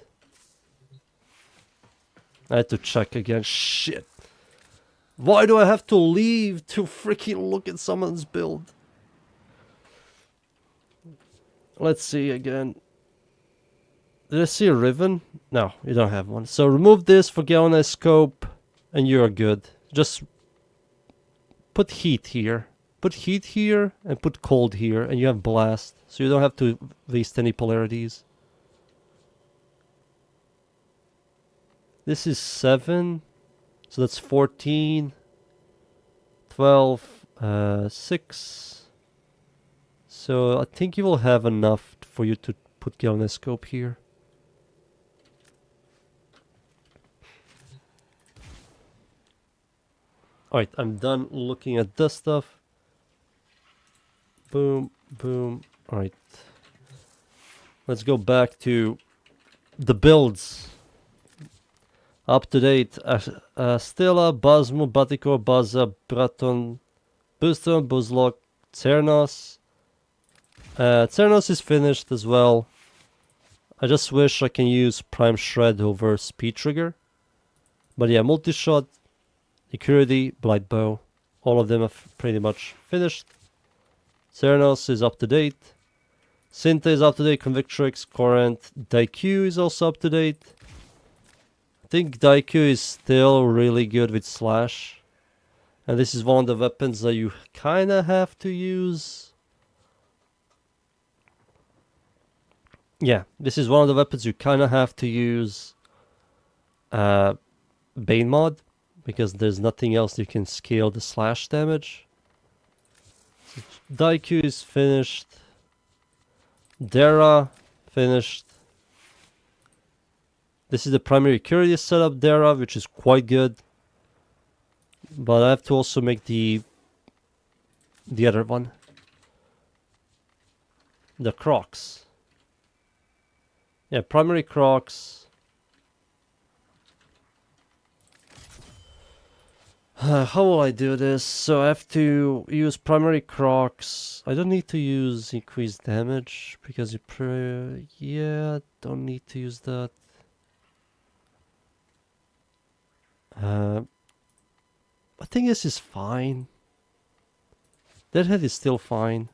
[SPEAKER 1] I had to check again. Shit. Why do I have to leave to freaking look at someone's build? Let's see again. Did I see a Riven? No, you don't have one. So remove this for Galvanized Scope and you are good. Just put heat here. Put heat here and put cold here and you have blast. So you don't have to waste any polarities. This is 7. So that's 14. 12. 6. So I think you will have enough for you to put Galvanized Scope here. Alright, I'm done looking at this stuff. Boom, boom. Alright. Let's go back to the builds. Up to date. Stella, Bazmu, Batikor, Baza, Braton, Booston, Buzlok, Cernos. Cernos is finished as well. I just wish I can use Prime Shred over Speed Trigger. But yeah, multi-shot, Security, Blight Bow. All of them are pretty much finished. Cernos is up to date. Synta is up to date. Convictrix, Corrent, Daiku is also up to date. I think Daiku is still really good with Slash. And this is one of the weapons that you kinda have to use. Yeah, this is one of the weapons you kinda have to use Bane mod. Because there's nothing else you can scale the slash damage. So Daiku is finished. Dara finished. This is the primary Curious setup Dara, which is quite good. But I have to also make the other one. The Crocs. Yeah, primary Crocs. How will I do this? So I have to use primary Crocs. I don't need to use increased damage because yeah, don't need to use that. I think this is fine. Deadhead is still fine.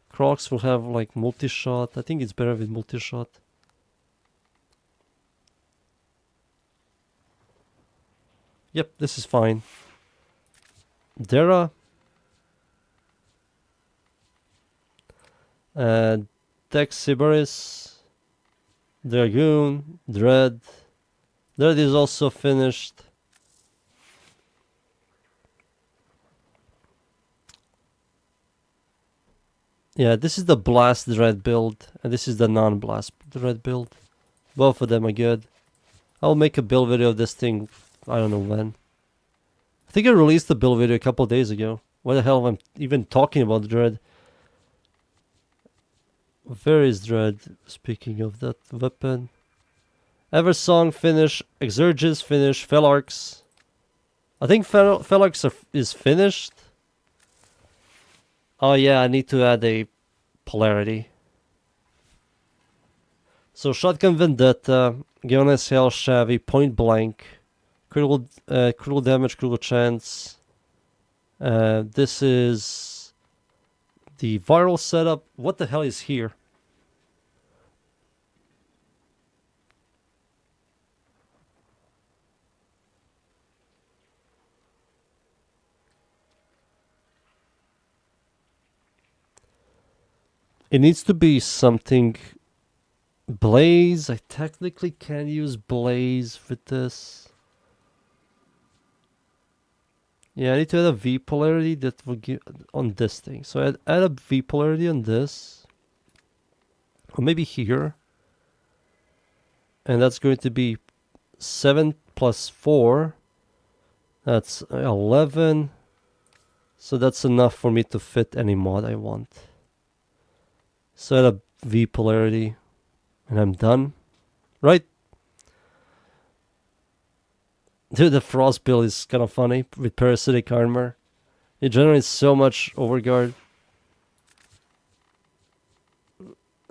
[SPEAKER 1] Crocs will have like multi-shot. I think it's better with multi-shot. Yep, this is fine. Dara. Dex Sibaris. Dragoon. Dread. Dread is also finished. Yeah, this is the Blast Dread build. And this is the non-Blast Dread build. Both of them are good. I'll make a build video of this thing. I don't know when. I think I released the build video a couple of days ago. Why the hell am I even talking about Dread? Where is Dread? Speaking of that weapon. Eversong finish. Exurges finish. Felarx. I think Felarx is finished. Oh yeah, I need to add a polarity. So Shotgun Vendetta. Giones Hell Shavy. Point Blank. Critical damage, critical chance. This is the viral setup. What the hell is here? It needs to be something Blaze. I technically can use Blaze with this. Yeah, I need to add a V polarity that will give on this thing. So I'd add a V polarity on this. Or maybe here. And that's going to be 7 plus 4. That's 11. So that's enough for me to fit any mod I want. Set up V polarity, and I'm done. Right? Dude, the frost build is kind of funny with parasitic armor. It generates so much overguard.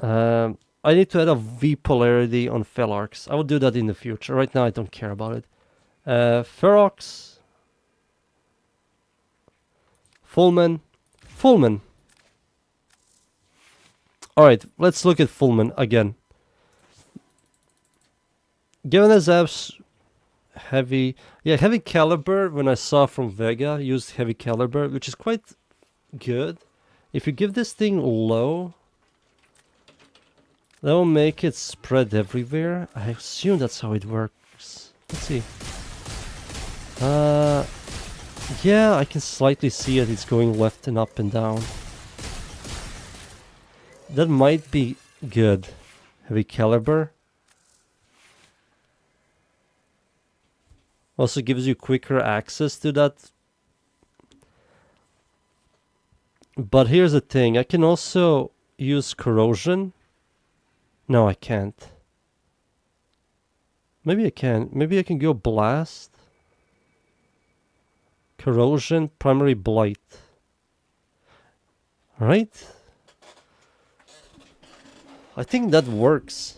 [SPEAKER 1] I need to add a V polarity on Felarx. I will do that in the future. Right now I don't care about it. Ferox. Fullman. Fullman. Alright, let's look at Fullman again. Given as apps heavy caliber, when I saw from Vega, used heavy caliber, which is quite good. If you give this thing low, that will make it spread everywhere. I assume that's how it works. Let's see. Yeah, I can slightly see it. It's going left and up and down. That might be good. Heavy caliber. Also gives you quicker access to that. But here's the thing. I can also use corrosion. No, I can't. Maybe I can. Maybe I can go blast. Corrosion, primary blight. Right? I think that works.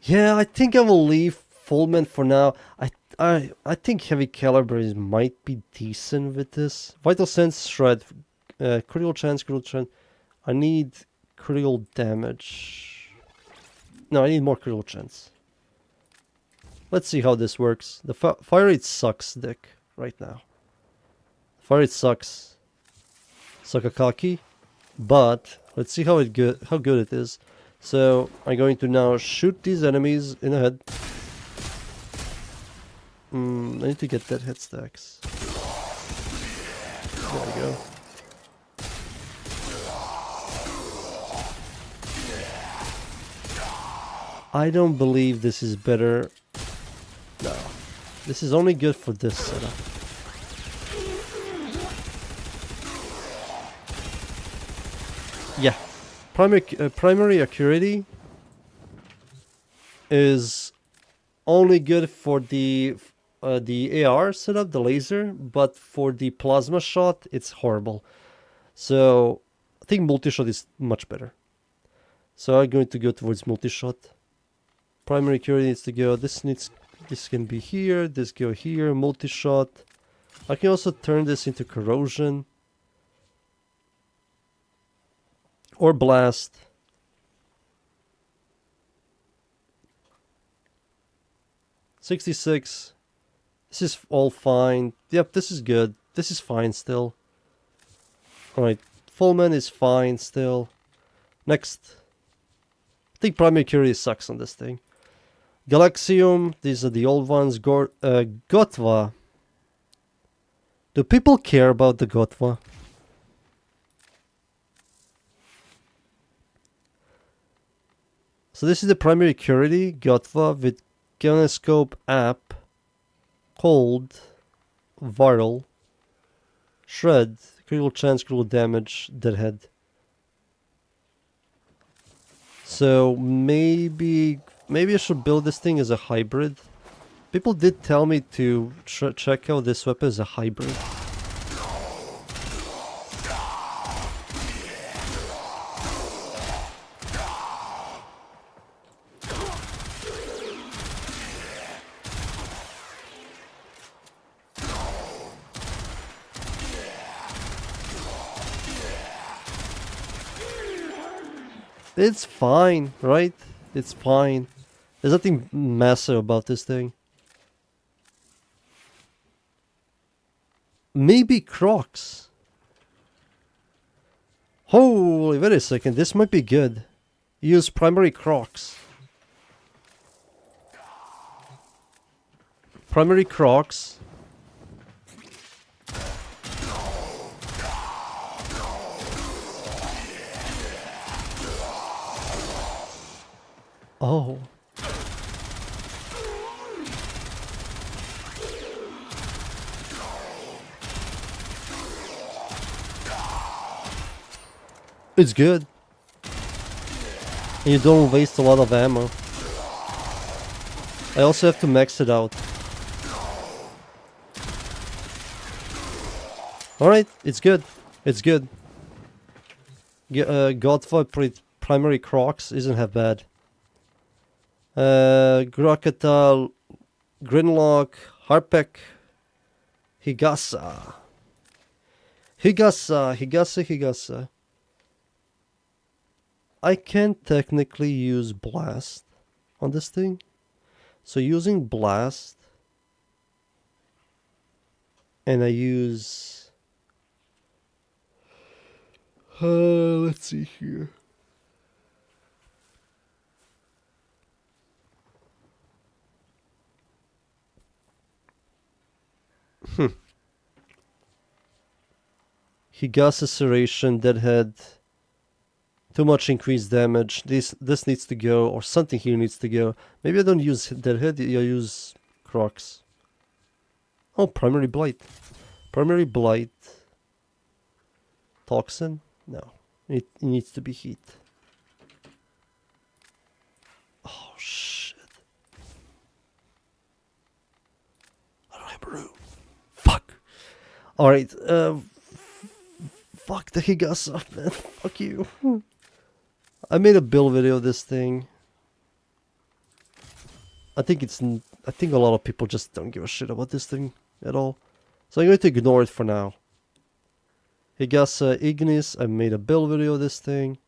[SPEAKER 1] Yeah, I think I will leave Fullman for now. I think heavy caliber might be decent with this. Vital sense shred, critical chance. I need critical damage. No, I need more critical chance. Let's see how this works. The fire rate sucks, Dick, right now. Fire rate sucks. Sakakaki, but let's see how good it is. So I'm going to now shoot these enemies in the head. I need to get that head stacks. There we go. I don't believe this is better. No. This is only good for this setup. Yeah. Primary accuracy is only good for the AR setup, the laser, but for the plasma shot, it's horrible. So I think multi-shot is much better. So I'm going to go towards multi-shot. Primary accuracy needs to go. This can be here. This go here. Multi-shot. I can also turn this into corrosion. Or blast. $66. This is all fine. Yep, this is good. This is fine still. Alright, Fullman is fine still. Next. I think primary accuracy sucks on this thing. Galaxium, these are the old ones. Gotva. Do people care about the Gotva? So this is the primary accuracy, Gotva, with Ganescope app, cold, viral, shred, critical chance, critical damage, deadhead. So maybe I should build this thing as a hybrid. People did tell me to check out this weapon as a hybrid. It's fine, right? It's fine. There's nothing massive about this thing. Maybe Crocs. Holy, wait a second. This might be good. Use primary Crocs. Primary Crocs. It's good. And you don't waste a lot of ammo. I also have to max it out. Alright, it's good. It's good. Godfall primary Crocs isn't half bad. Grokata, Grinlock, Harpek, Higasa. Higasa. I can technically use Blast on this thing. So using Blast, and I use... let's see here. Higasa Serration, Deadhead. Too much increased damage. This needs to go, or something here needs to go. Maybe I don't use Deadhead, I use Crocs. Oh, Primary Blight. Primary Blight. Toxin? No. It needs to be heat. Oh, shit. I don't have room. Fuck. Alright, fuck the Higasa, man. Fuck you. I made a build video of this thing. I think a lot of people just don't give a shit about this thing at all. So I'm going to ignore it for now. Higasa Ignis, I made a build video of this thing.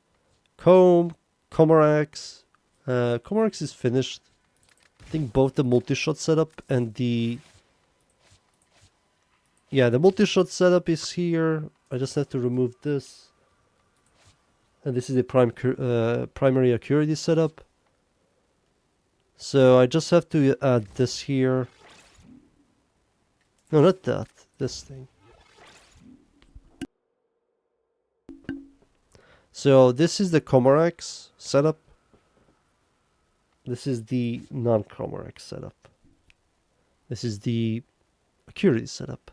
[SPEAKER 1] Comorax. Comorax is finished. I think both the multi-shot setup and the... Yeah, the multi-shot setup is here. I just have to remove this. And this is the primary accuracy setup. So I just have to add this here. No, not that. This thing. So this is the Comorax setup. This is the non-Comorax setup. This is the accuracy setup.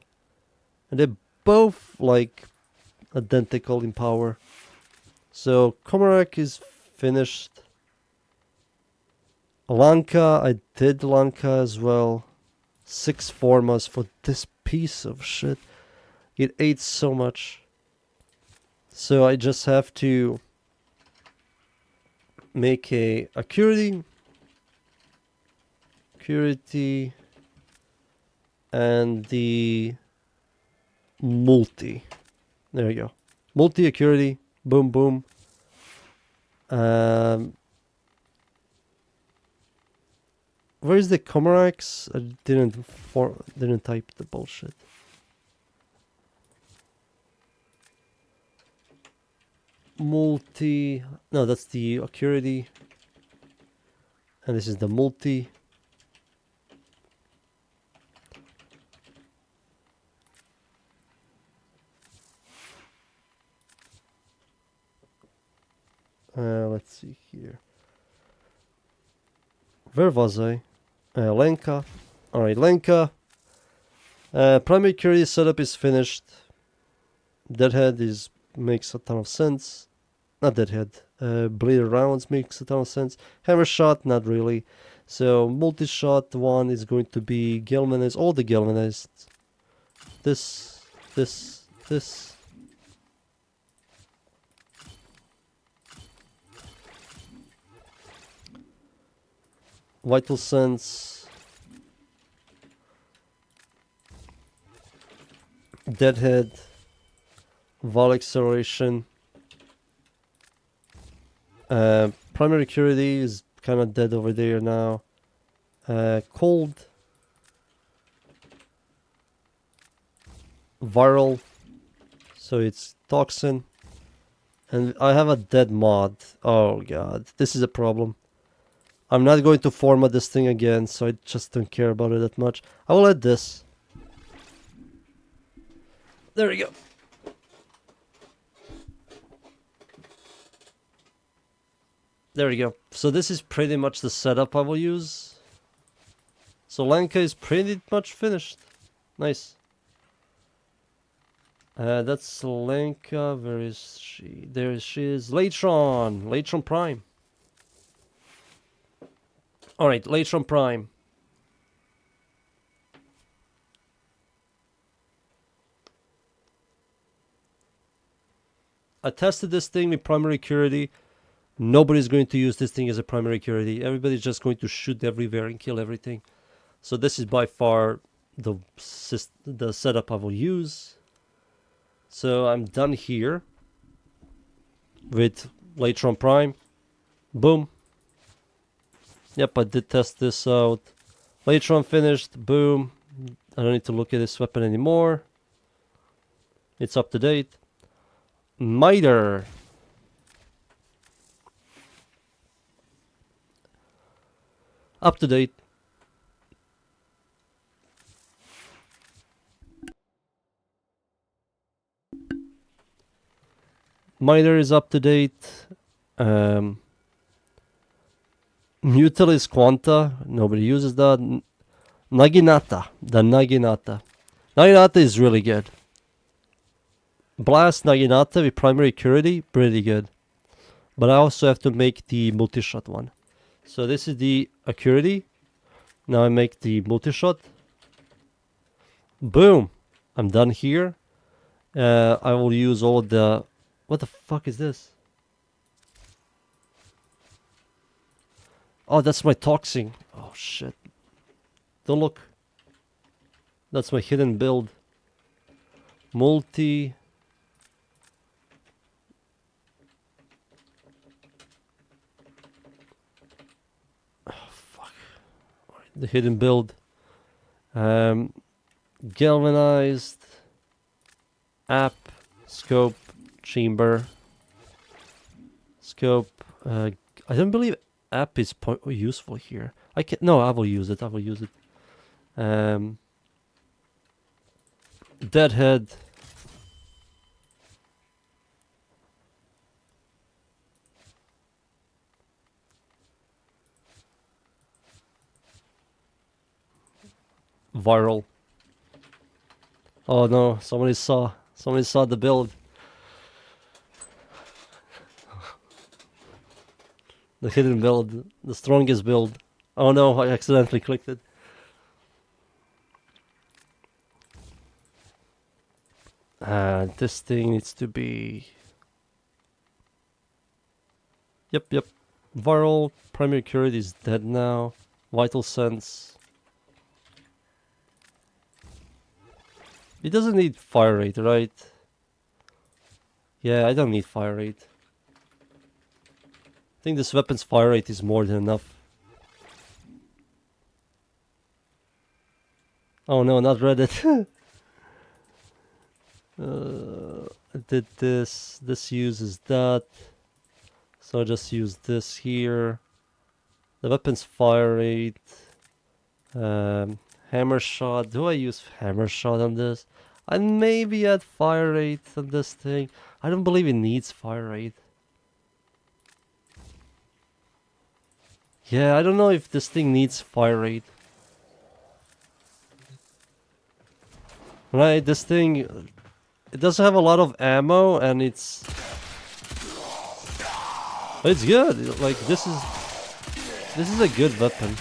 [SPEAKER 1] And they're both like identical in power. So Comorax is finished. Lanka, I did Lanka as well. 6 formas for this piece of shit. It ate so much. So I just have to make a accuracy, and the multi. There you go. Multi accuracy. Boom, boom. Where is the Comorax? I didn't type the bullshit. Multi. No, that's the accuracy. And this is the multi. Let's see here. Where was I? Lenka. Alright, Lenka. Primary accuracy setup is finished. Deadhead makes a ton of sense. Not Deadhead. Bleeder rounds makes a ton of sense. Hammer shot, not really. So multi-shot one is going to be galvanized. All the galvanized. This. Vital Sense, Deadhead, Vol Acceleration. Primary Accuracy is kind of dead over there now. Cold, Viral, so it's Toxin. And I have a dead mod. Oh god, this is a problem. I'm not going to format this thing again, so I just don't care about it that much. I will add this. There we go. There we go. So this is pretty much the setup I will use. So, So Lanka is pretty much finished. Nice. That's Lenka. Where is she? There she is. Latron. Latron Prime. Alright, Latron Prime. I tested this thing with primary curity. Nobody's going to use this thing as a primary curity. Everybody's just going to shoot everywhere and kill everything. So this is by far the setup I will use. So I'm done here with Latron Prime. Boom. Yep, I did test this out. Latron finished. Boom. I don't need to look at this weapon anymore. It's up to date. Miter. Up to date. Miter is up to date. Mutilis Quanta. Nobody uses that. Naginata. The Naginata. Naginata is really good. Blast Naginata with primary curity. Pretty good. But I also have to make the multi-shot one. So this is the Accurity. Now I make the multi-shot. Boom. I'm done here. I will use all the... What the fuck is this? Oh, that's my toxin. Oh, shit. Don't look. That's my hidden build. Multi... The hidden build. Galvanized. App. Scope. Chamber. Scope. I don't believe app is useful here. I can no, I will use it. I will use it. Deadhead. Viral. Oh no, somebody saw the build. The hidden build, the strongest build. Oh no, I accidentally clicked it. This thing needs to be... Yep. Viral, primary curate is dead now. Vital sense. It doesn't need fire rate, right? Yeah, I don't need fire rate. I think this weapon's fire rate is more than enough. Oh no, not Reddit. I did this. This uses that. So I just use this here. The weapon's fire rate. Hammer shot. Do I use hammer shot on this? I maybe add fire rate on this thing. I don't believe it needs fire rate. Yeah, I don't know if this thing needs fire rate. Right, this thing, it doesn't have a lot of ammo and it's good. Like this is a good weapon.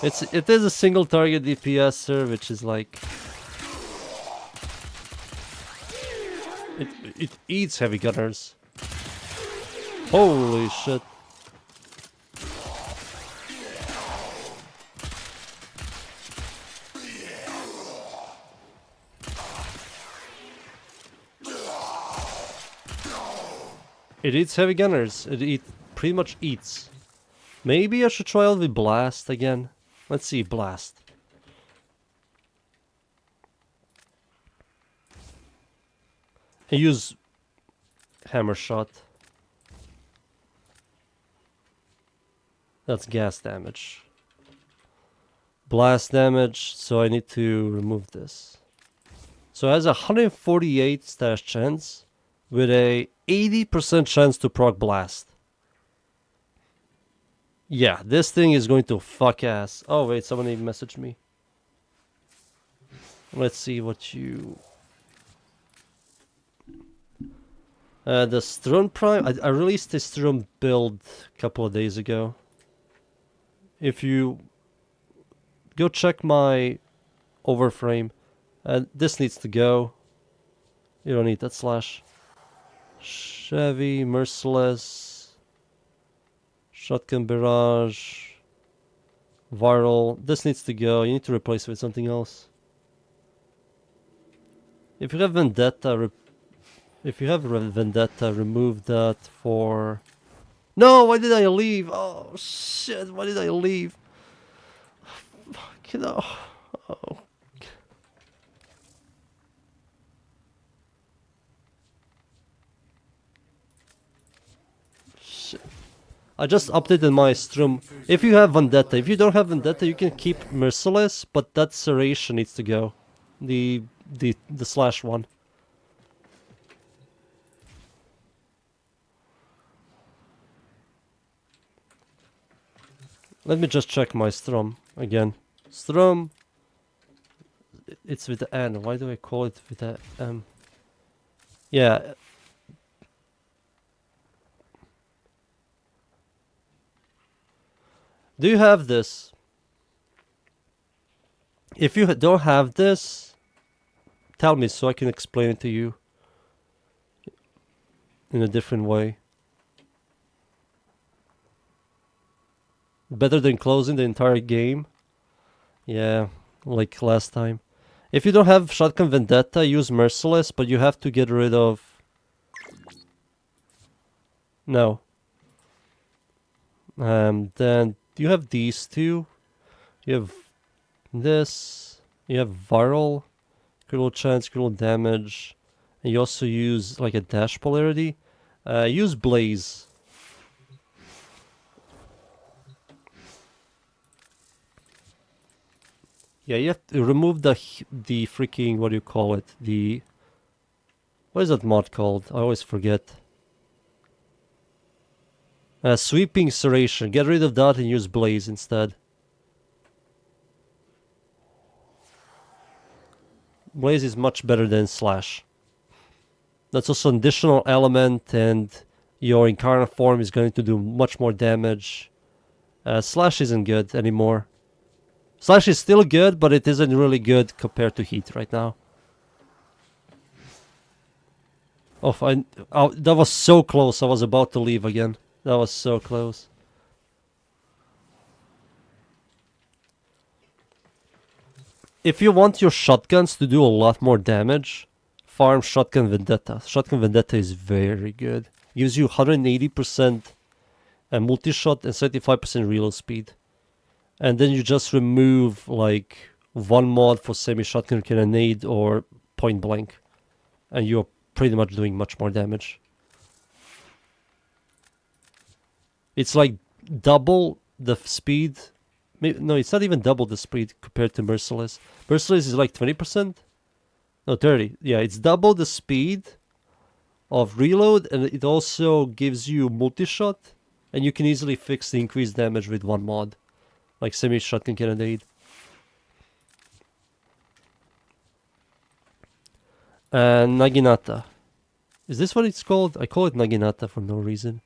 [SPEAKER 1] It is a single target DPSer, which is like it eats heavy gunners. Holy shit. It eats heavy gunners. It pretty much eats. Maybe I should try out with Blast again. Let's see, Blast. I use Hammer Shot. That's gas damage. Blast damage, so I need to remove this. So it has a 148 stash chance with a 80% chance to proc Blast. Yeah, this thing is going to fuck ass. Oh wait, somebody messaged me. Let's see what you... The Strum Prime, I released the Strum build a couple of days ago. If you go check my Overframe, this needs to go. You don't need that slash. Chevy, Merciless, Shotgun Barrage, Viral. This needs to go. You need to replace it with something else. If you have Vendetta, remove that for... No, why did I leave? Oh shit, why did I leave? Fuck, no. Oh. Shit. I just updated my Strum. If you have Vendetta, if you don't have Vendetta, you can keep Merciless, but that Serration needs to go. The slash one. Let me just check my Strum again. Strum. It's with the N. Why do I call it with the M? Yeah. Do you have this? If you don't have this, tell me so I can explain it to you in a different way. Better than closing the entire game. Yeah, like last time. If you don't have Shotgun Vendetta, use Merciless, but you have to get rid of... No. Then you have these two. You have this. You have Viral, critical chance, critical damage. And you also use like a dash polarity. Use Blaze. Yeah, you have to remove the freaking, what do you call it? What is that mod called? I always forget. Sweeping Serration. Get rid of that and use Blaze instead. Blaze is much better than Slash. That's also an additional element, and your incarnate form is going to do much more damage. Slash isn't good anymore. Slash is still good, but it isn't really good compared to Heat right now. Oh, that was so close. I was about to leave again. That was so close. If you want your shotguns to do a lot more damage, farm Shotgun Vendetta. Shotgun Vendetta is very good. Gives you 180% multi-shot and 75% reload speed. And then you just remove like one mod for semi-shotgun cannonade or point blank. And you're pretty much doing much more damage. It's like double the speed. No, it's not even double the speed compared to Merciless. Merciless is like 20%? No, 30. Yeah, it's double the speed of reload, and it also gives you multi-shot. And you can easily fix the increased damage with one mod. Like semi-shotgun cannonade. And Naginata. Is this what it's called? I call it Naginata for no reason.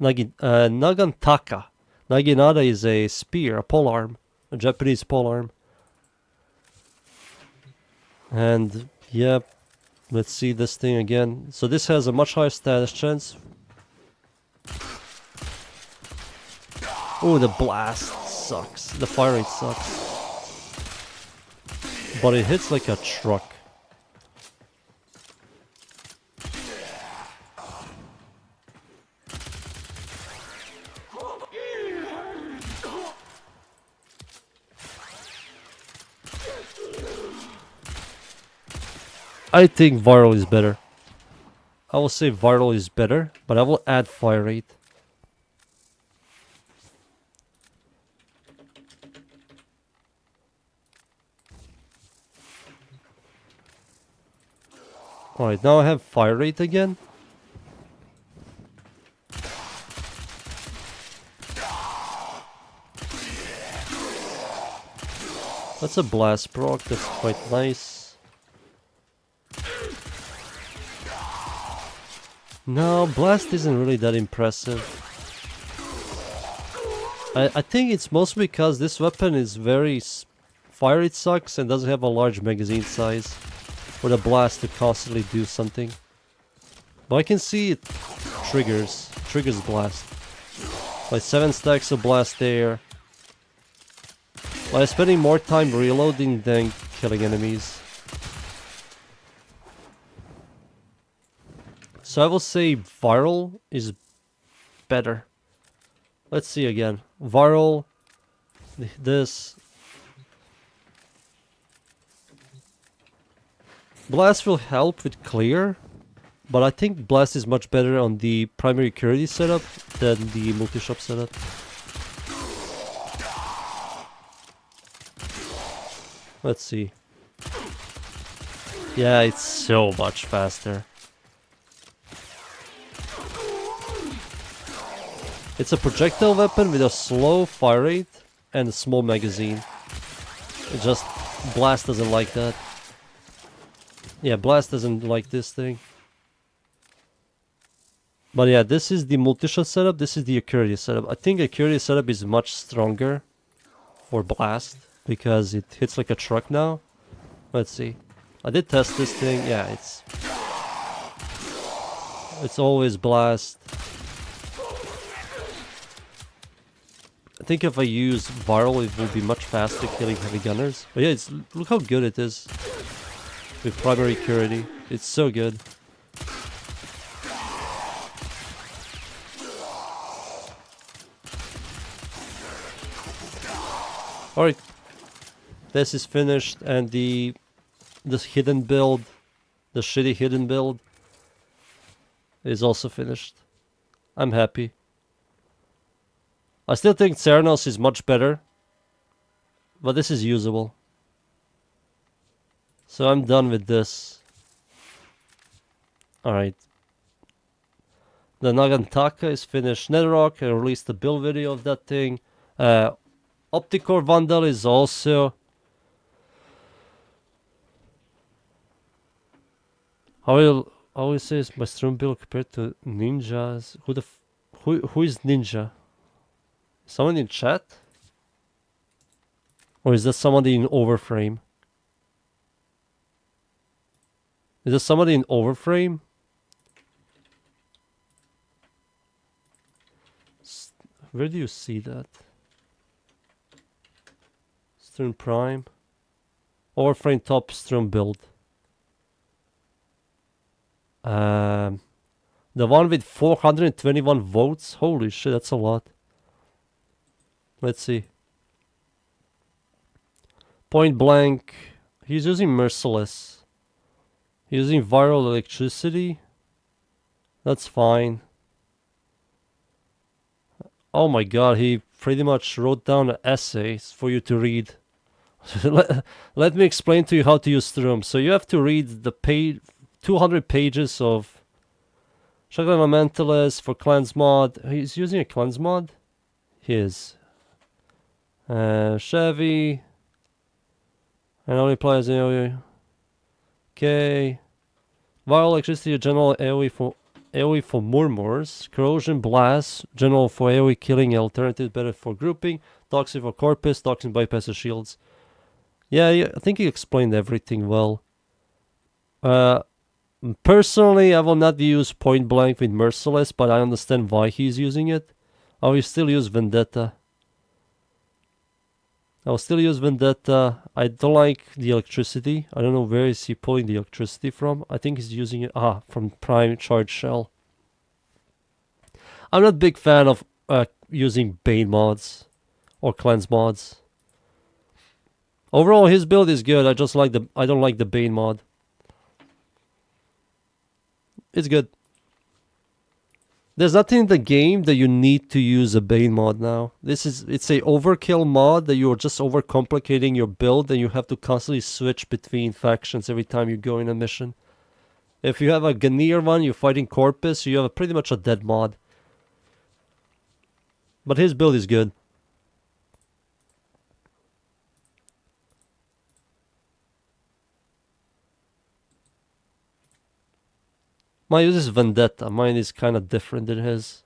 [SPEAKER 1] Nagantaka. Naginata is a spear, a polearm. A Japanese polearm. And, yeah, let's see this thing again. So this has a much higher status chance. Oh, the blast sucks. The fire rate sucks. But it hits like a truck. I think viral is better. I will say viral is better, but I will add fire rate. Alright, now I have fire rate again. That's a blast proc, that's quite nice. No, Blast isn't really that impressive. I think it's mostly because this weapon is very... fire rate sucks and doesn't have a large magazine size for the Blast to constantly do something. But I can see it triggers Blast. Like 7 stacks of Blast there. Like spending more time reloading than killing enemies. So I will say Viral is better. Let's see again. Viral. This. Blast will help with clear. But I think Blast is much better on the primary security setup than the multi-shop setup. Let's see. Yeah, it's so much faster. It's a projectile weapon with a slow fire rate and a small magazine. It just... Blast doesn't like that. Yeah, Blast doesn't like this thing. But yeah, this is the multi-shot setup, this is the Accuracy setup. I think Accuracy setup is much stronger for Blast because it hits like a truck now. Let's see. I did test this thing, yeah, it's always Blast. I think if I use Viral it will be much faster killing heavy gunners. But yeah, look how good it is with primary security. It's so good. Alright, this is finished and this hidden build, the shitty hidden build, is also finished. I'm happy. I still think Theranos is much better, but this is usable. So I'm done with this. Alright. The Nagantaka is finished. Netherrock, I released the build video of that thing. Opticore Vandal is also... How will you say is my stream build compared to Ninjas? Who is Ninja? Someone in chat? Or is that somebody in Overframe? Is there somebody in Overframe? Where do you see that? Stream Prime. Warframe top stream build. The one with 421 votes. Holy shit, that's a lot. Let's see. Point Blank. He's using Merciless. He's using Viral Electricity. That's fine. Oh my god, he pretty much wrote down essays for you to read. Let me explain to you how to use Strum. So you have to read the 200 pages of Shotgun Elementalist for Cleanse mod. He's using a Cleanse mod? He is. Chevy. And only applies AoE. Okay. Viral Electricity, general AoE for Murmurs. Corrosion Blast, general for AoE killing, alternative better for grouping. Toxic for Corpus, Toxin bypasses shields. Yeah, I think he explained everything well. Personally, I will not use Point Blank with Merciless, but I understand why he's using it. I will still use Vendetta. I don't like the electricity. I don't know where is he pulling the electricity from. I think he's using it from Prime Charge Shell. I'm not a big fan of using Bane mods or Cleanse mods. Overall, his build is good. I don't like the Bane mod. It's good. There's nothing in the game that you need to use a Bane mod now. It's a overkill mod that you're just overcomplicating your build and you have to constantly switch between factions every time you go in a mission. If you have a Ganir one, you're fighting Corpus, you have pretty much a dead mod. But his build is good. Mine uses Vendetta. Mine is kind of different than his.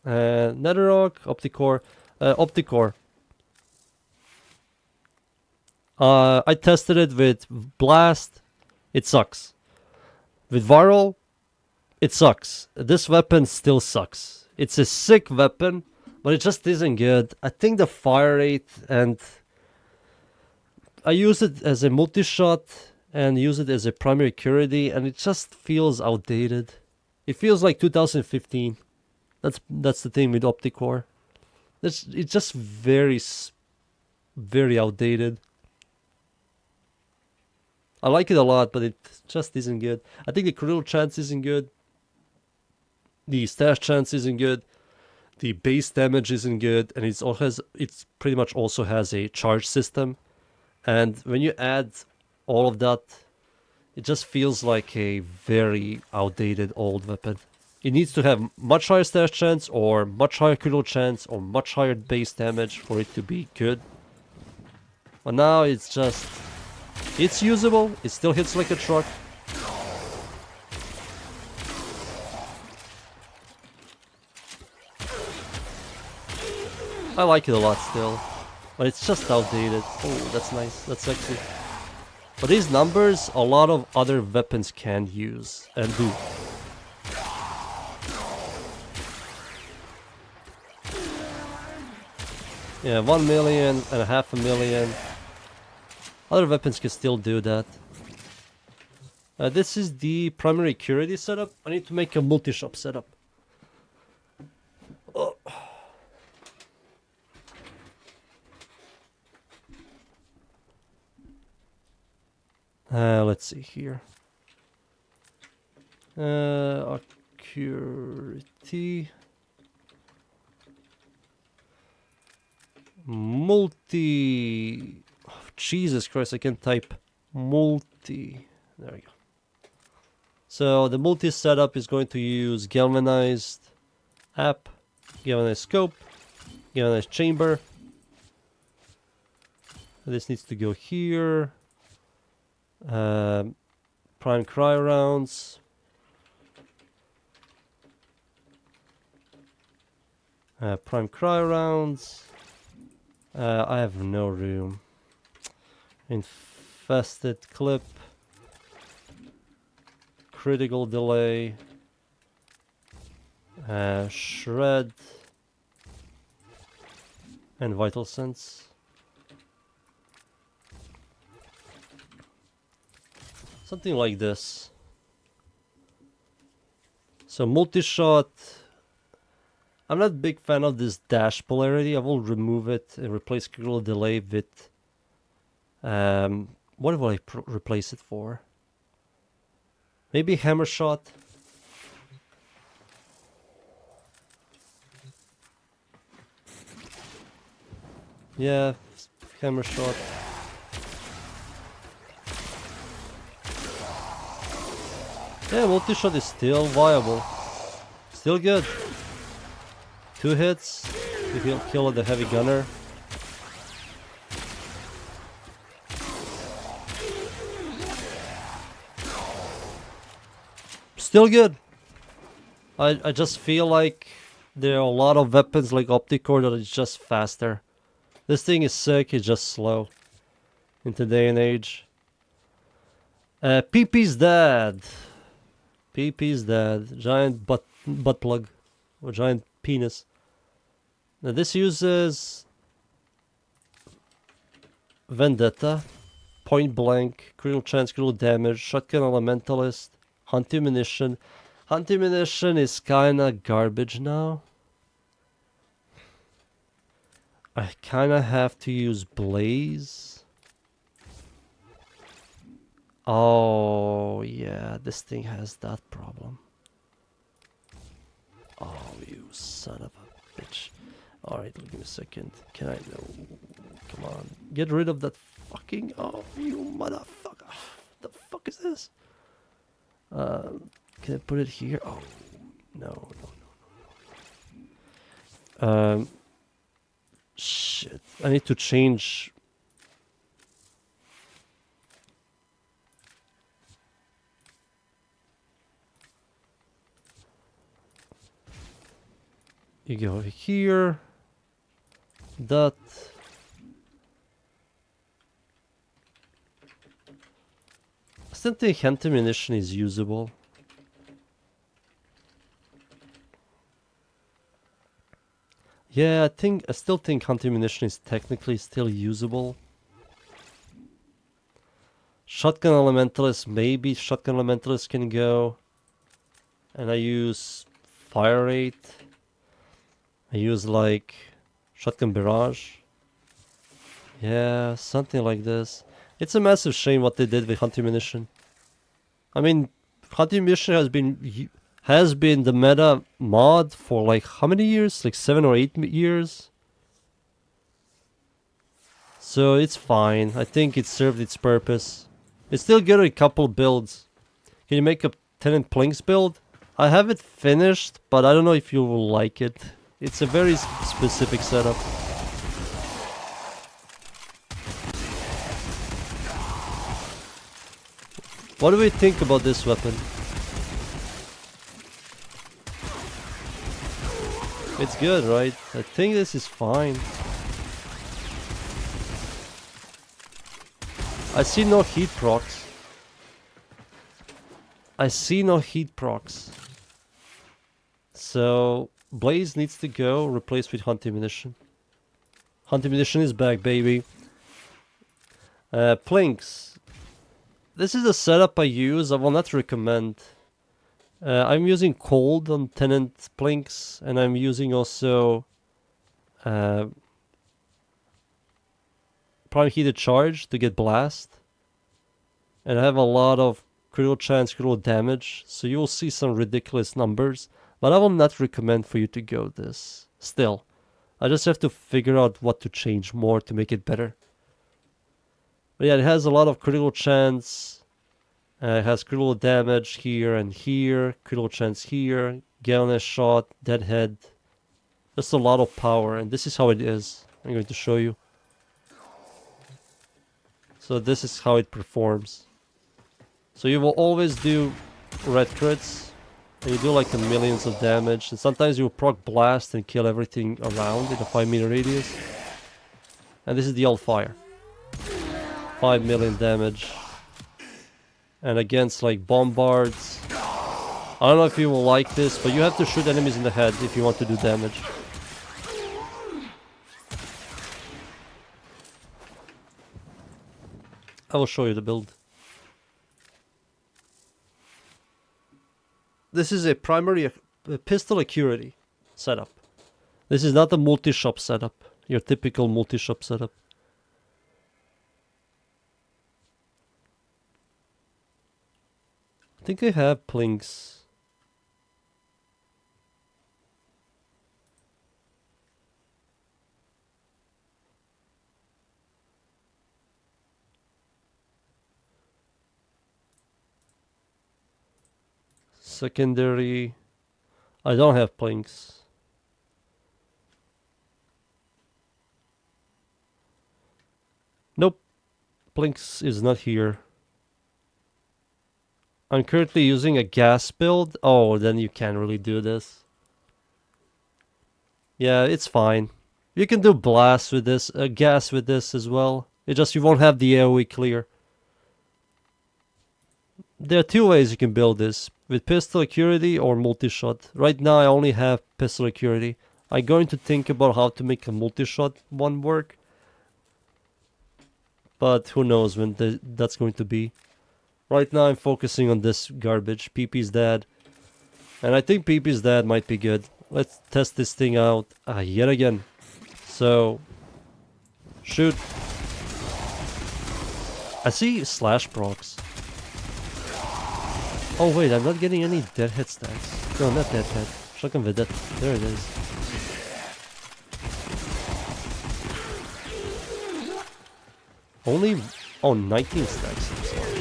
[SPEAKER 1] Netherrock, Opticore. Opticore. I tested it with Blast. It sucks. With Viral, it sucks. This weapon still sucks. It's a sick weapon, but it just isn't good. I think the fire rate, and I use it as a multi-shot and use it as a primary curity, and it just feels outdated. It feels like 2015. That's the thing with Opticore. It's just very outdated. I like it a lot, but it just isn't good. I think the critical chance isn't good. The stash chance isn't good. The base damage isn't good, and it's pretty much also has a charge system. And when you add all of that, it just feels like a very outdated old weapon. It needs to have much higher stash chance, or much higher critical chance, or much higher base damage for it to be good. But now it's just... It's usable, it still hits like a truck. I like it a lot still, but it's just outdated. Oh, that's nice, that's sexy. But these numbers, a lot of other weapons can use, and do. Yeah, 1 million and a half a million. Other weapons can still do that. This is the primary curity setup. I need to make a multi-shop setup. Oh. Let's see here. Accuracy. Multi. Oh, Jesus Christ, I can type multi. There we go. So the multi setup is going to use galvanized app, galvanized scope, galvanized chamber. This needs to go here. Prime cryo rounds. Prime cryo rounds. I have no room. Infested clip. Critical delay. Shred. And vital sense. Something like this. So multi-shot. I'm not a big fan of this dash polarity. I will remove it and replace critical delay with... what will I replace it for? Maybe hammer shot. Yeah, hammer shot. Yeah, multi-shot is still viable. Still good. 2 hits. You kill the heavy gunner. Still good. I just feel like there are a lot of weapons like Opticore that is just faster. This thing is sick, it's just slow. In today and age. PP's dead. PP's dead. Giant butt plug. Or giant penis. Now this uses Vendetta, Point Blank, Critical Chance, Critical Damage, Shotgun Elementalist, Hunting Munition. Hunting Munition is kinda garbage now. I kinda have to use Blaze. Oh yeah, this thing has that problem. Oh, you son of a bitch. Alright, give me a second. Can I... No. Come on. Get rid of that fucking... Oh, you motherfucker. What the fuck is this? Can I put it here? Oh, no. Shit. I need to change You go here. That. I still think anti-munition is usable. Yeah, I still think anti-munition is technically still usable. Shotgun elementalist, maybe shotgun elementalist can go. And I use fire rate. I use like shotgun barrage. Yeah, something like this. It's a massive shame what they did with hunting munition. I mean, hunting munition has been the meta mod for like how many years? Like 7 or 8 years. So it's fine. I think it served its purpose. It's still good at a couple builds. Can you make a Tenant Plinks build? I have it finished, but I don't know if you will like it. It's a very specific setup. What do we think about this weapon? It's good, right? I think this is fine. I see no heat procs. I see no heat procs. So, Blaze needs to go, replaced with hunting munition. Hunting munition is back, baby. Plinks. This is a setup I use, I will not recommend. I'm using cold on Tenant Plinks, and I'm using also prime heated charge to get blast. And I have a lot of critical chance, critical damage, so you will see some ridiculous numbers. But I will not recommend for you to go this. Still, I just have to figure out what to change more to make it better. But yeah, it has a lot of critical chance. It has critical damage here and here, critical chance here, galvanized shot, deadhead. Just a lot of power, and this is how it is. I'm going to show you. So this is how it performs. So you will always do red crits, and you do like the millions of damage, and sometimes you will proc blast and kill everything around in a 5-meter radius. And this is the alt fire. 5 million damage. And against like bombards. I don't know if you will like this, but you have to shoot enemies in the head if you want to do damage. I will show you the build. This is a primary pistol accuracy setup. This is not a multi-shop setup. Your typical multi-shop setup. I think I have plinks. Secondary. I don't have plinks. Nope. Plinks is not here. I'm currently using a gas build. Oh, then you can't really do this. Yeah, it's fine. You can do blast with this, gas with this as well. It just, you won't have the AoE clear. There are two ways you can build this. With pistol accuracy or multi-shot. Right now I only have pistol accuracy. I'm going to think about how to make a multi-shot one work. But who knows when that's going to be. Right now I'm focusing on this garbage. PP's dead. And I think PP's dead might be good. Let's test this thing out yet again. So, shoot. I see slash procs. Oh wait, I'm not getting any deadhead stats. No, not deadhead. Shotgun vedette. There it is. Only... Oh, 19 stacks. I'm sorry.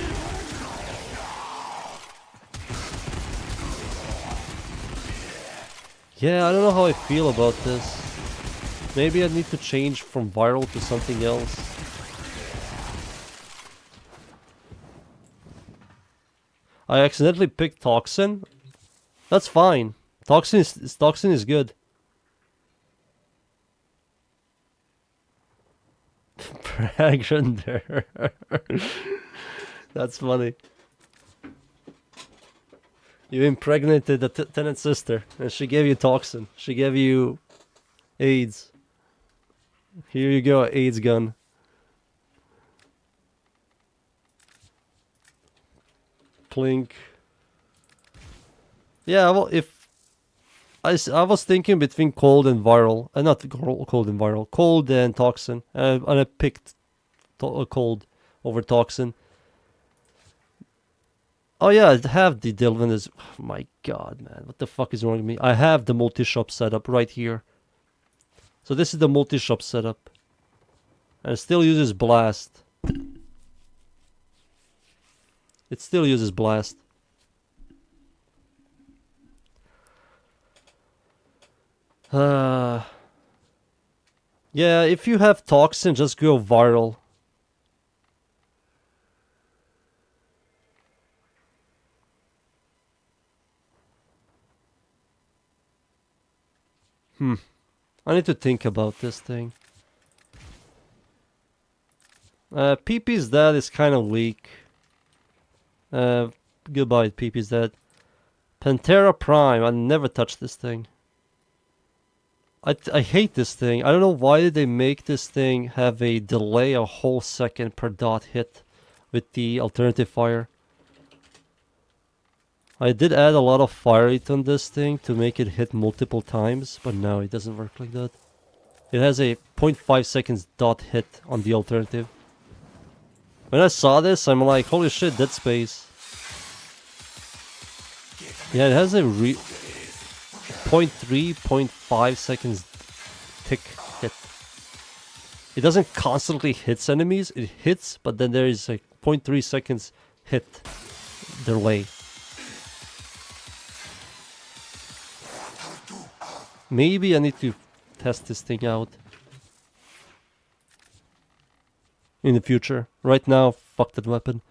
[SPEAKER 1] Yeah, I don't know how I feel about this. Maybe I need to change from viral to something else. I accidentally picked Toxin. That's fine. Toxin is good. Pregnant. That's funny. You impregnated the tenant's sister, and she gave you toxin. She gave you AIDS. Here you go, AIDS gun. Plink. Yeah, well, if I was thinking between cold and viral, not cold and viral, cold and toxin, and I picked cold over toxin. Oh yeah, I have the Delvin is. Oh my god, man, what the fuck is wrong with me? I have the multi-shop setup right here. So this is the multi-shop setup, and it still uses blast. It still uses blast. Yeah, if you have toxin, just go viral. I need to think about this thing. PP's dead is kind of weak. Goodbye, PP's dead. Pantera Prime, I never touched this thing. I hate this thing. I don't know why did they make this thing have a delay a whole second per dot hit with the alternative fire. I did add a lot of fire rate on this thing to make it hit multiple times, but no, it doesn't work like that. It has a 0.5 seconds dot hit on the alternative. When I saw this, I'm like, holy shit, Dead Space. Yeah, it has a 0.3, 0.5 seconds tick hit. It doesn't constantly hits enemies, it hits, but then there is a 0.3 seconds hit delay. Maybe I need to test this thing out in the future. Right now, fuck that weapon.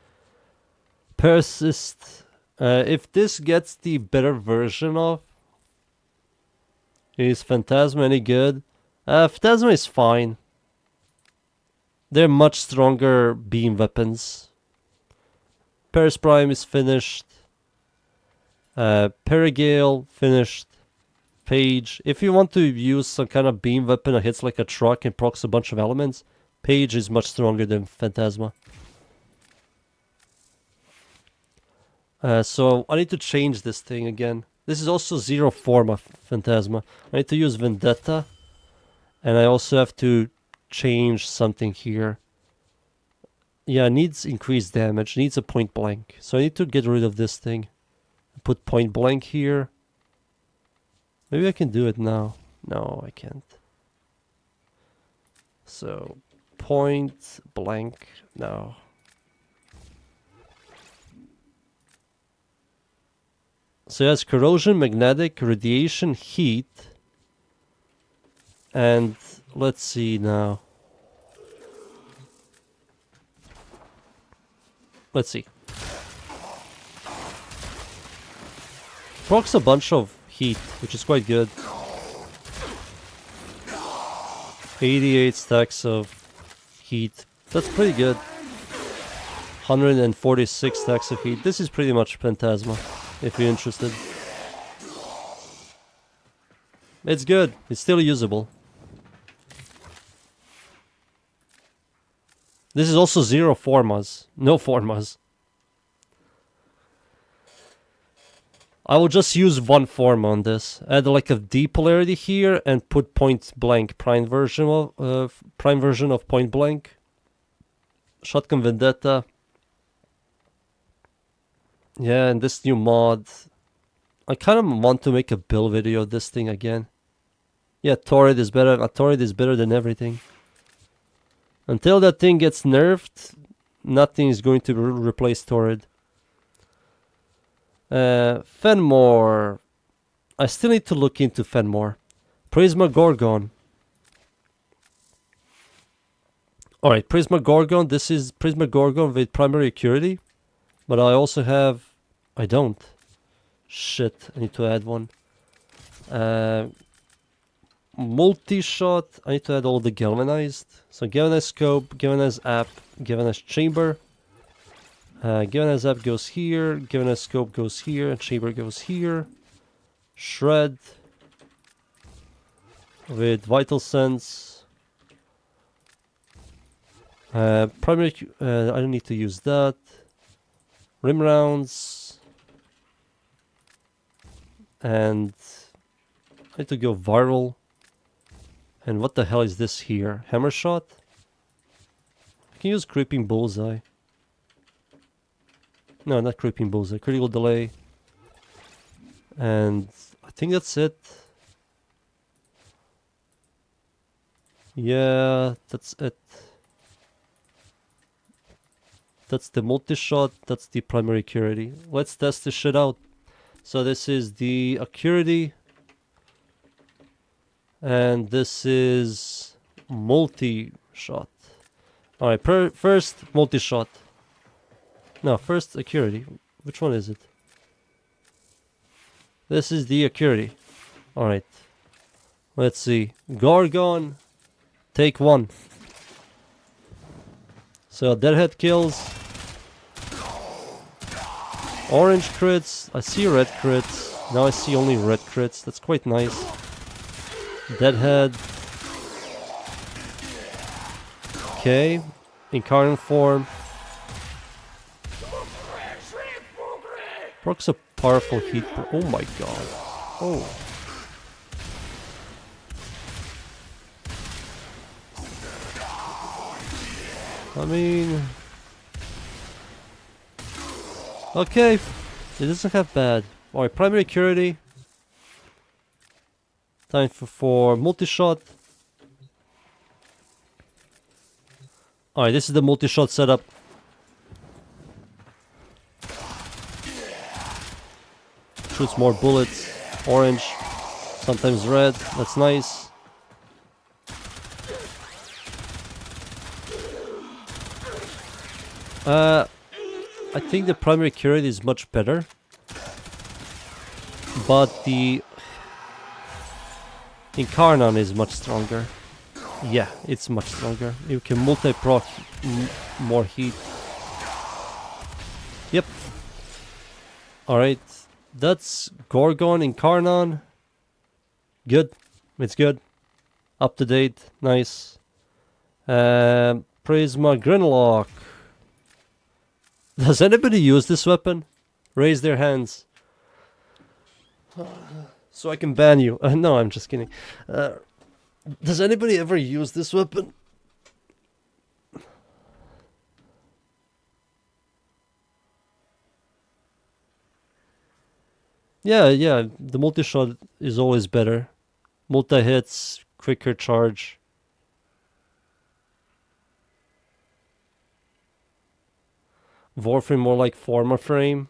[SPEAKER 1] Persist. If this gets the better version of, is Phantasma any good? Phantasma is fine. They're much stronger beam weapons. Paris Prime is finished. Perigale finished. Page. If you want to use some kind of beam weapon that hits like a truck and procs a bunch of elements, Page is much stronger than Phantasma. So I need to change this thing again. This is also zero form of Phantasma. I need to use Vendetta. And I also have to change something here. Yeah, it needs increased damage. It needs a point blank. So I need to get rid of this thing. Put point blank here. Maybe I can do it now. No, I can't. So, point blank. No. So yes, corrosion, magnetic, radiation, heat. And let's see now. Let's see. Procs a bunch of heat, which is quite good. 88 stacks of heat. That's pretty good. 146 stacks of heat. This is pretty much Phantasma, if you're interested. It's good. It's still usable. This is also zero formas. No formas. I will just use one form on this. Add like a D polarity here and put point blank prime version of point blank. Shotgun Vendetta. Yeah, and this new mod. I kind of want to make a build video of this thing again. Yeah, Torrid is better. Torrid is better than everything. Until that thing gets nerfed, nothing is going to replace Torrid. Fenmore. I still need to look into Fenmore. Prisma Gorgon. Alright, Prisma Gorgon. This is Prisma Gorgon with primary acuity. But I also have... I don't. Shit, I need to add one. multi-shot. I need to add all the galvanized. So galvanized scope, galvanized app, galvanized chamber. Galvanized app goes here, galvanized scope goes here, and chamber goes here. Shred with vital sense. Primary. I don't need to use that. Rim rounds. And I need to go viral. And what the hell is this here? Hammer shot? I can use creeping bullseye. No, not creeping bullseye. Critical delay. And I think that's it. Yeah, that's it. That's the multi-shot. That's the primary acuity. Let's test this shit out. So this is the acuity. And this is multi-shot. Alright, first multi-shot. No, first acuity. Which one is it? This is the acuity. Alright. Let's see. Gorgon. Take 1. So deadhead kills. Orange crits. I see red crits. Now I see only red crits. That's quite nice. Deadhead. Okay. Incarnate form. Procs a powerful heat. Oh my god. Oh. I mean... Okay. It doesn't have bad. Alright, primary acuity. Time for multi-shot. Alright, this is the multi-shot setup. Shoots more bullets. Orange. Sometimes red. That's nice. I think the primary acuity is much better. But the Incarnon is much stronger. Yeah, it's much stronger. You can multi-proc more heat. Yep. Alright. That's Gorgon Incarnon. Good. It's good. Up to date. Nice. Prisma Grinlock. Does anybody use this weapon? Raise their hands. So I can ban you. No, I'm just kidding. Does anybody ever use this weapon? Yeah, the multi-shot is always better. Multi-hits, quicker charge. Warframe more like Forma frame.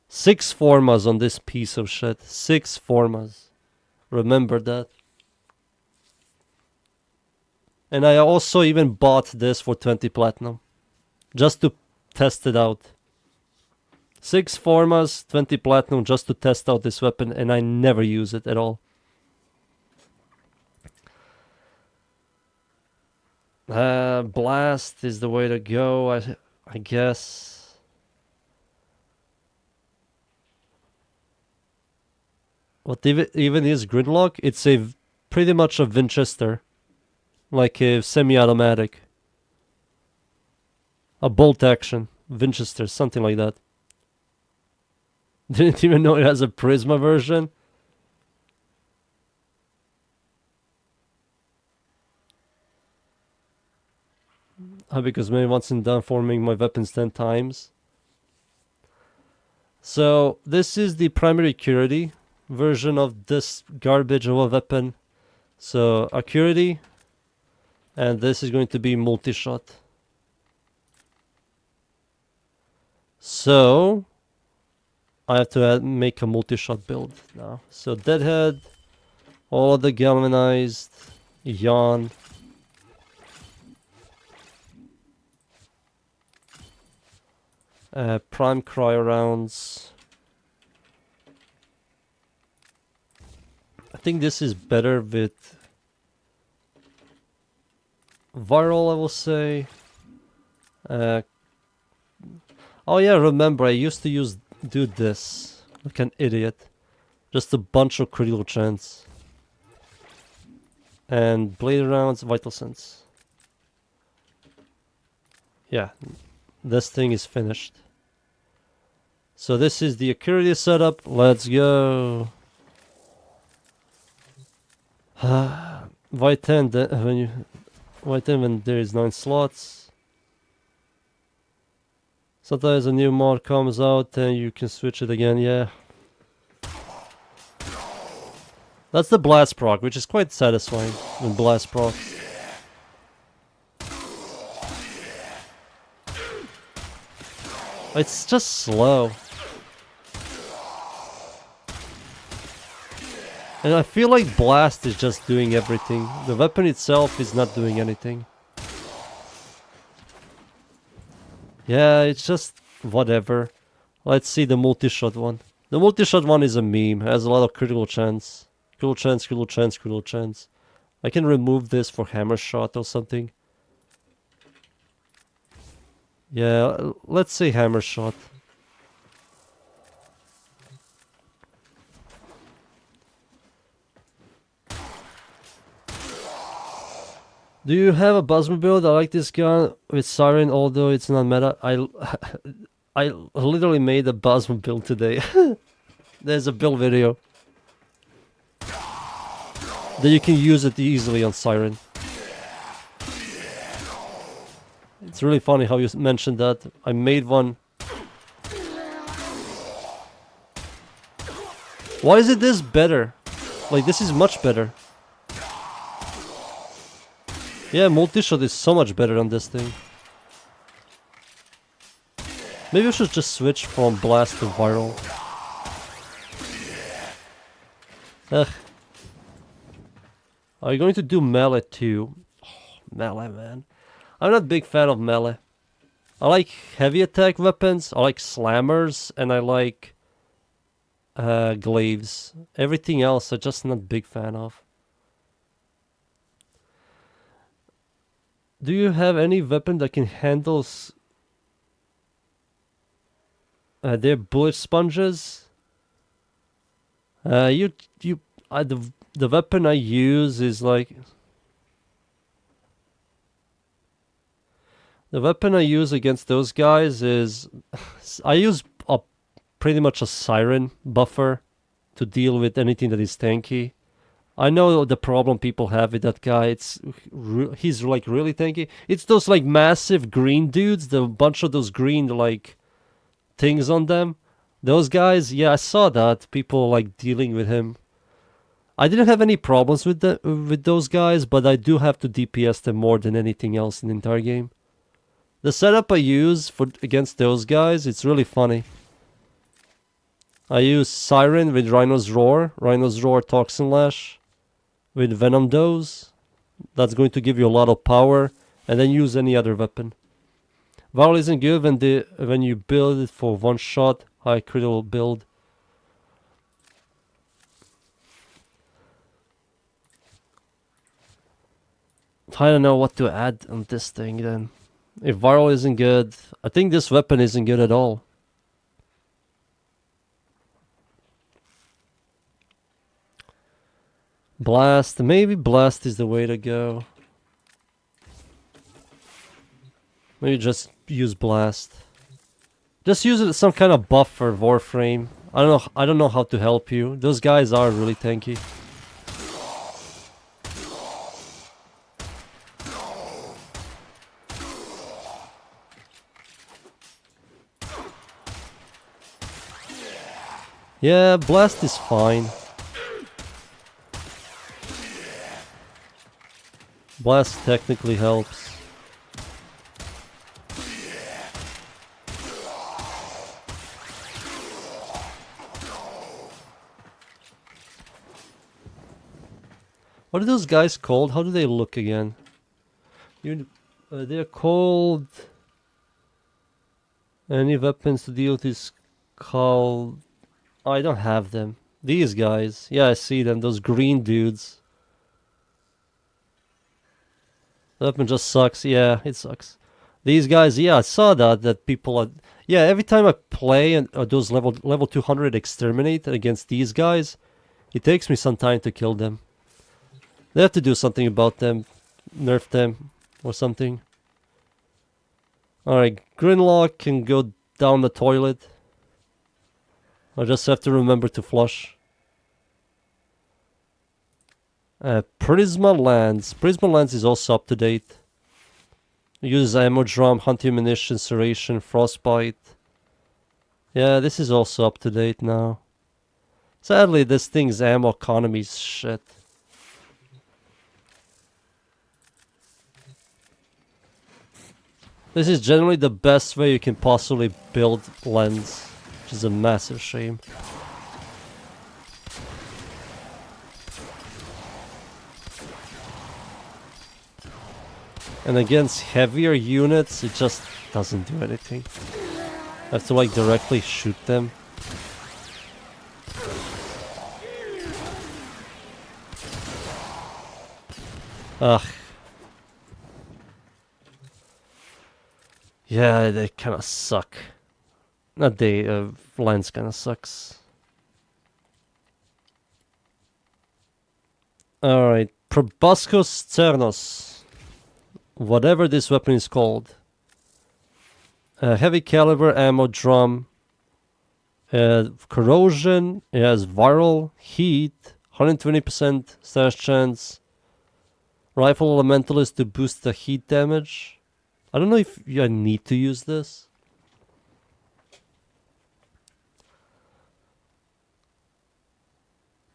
[SPEAKER 1] 6 formas on this piece of shit. 6 formas. Remember that. And I also even bought this for 20 platinum. Just to test it out. 6 formas, 20 platinum just to test out this weapon, and I never use it at all. Blast is the way to go, I guess. What even is Gridlock? It's pretty much a Winchester. Like a semi-automatic. A bolt action. Winchester, something like that. Didn't even know it has a Prisma version. Because maybe once I'm done forming my weapons 10 times. So this is the primary acuity version of this garbage of a weapon. So acuity, and this is going to be multi-shot. So I have to make a multi-shot build now. So deadhead, all of the galvanized, yawn. Prime cryo rounds. I think this is better with viral, I will say. Oh yeah, remember I used to do this like an idiot. Just a bunch of critical chance. And blade rounds, vital sense. Yeah, this thing is finished. So this is the Acuity setup. Let's go. Y10 Y10 when there is 9 slots. Sometimes a new mod comes out and you can switch it again, yeah. That's the blast proc, which is quite satisfying when blast proc. It's just slow. And I feel like blast is just doing everything. The weapon itself is not doing anything. Yeah, it's just whatever. Let's see the multi-shot one. The multi-shot one is a meme. It has a lot of critical chance. Critical chance, critical chance, critical chance. I can remove this for hammer shot or something. Yeah, let's say hammer shot. Do you have a Buzzman build? I like this gun with Siren, although it's not meta. I literally made a Buzzman build today. There's a build video. That you can use it easily on Siren. It's really funny how you mentioned that. I made one. Why is it this better? Like, this is much better. Yeah, multi-shot is so much better on this thing. Maybe I should just switch from blast to viral. Ugh. Are you going to do melee too? Oh, melee, man. I'm not a big fan of melee. I like heavy attack weapons, I like slammers, and I like glaives. Everything else I'm just not a big fan of. Do you have any weapon that can handle their bullet sponges? The weapon I use is like... The weapon I use against those guys is... I use pretty much a Siren buffer to deal with anything that is tanky. I know the problem people have with that guy. He's like really tanky. It's those like massive green dudes, the bunch of those green like things on them. Those guys, yeah, I saw that. People like dealing with him. I didn't have any problems with those guys, but I do have to DPS them more than anything else in the entire game. The setup I use against those guys, it's really funny. I use Siren with Rhino's Roar Toxin Lash with Venom Dose. That's going to give you a lot of power, and then use any other weapon. Viral isn't good when you build it for one shot, high critical build. I don't know what to add on this thing then. If viral isn't good, I think this weapon isn't good at all. Blast, maybe blast is the way to go. Maybe just use blast. Just use it as some kind of buff for Warframe. I don't know how to help you. Those guys are really tanky. Yeah, blast is fine. Blast technically helps. What are those guys called? How do they look again? They're called... Any weapons to deal with is called... I don't have them. These guys. Yeah, I see them. Those green dudes. The weapon just sucks. Yeah, it sucks. These guys, yeah, I saw that people are... Yeah, every time I play and those level 200 exterminate against these guys, it takes me some time to kill them. They have to do something about them. Nerf them or something. Alright, Grinlock can go down the toilet. I just have to remember to flush. Prisma Lance. Prisma Lance is also up to date. It uses ammo drum, hunting ammunition, serration, frostbite. Yeah, this is also up to date now. Sadly, this thing's ammo economy is shit. This is generally the best way you can possibly build lens, which is a massive shame. And against heavier units, it just doesn't do anything. I have to like directly shoot them. Ugh. Yeah, they kinda suck. Not they, lens kinda sucks. Alright, Proboscis Cernos. Whatever this weapon is called. Heavy caliber ammo drum. Corrosion. It has viral, heat, 120% stash chance. Rifle elementalist to boost the heat damage. I don't know if I need to use this.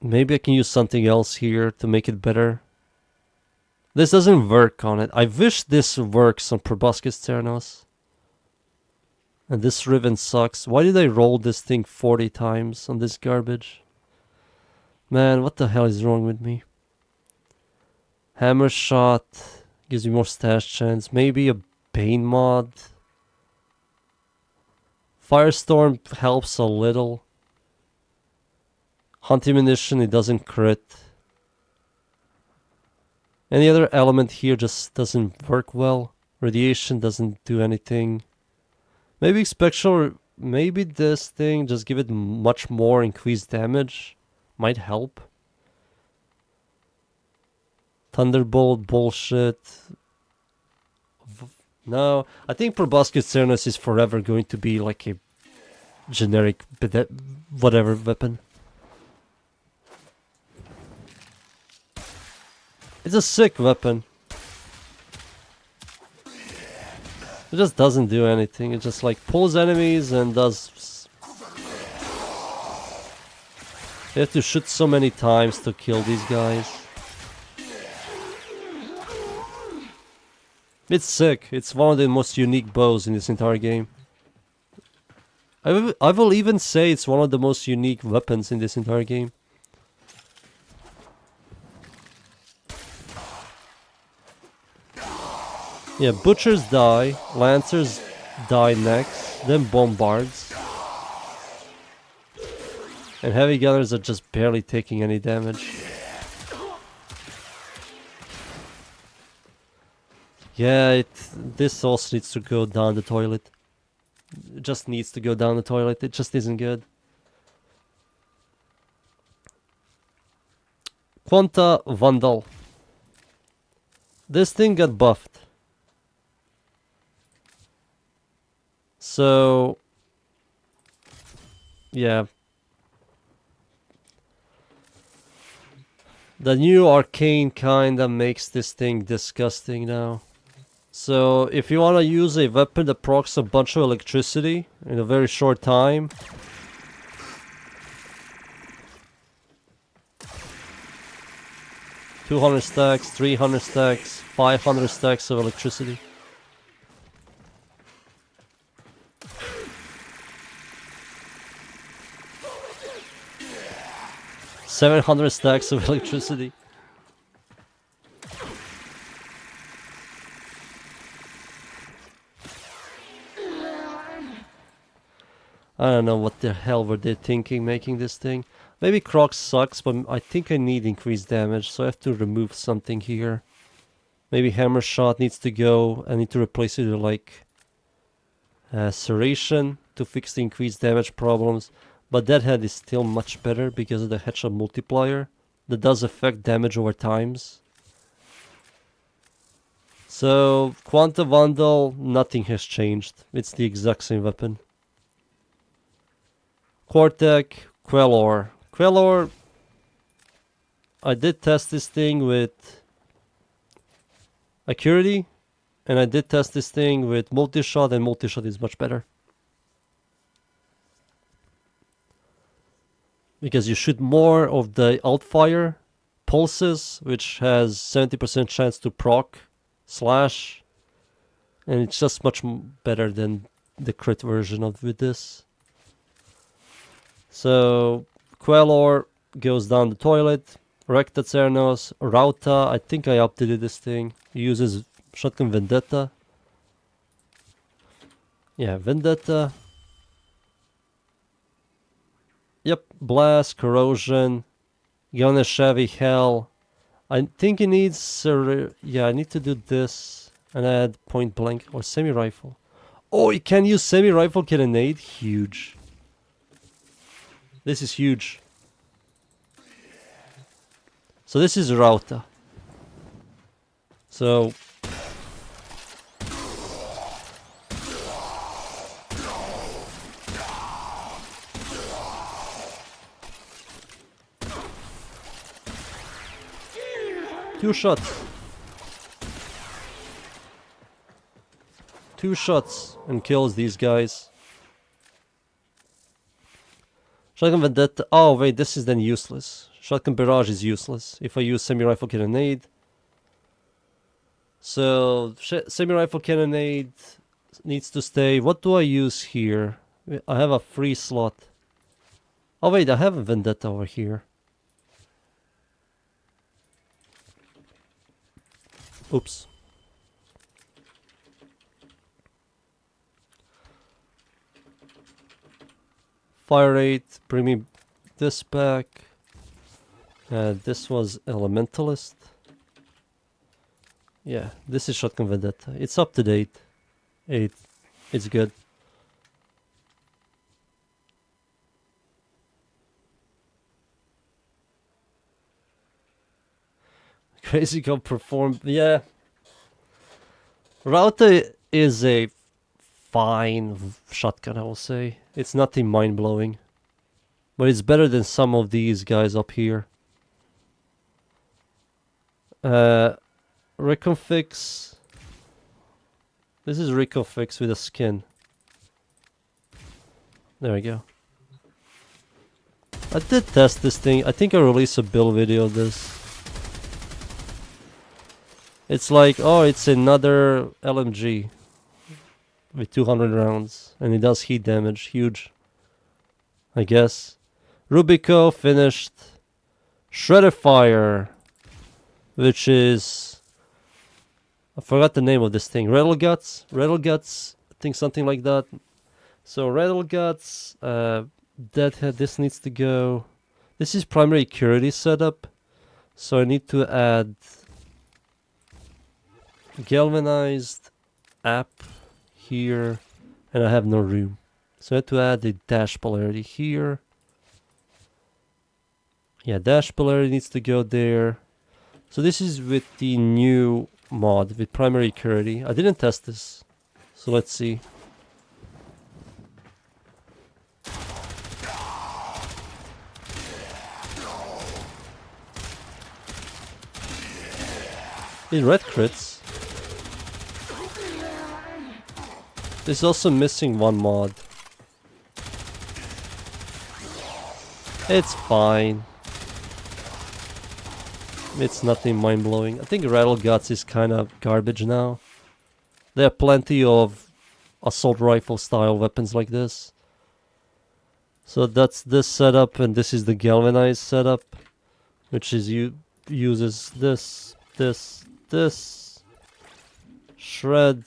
[SPEAKER 1] Maybe I can use something else here to make it better. This doesn't work on it. I wish this works on Proboscis Cernos. And this ribbon sucks. Why did I roll this thing 40 times on this garbage? Man, what the hell is wrong with me? Hammer shot gives me more stash chance. Maybe a Bane mod. Firestorm helps a little. Hunting ammunition, it doesn't crit. Any other element here just doesn't work well. Radiation doesn't do anything. Maybe Spectral, maybe this thing, just give it much more increased damage. Might help. Thunderbolt, bullshit. No, I think Proboscis Cernos is forever going to be like a generic whatever weapon. It's a sick weapon. It just doesn't do anything. It just like pulls enemies and does... You have to shoot so many times to kill these guys. It's sick. It's one of the most unique bows in this entire game. I will even say it's one of the most unique weapons in this entire game. Yeah, butchers die, lancers die next, then bombards. And heavy gunners are just barely taking any damage. Yeah, this also needs to go down the toilet. It just needs to go down the toilet, it just isn't good. Quanta Vandal. This thing got buffed. So, yeah. The new arcane kinda makes this thing disgusting now. So, if you wanna use a weapon that procs a bunch of electricity in a very short time, $200 stacks, 300 stacks, 500 stacks of electricity. $700 stacks of electricity. I don't know what the hell were they thinking making this thing. Maybe Croc sucks, but I think I need increased damage, so I have to remove something here. Maybe Hammer Shot needs to go. I need to replace it with like Serration to fix the increased damage problems. But Deadhead is still much better because of the Headshot multiplier that does affect damage over times. So, Quanta Vandal, nothing has changed. It's the exact same weapon. Quartek, Quelor. Quelor, I did test this thing with Accuracy, and I did test this thing with Multi-Shot, and Multi-Shot is much better. Because you shoot more of the Outfire pulses, which has 70% chance to proc slash, and it's just much better than the crit version of with this. So Quelor goes down the toilet. Recta Cernos, Rauta, I think I updated this thing. He uses Shotgun Vendetta. Yeah, Vendetta. Yep, Blast, Corrosion, Chevy, Hell. I think he needs... yeah, I need to do this and add Point Blank or Semi-Rifle. Oh, he can use Semi-Rifle Cannonade? Huge. This is huge. So this is Rauta. So... Two shots. Two shots and kills these guys. Shotgun Vendetta. Oh wait, this is then useless. Shotgun Barrage is useless if I use Semi-Rifle Cannonade. So Semi-Rifle Cannonade needs to stay. What do I use here? I have a free slot. Oh wait, I have a Vendetta over here. Oops. Fire rate, bring me this back. This was Elementalist. Yeah, this is Shotgun Vendetta. It's up to date. It's good. Crazy Cop performed. Yeah. Rauta is a fine shotgun, I will say. It's nothing mind-blowing. But it's better than some of these guys up here. Reconfix. This is Reconfix with a skin. There we go. I did test this thing. I think I released a build video of this. It's like, oh, it's another LMG with 200 rounds, and it does heat damage, huge, I guess. Rubico finished. Shredder Fire, which is, I forgot the name of this thing. Rattle Guts, I think something like that. So Rattle Guts, Deadhead, this needs to go. This is primary security setup, so I need to add galvanized app here, and I have no room, so I have to add the dash polarity here. Yeah, dash polarity needs to go there. So this is with the new mod with primary security. I didn't test this, so let's see. It red crits. It's also missing one mod. It's fine. It's nothing mind-blowing. I think Rattle Guts is kind of garbage now. There are plenty of assault rifle style weapons like this. So that's this setup, and this is the galvanized setup, which is uses this, shred,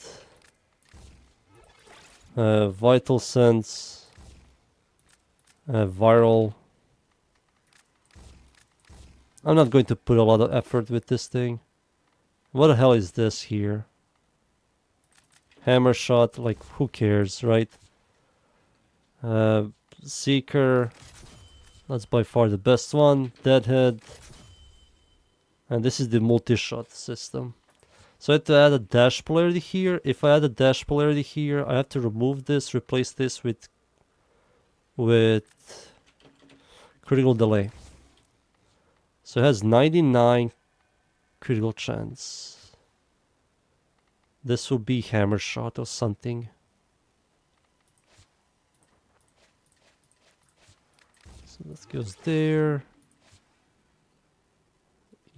[SPEAKER 1] vital sense, viral, I'm not going to put a lot of effort with this thing. What the hell is this here? Hammer shot, like who cares, right? Seeker, that's by far the best one. Deadhead. And this is the multi-shot system. So I have to add a dash polarity here. If I add a dash polarity here, I have to remove this, replace this with critical delay. So it has 99 critical chance. This will be hammer shot or something. So this goes there.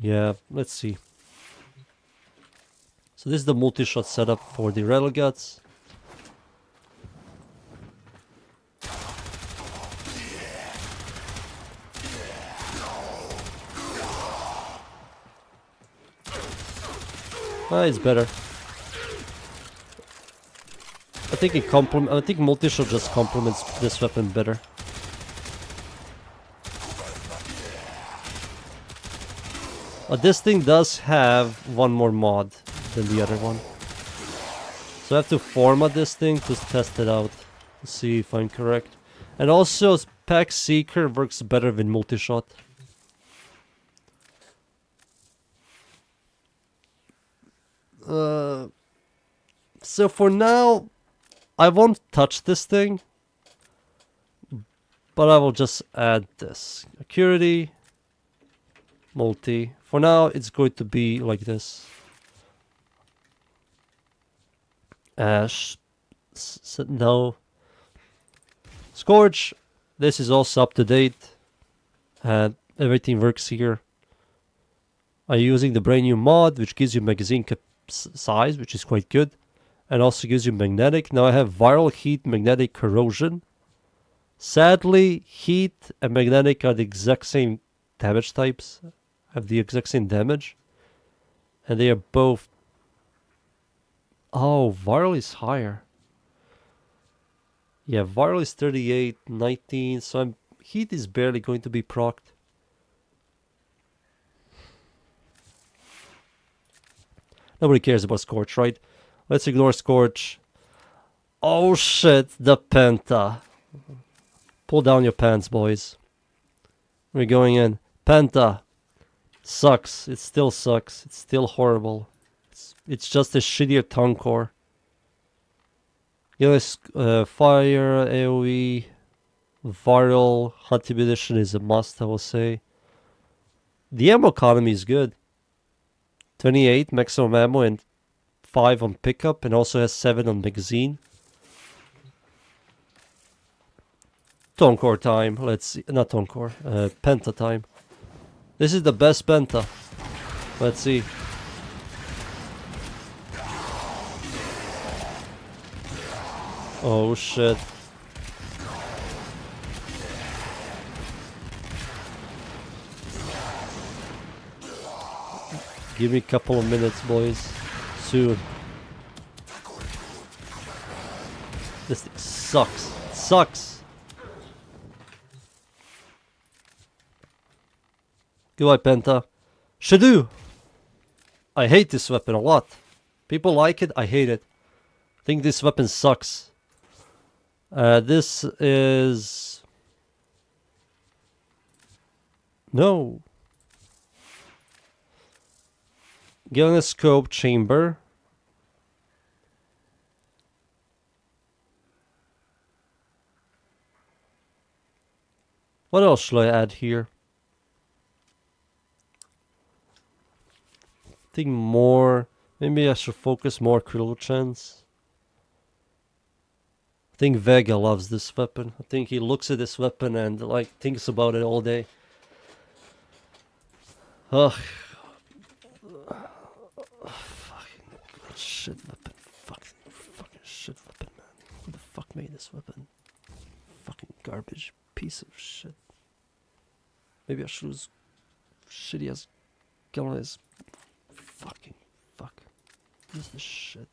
[SPEAKER 1] Yeah, let's see. So this is the multi-shot setup for the Rattle Guts. It's better. I think multi-shot just complements this weapon better. This thing does have one more mod than the other one. So I have to format this thing to test it out. To see if I'm correct. And also, Pack Seeker works better with multi-shot. So for now, I won't touch this thing. But I will just add this. Acuity. Multi. For now, it's going to be like this. Ash. No. Scourge. This is also up to date. And everything works here. I'm using the brand new mod, which gives you magazine size, which is quite good. And also gives you magnetic. Now I have viral heat, magnetic corrosion. Sadly, heat and magnetic are the exact same damage types. Have the exact same damage. And they are both... Oh, viral is higher. Yeah, viral is 38, 19, so heat is barely going to be procced. Nobody cares about Scorch, right? Let's ignore Scorch. Oh shit, the Penta. Pull down your pants, boys. We're going in. Penta. Sucks. It still sucks. It's still horrible. It's just a shittier tongue core. Yes, fire, AoE, viral, hot edition is a must, I will say. The ammo economy is good. 28 maximum ammo and 5 on pickup, and also has 7 on magazine. Tone core time. Let's see. Not tone core. Penta time. This is the best Penta. Let's see. Oh shit. Give me a couple of minutes, boys. Soon. This thing sucks. It sucks. Goodbye, Penta. Shadoo! I hate this weapon a lot. People like it, I hate it. I think this weapon sucks. This is... No. Given a scope chamber. What else should I add here? I think more... Maybe I should focus more critical chance. I think Vega loves this weapon. I think he looks at this weapon and like thinks about it all day. Ugh. Fucking shit weapon. Fucking shit weapon, man. Who the fuck made this weapon? Fucking garbage piece of shit. Maybe I should use shitty ass guys. Fucking fuck. Use this shit.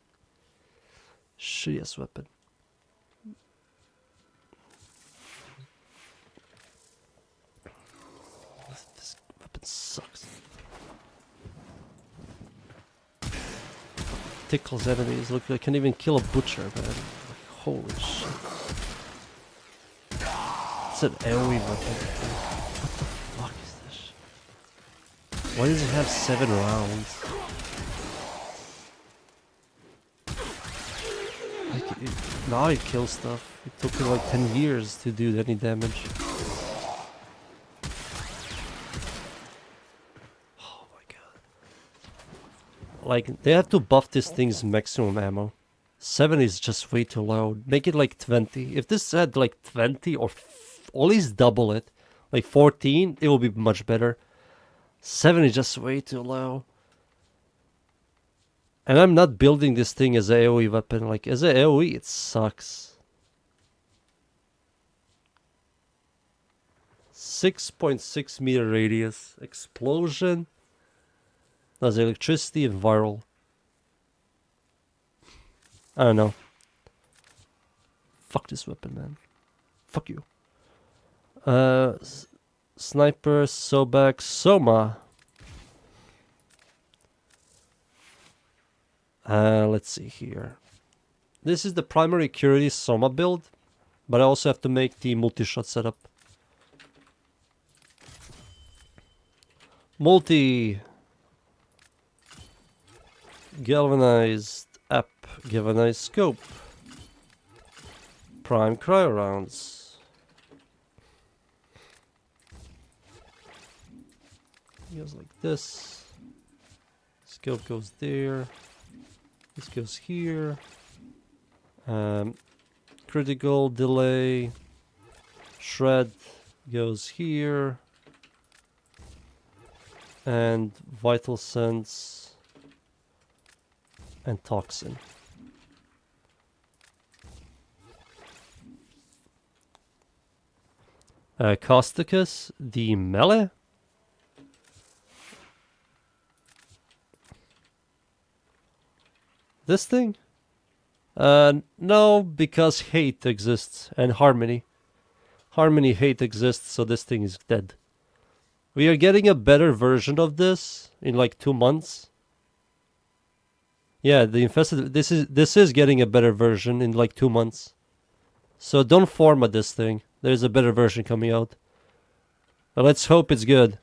[SPEAKER 1] Shitty ass weapon. This weapon weapon sucks. Tickles enemies. Look, I can even kill a butcher, man. Like, holy shit. It's an AoE weapon. What the fuck is this? Why does it have 7 rounds? Like, now it kills stuff. It took me like 10 years to do any damage. Oh my god. Like, they have to buff this thing's maximum ammo. 7 is just way too low. Make it like 20. If this had like 20 or at least double it, like 14, it will be much better. 7 is just way too low. And I'm not building this thing as an AoE weapon. Like, as an AoE, it sucks. 6.6 meter radius. Explosion. Does electricity and viral. I don't know. Fuck this weapon, man. Fuck you. Sniper, Sobak, Soma. Let's see here. This is the primary Curity Soma build, but I also have to make the multi-shot setup. Multi. Galvanized app. Galvanized scope. Prime cryo rounds. It goes like this. Scope goes there. This goes here. Critical delay. Shred goes here. And vital sense. And toxin. Causticus, the melee. This thing? No, because hate exists and harmony. Harmony, hate exists, so this thing is dead. We are getting a better version of this in like 2 months. Yeah, the infested. This is getting a better version in like 2 months. So don't format this thing. There's a better version coming out. But let's hope it's good.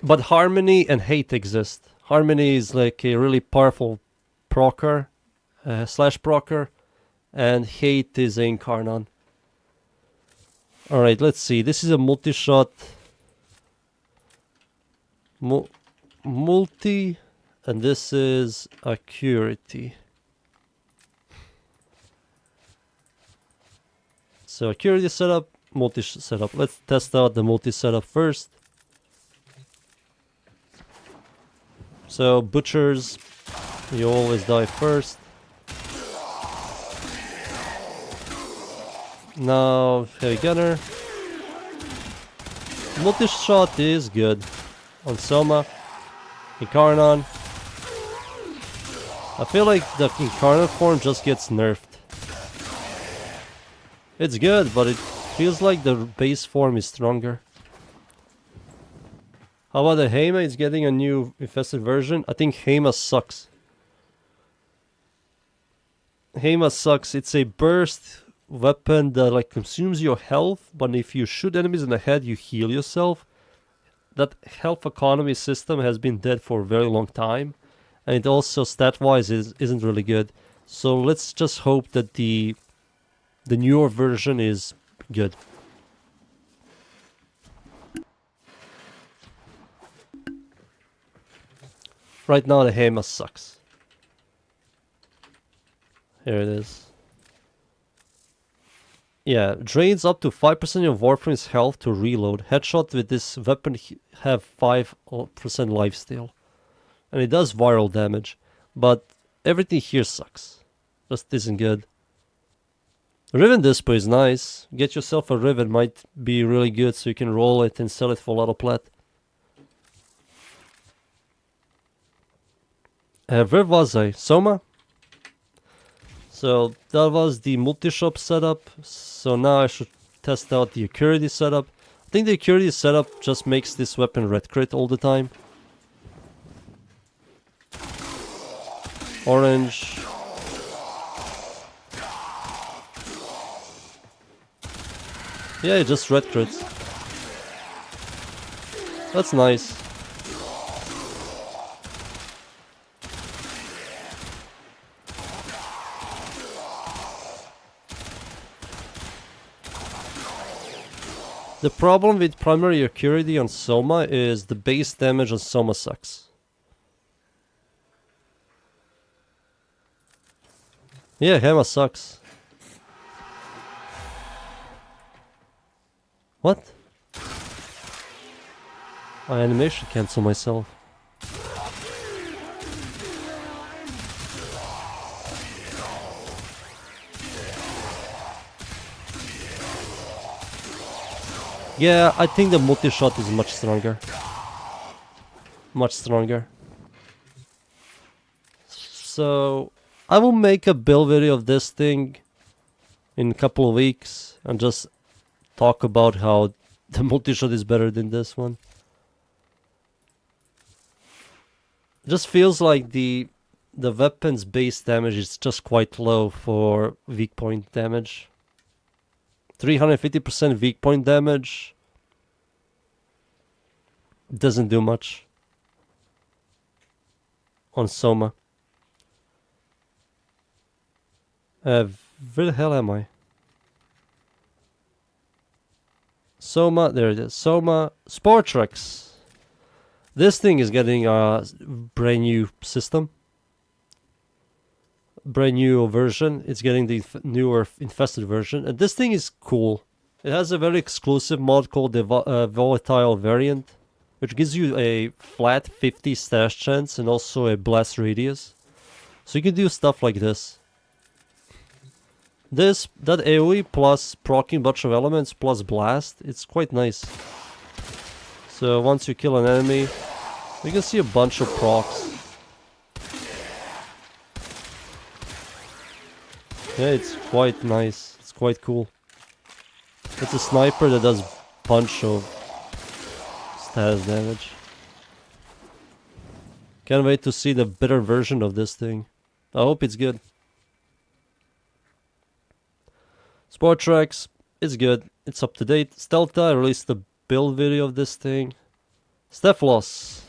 [SPEAKER 1] But harmony and hate exist. Harmony is like a really powerful procer, slash procer, and hate is a incarnon. Alright, let's see. This is a multi-shot. Multi, and this is Acuity. So Acuity setup, multi setup. Let's test out the multi setup first. So butchers, you always die first. Now heavy gunner. Multi shot is good on Soma. Incarnon. I feel like the Incarnon form just gets nerfed. It's good, but it feels like the base form is stronger. How about the Hema? It's getting a new infested version. I think Hema sucks. Hema sucks. It's a burst weapon that like consumes your health, but if you shoot enemies in the head, you heal yourself. That health economy system has been dead for a very long time, and it also stat-wise isn't really good. So let's just hope that the newer version is good. Right now the Hema sucks. Here it is. Yeah, drains up to 5% of Warframe's health to reload. Headshot with this weapon have 5% lifesteal. And it does viral damage. But everything here sucks. Just isn't good. Riven Dispo is nice. Get yourself a Riven, might be really good so you can roll it and sell it for a lot of plat. Where was I? Soma? So that was the multi-shop setup. So now I should test out the accuracy setup. I think the accuracy setup just makes this weapon red crit all the time. Orange. Yeah, it just red crits. That's nice. The problem with primary accuracy on Soma is the base damage on Soma sucks. Yeah, Hema sucks. What? My animation cancel myself. Yeah, I think the multi-shot is much stronger. Much stronger. So, I will make a build video of this thing in a couple of weeks and just talk about how the multi-shot is better than this one. It just feels like the weapon's base damage is just quite low for weak point damage. 350% weak point damage doesn't do much on Soma. Where the hell am I? Soma, there it is. Soma Sportrex. This thing is getting a brand new system. Brand new version. It's getting the newer infested version. And this thing is cool. It has a very exclusive mod called the Volatile Variant, which gives you a flat 50 stash chance and also a blast radius. So you can do stuff like this. That AoE plus proccing bunch of elements plus blast, it's quite nice. So once you kill an enemy, you can see a bunch of procs. Yeah, it's quite nice. It's quite cool. It's a sniper that does bunch of status damage. Can't wait to see the better version of this thing. I hope it's good. Sportrex, it's good. It's up to date. Stelta released the build video of this thing. Stephalos.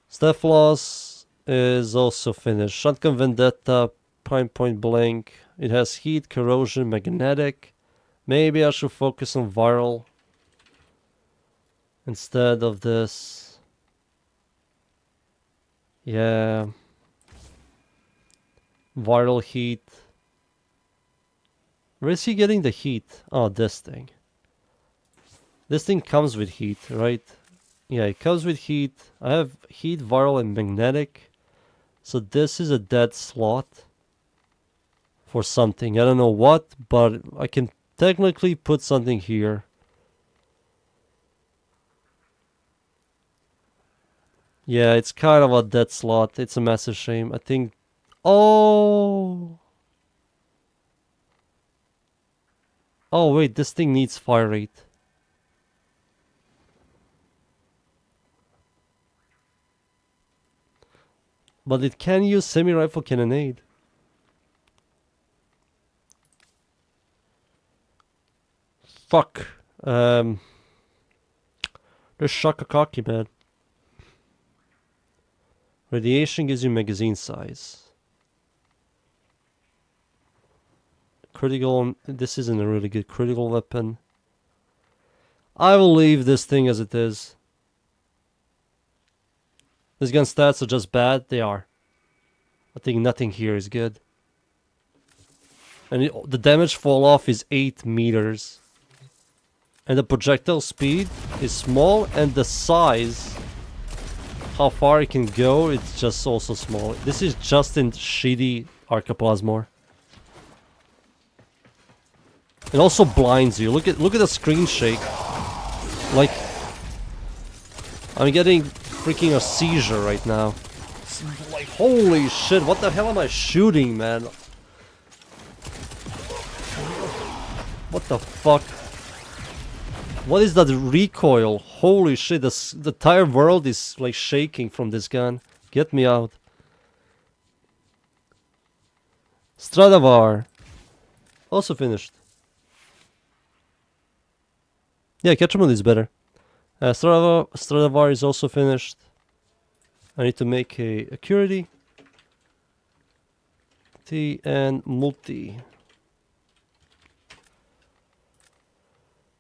[SPEAKER 1] Stephalos is also finished. Shotgun Vendetta, Prime Point Blank. It has heat, corrosion, magnetic. Maybe I should focus on viral instead of this. Yeah. Viral heat. Where is he getting the heat? Oh, this thing. This thing comes with heat, right? Yeah, it comes with heat. I have heat, viral, and magnetic. So this is a dead slot for something. I don't know what, but I can technically put something here. Yeah, it's kind of a dead slot. It's a massive shame. I think... Oh! Oh wait, this thing needs fire rate. But it can use semi-rifle cannonade. Fuck. There's Shaka Kaki, man. Radiation gives you magazine size. Critical, this isn't a really good critical weapon. I will leave this thing as it is. These gun stats are just bad, they are. I think nothing here is good. And the damage fall off is 8 meters. And the projectile speed is small, and the size, how far it can go, it's just also small. This is just in shitty Arcaplasmor. It also blinds you. Look at the screen shake. Like, I'm getting freaking a seizure right now. Like, holy shit, what the hell am I shooting, man? What the fuck? What is that recoil? Holy shit, the entire world is like shaking from this gun. Get me out. Stradavar. Also finished. Yeah, Ketchumon is better. Stradavar is also finished. I need to make a Acuity. T and Multi.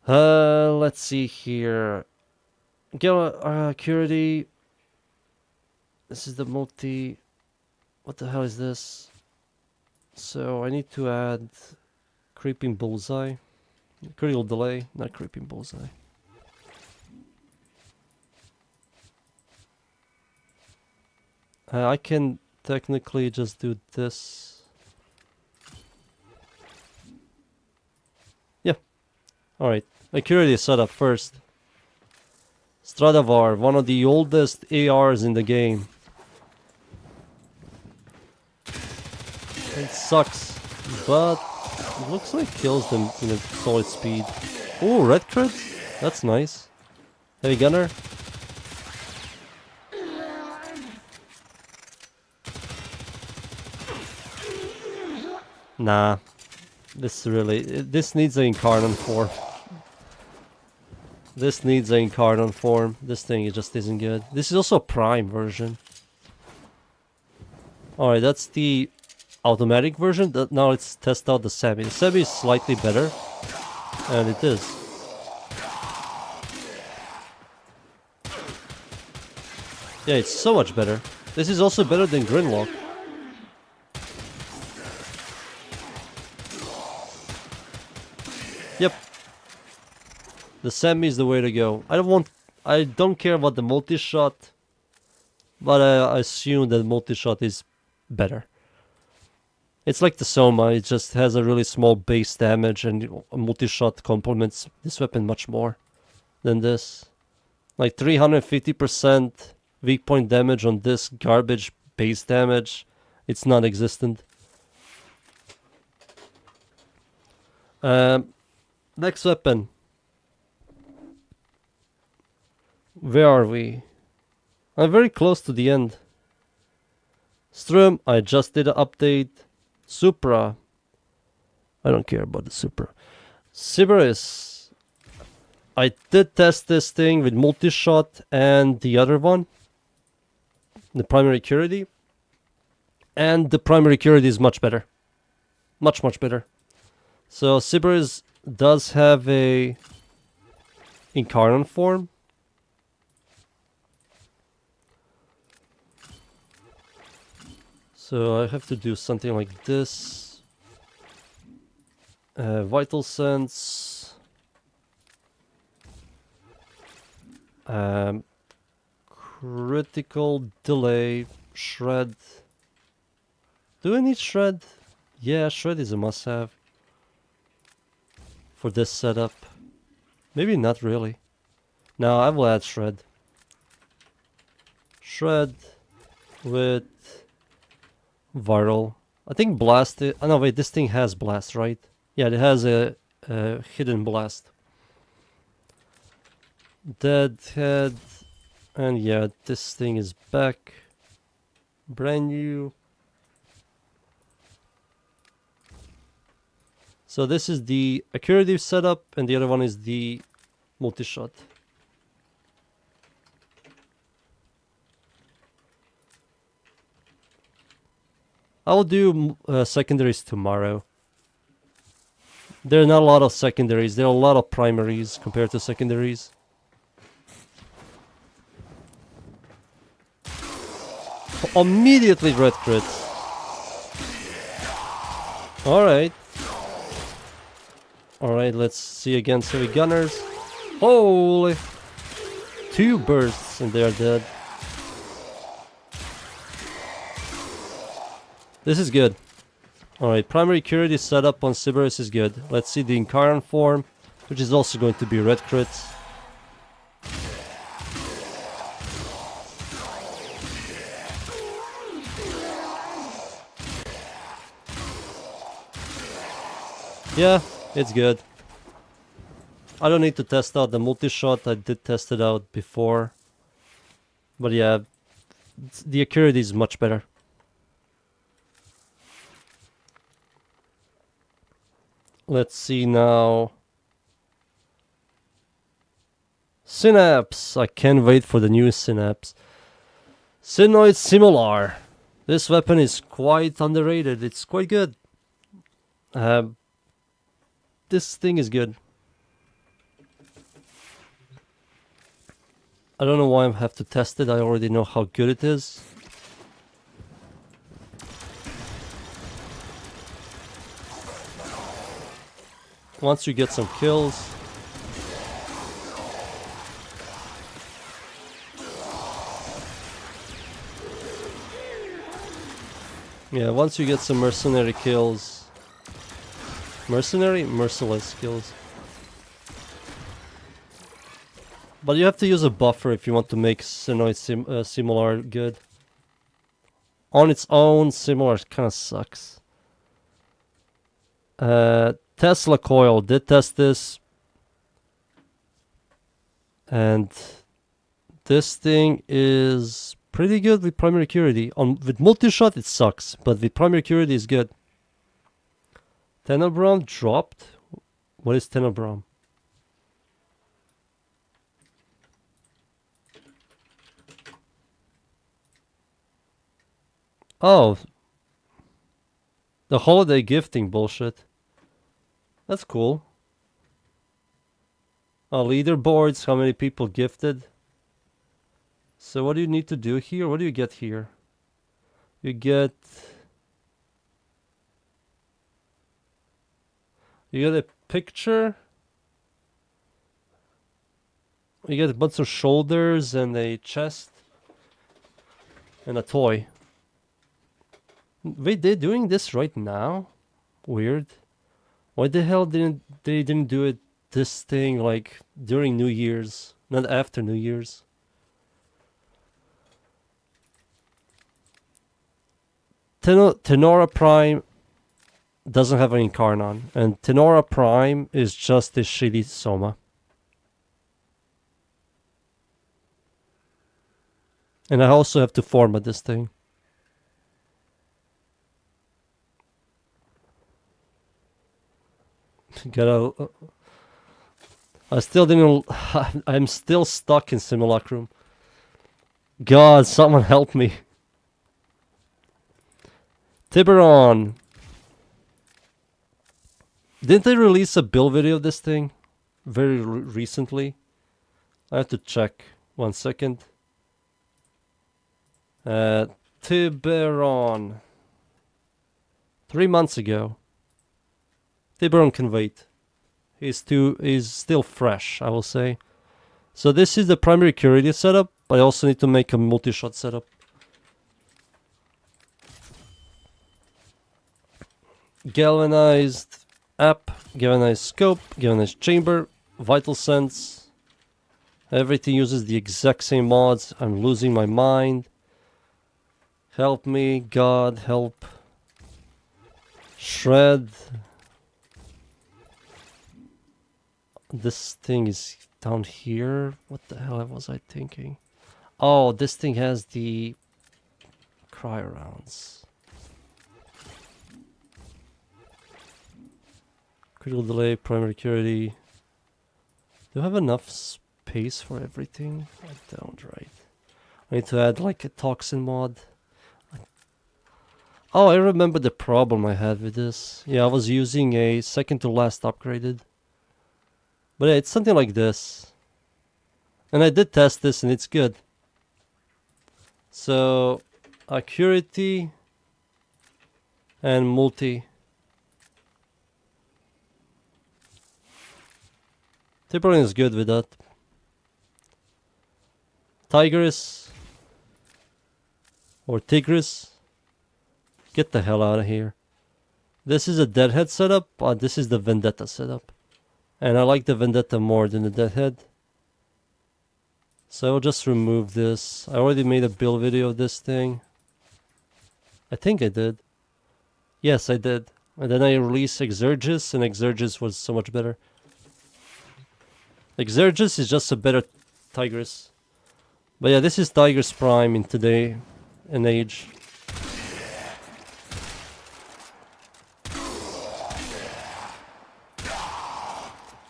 [SPEAKER 1] Let's see here. Get Acuity. This is the Multi. What the hell is this? So I need to add Creeping Bullseye. Critical Delay, not Creeping Bullseye. I can technically just do this. Yeah. Alright. Acuity is set up first. Stradavar, one of the oldest ARs in the game. It sucks, but it looks like kills them in a solid speed. Oh, red crit? That's nice. Heavy gunner. Nah. This needs an Incarnate form. This needs an Incarnate form. This thing just isn't good. This is also a Prime version. Alright, that's the automatic version. Now let's test out the semi. The semi is slightly better. And it is. Yeah, it's so much better. This is also better than Grinlock. Yep. The semi is the way to go. I don't care about the multi-shot, but I assume that multi-shot is better. It's like the Soma, it just has a really small base damage and a multi-shot complements this weapon much more than this. Like 350% weak point damage on this garbage base damage, it's non-existent. Next weapon. Where are we? I'm very close to the end. Strum, I just did an update. Supra. I don't care about the Supra. Sybaris. I did test this thing with multi-shot and the other one. The primary Acuity. And the primary Acuity is much better. Much, much better. So Sybaris does have a Incarnate form. So I have to do something like this. Vital Sense. Critical Delay. Shred. Do I need Shred? Yeah, Shred is a must-have. For this setup. Maybe not really. No, I will add Shred. Shred with Viral. I think Blast. Oh no, wait, this thing has Blast, right? Yeah, it has a hidden Blast. Deadhead. And yeah, this thing is back. Brand new. So this is the Acuity setup, and the other one is the multi-shot. I'll do secondaries tomorrow. There are not a lot of secondaries. There are a lot of primaries compared to secondaries. Immediately red crits. Alright. Alright, let's see against heavy gunners. Holy! 2 bursts and they are dead. This is good. Alright, primary Acuity setup on Sybaris is good. Let's see the Incarnate form, which is also going to be red crits. Yeah, it's good. I don't need to test out the multi-shot. I did test it out before. But yeah, the accuracy is much better. Let's see now. Synapse. I can't wait for the new Synapse. Synoid Similar. This weapon is quite underrated. It's quite good. This thing is good. I don't know why I have to test it. I already know how good it is. Once you get some kills. Yeah, once you get some mercenary kills. Mercenary? Merciless kills. But you have to use a buffer if you want to make Synoid Similar good. On its own, Similar kind of sucks. Tesla Coil did test this. And this thing is pretty good with primary accuracy. With multi-shot it sucks, but with primary accuracy is good. Tenobrom dropped? What is Tenobrom? Oh. The holiday gifting bullshit. That's cool. Oh, leaderboards, how many people gifted. So what do you need to do here? What do you get here? You get a picture. You get a bunch of shoulders and a chest. And a toy. Wait, they're doing this right now? Weird. Why the hell didn't they do it this thing like during New Year's, not after New Year's? Tenora Prime doesn't have any Incarnon, and Tenora Prime is just a shitty Soma. And I also have to format this thing. Gotta. I still didn't. I'm still stuck in Simulacrum. God, someone help me. Tiburon. Didn't they release a build video of this thing very recently? I have to check. 1 second. Tiburon. 3 months ago. Tiburon can wait. He's still fresh, I will say. So this is the primary curity setup. I also need to make a multi-shot setup. Galvanized app, galvanized scope, galvanized chamber, vital sense. Everything uses the exact same mods. I'm losing my mind. Help me, God, help. Shred. This thing is down here. What the hell was I thinking? Oh, this thing has the cryo rounds. Critical delay, primary curity. Do I have enough space for everything? I don't, right? I need to add like a toxin mod. Oh, I remember the problem I had with this. Yeah, I was using a second to last upgraded. But yeah, it's something like this. And I did test this and it's good. So, accuracy and multi. Tiburon is good with that. Tigris. Or Tigris. Get the hell out of here. This is a Deadhead setup. This is the Vendetta setup. And I like the Vendetta more than the Deadhead. So I'll just remove this. I already made a build video of this thing. I think I did. Yes, I did. And then I released Exergis, and Exergis was so much better. Exergis is just a better Tigress. But yeah, this is Tigress Prime in today and age.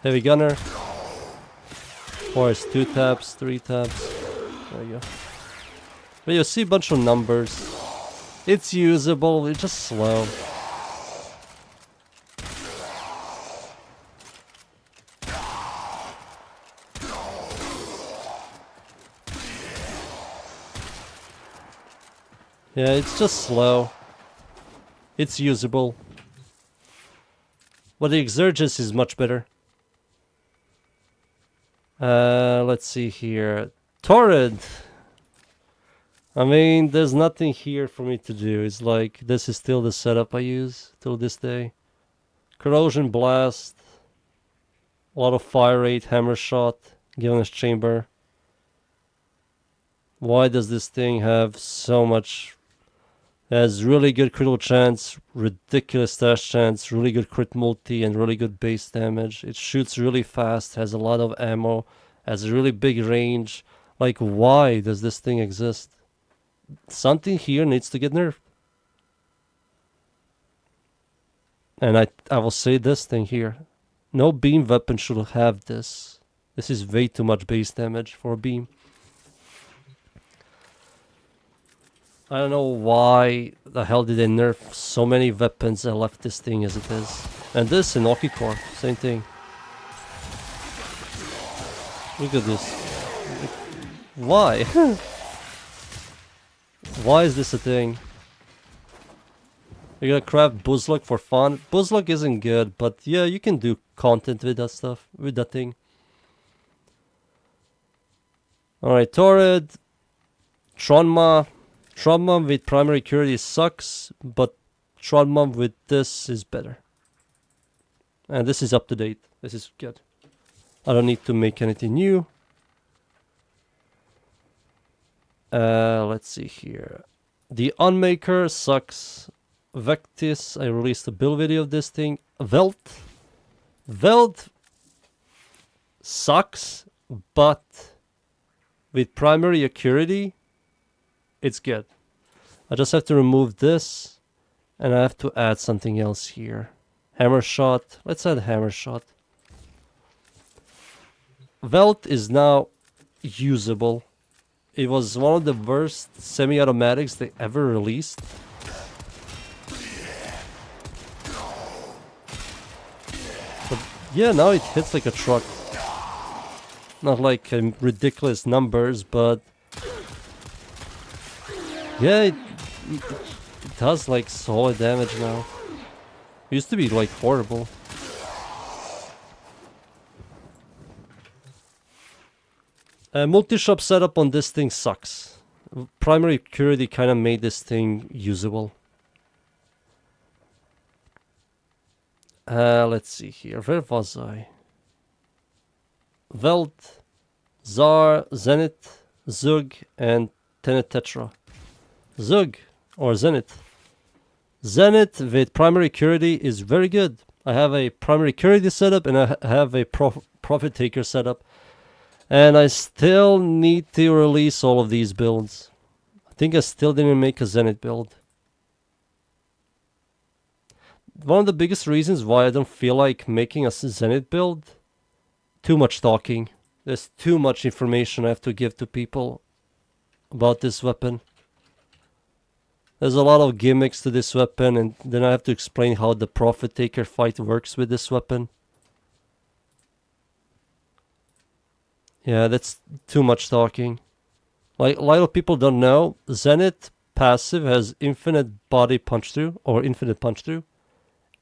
[SPEAKER 1] Heavy Gunner. Force 2 taps, 3 taps. There you go. But you see a bunch of numbers. It's usable, it's just slow. Yeah, it's just slow. It's usable. But the Exergis is much better. Let's see here. Torrid! I mean, there's nothing here for me to do. It's like, this is still the setup I use till this day. Corrosion Blast. A lot of fire rate, hammer shot, given his chamber. Why does this thing have so much? It has really good critical chance, ridiculous dash chance, really good crit multi, and really good base damage. It shoots really fast, has a lot of ammo, has a really big range. Like, why does this thing exist? Something here needs to get nerfed. And I will say this thing here. No beam weapon should have this. This is way too much base damage for a beam. I don't know why the hell did they nerf so many weapons and left this thing as it is. And this in Core, same thing. Look at this. Why? Why is this a thing? You're gonna craft Buzzluck for fun? Buzzluck isn't good, but yeah, you can do content with that stuff, with that thing. Alright, Torrid. Tronma. Tronma with primary curity sucks, but Tronma with this is better. And this is up to date. This is good. I don't need to make anything new. Let's see here. The Unmaker sucks. Vectis, I released a build video of this thing. Velt. Velt sucks, but with primary accuracy, it's good. I just have to remove this, and I have to add something else here. Hammer shot. Let's add hammer shot. Velt is now usable. It was one of the worst semi-automatics they ever released. But yeah, now it hits like a truck. Not like ridiculous numbers, but yeah, it does like solid damage now. It used to be like horrible. Multi-shop setup on this thing sucks. Primary accuracy kind of made this thing usable. Let's see here. Where was I? Velt, Zar, Zenith, Zug, and Tenet Tetra. Zug, or Zenith. Zenith with primary accuracy is very good. I have a primary accuracy setup and I have a profit taker setup. And I still need to release all of these builds. I think I still didn't make a Zenith build. One of the biggest reasons why I don't feel like making a Zenith build, too much talking. There's too much information I have to give to people about this weapon. There's a lot of gimmicks to this weapon, and then I have to explain how the Profit Taker fight works with this weapon. Yeah, that's too much talking. Like, a lot of people don't know, Zenith passive has infinite body punch through, or infinite punch through.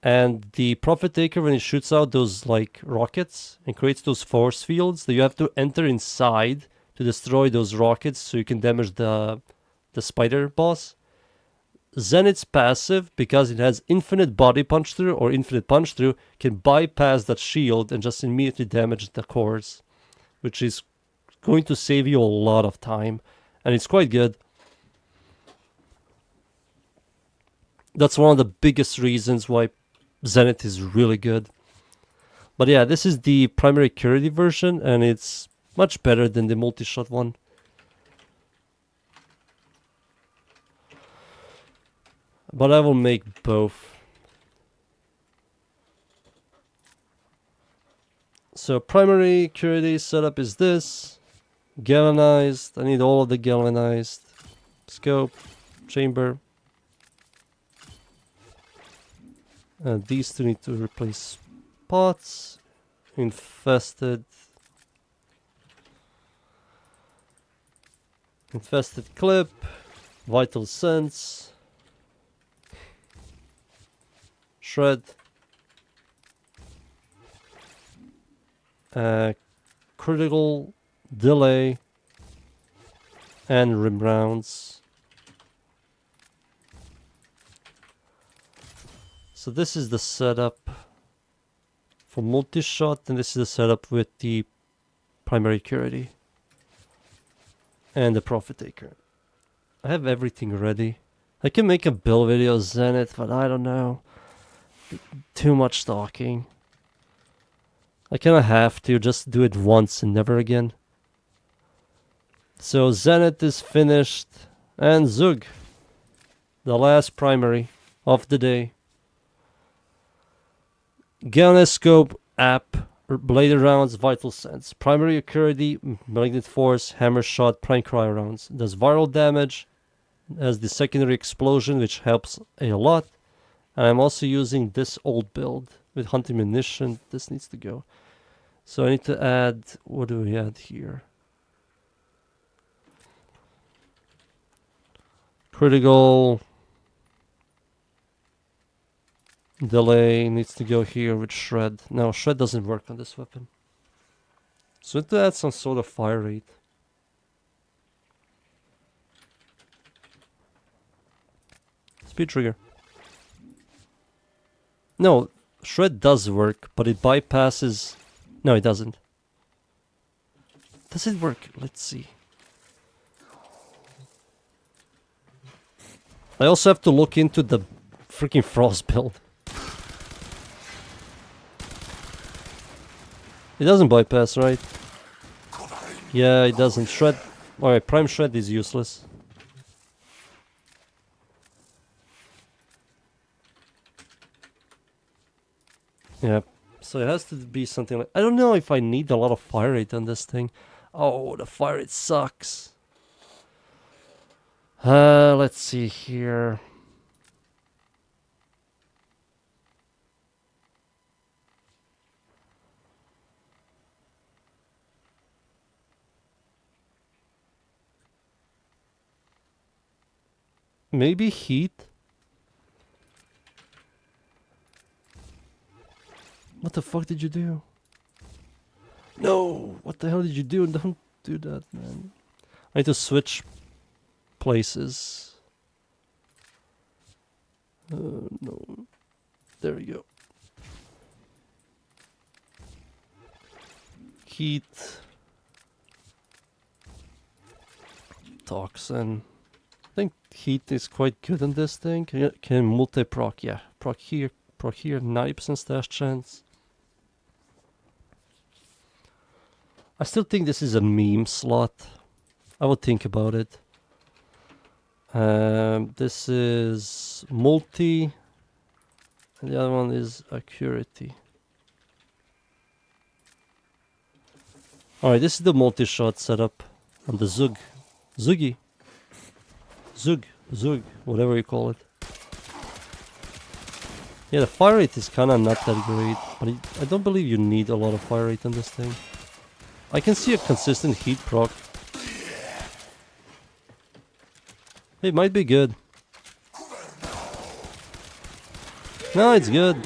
[SPEAKER 1] And the Profit Taker, when it shoots out those like rockets and creates those force fields, that you have to enter inside to destroy those rockets so you can damage the spider boss. Zenith's passive, because it has infinite body punch through or infinite punch through, can bypass that shield and just immediately damage the cores, which is going to save you a lot of time, and it's quite good. That's one of the biggest reasons why Zenith is really good. But yeah, this is the primary curity version, and it's much better than the multi-shot one. But I will make both. So primary curity setup is this. Galvanized. I need all of the galvanized. Scope. Chamber. These two need to replace pots. Infested. Infested clip. Vital sense. Shred. Critical delay. And rim rounds. So this is the setup for multi-shot, and this is the setup with the primary curity and the profit taker. I have everything ready. I can make a build video Zenith, but I don't know. Too much talking. I kinda have to just do it once and never again. So Zenith is finished, and Zug, the last primary of the day. Galvanoscope, app, bladed rounds, vital sense. Primary curity, malignant force, hammer shot, prime cryo rounds. Does viral damage, has the secondary explosion, which helps a lot. And I'm also using this old build with hunting munition. This needs to go. So I need to add, what do we add here? Critical delay needs to go here with shred. No, shred doesn't work on this weapon. So I need to add some sort of fire rate. Speed trigger. No, shred does work, but it bypasses... No, it doesn't. Does it work? Let's see. I also have to look into the freaking frost build. It doesn't bypass, right? Yeah, it doesn't. Shred... Alright, prime shred is useless. Yeah, so it has to be something like... I don't know if I need a lot of fire rate on this thing. Oh, the fire rate sucks. Let's see here. Maybe heat? What the fuck did you do? No! What the hell did you do? Don't do that, man. I need to switch places. No. There we go. Heat. Toxin. I think heat is quite good on this thing. Can multi-proc, yeah. Proc here, 90% stash chance. I still think this is a meme slot. I will think about it. This is multi, and the other one is accuracy. Alright, this is the multi-shot setup on the Zug. Zug, whatever you call it. Yeah, the fire rate is kinda not that great, but I don't believe you need a lot of fire rate on this thing. I can see a consistent heat proc. It might be good. No, it's good.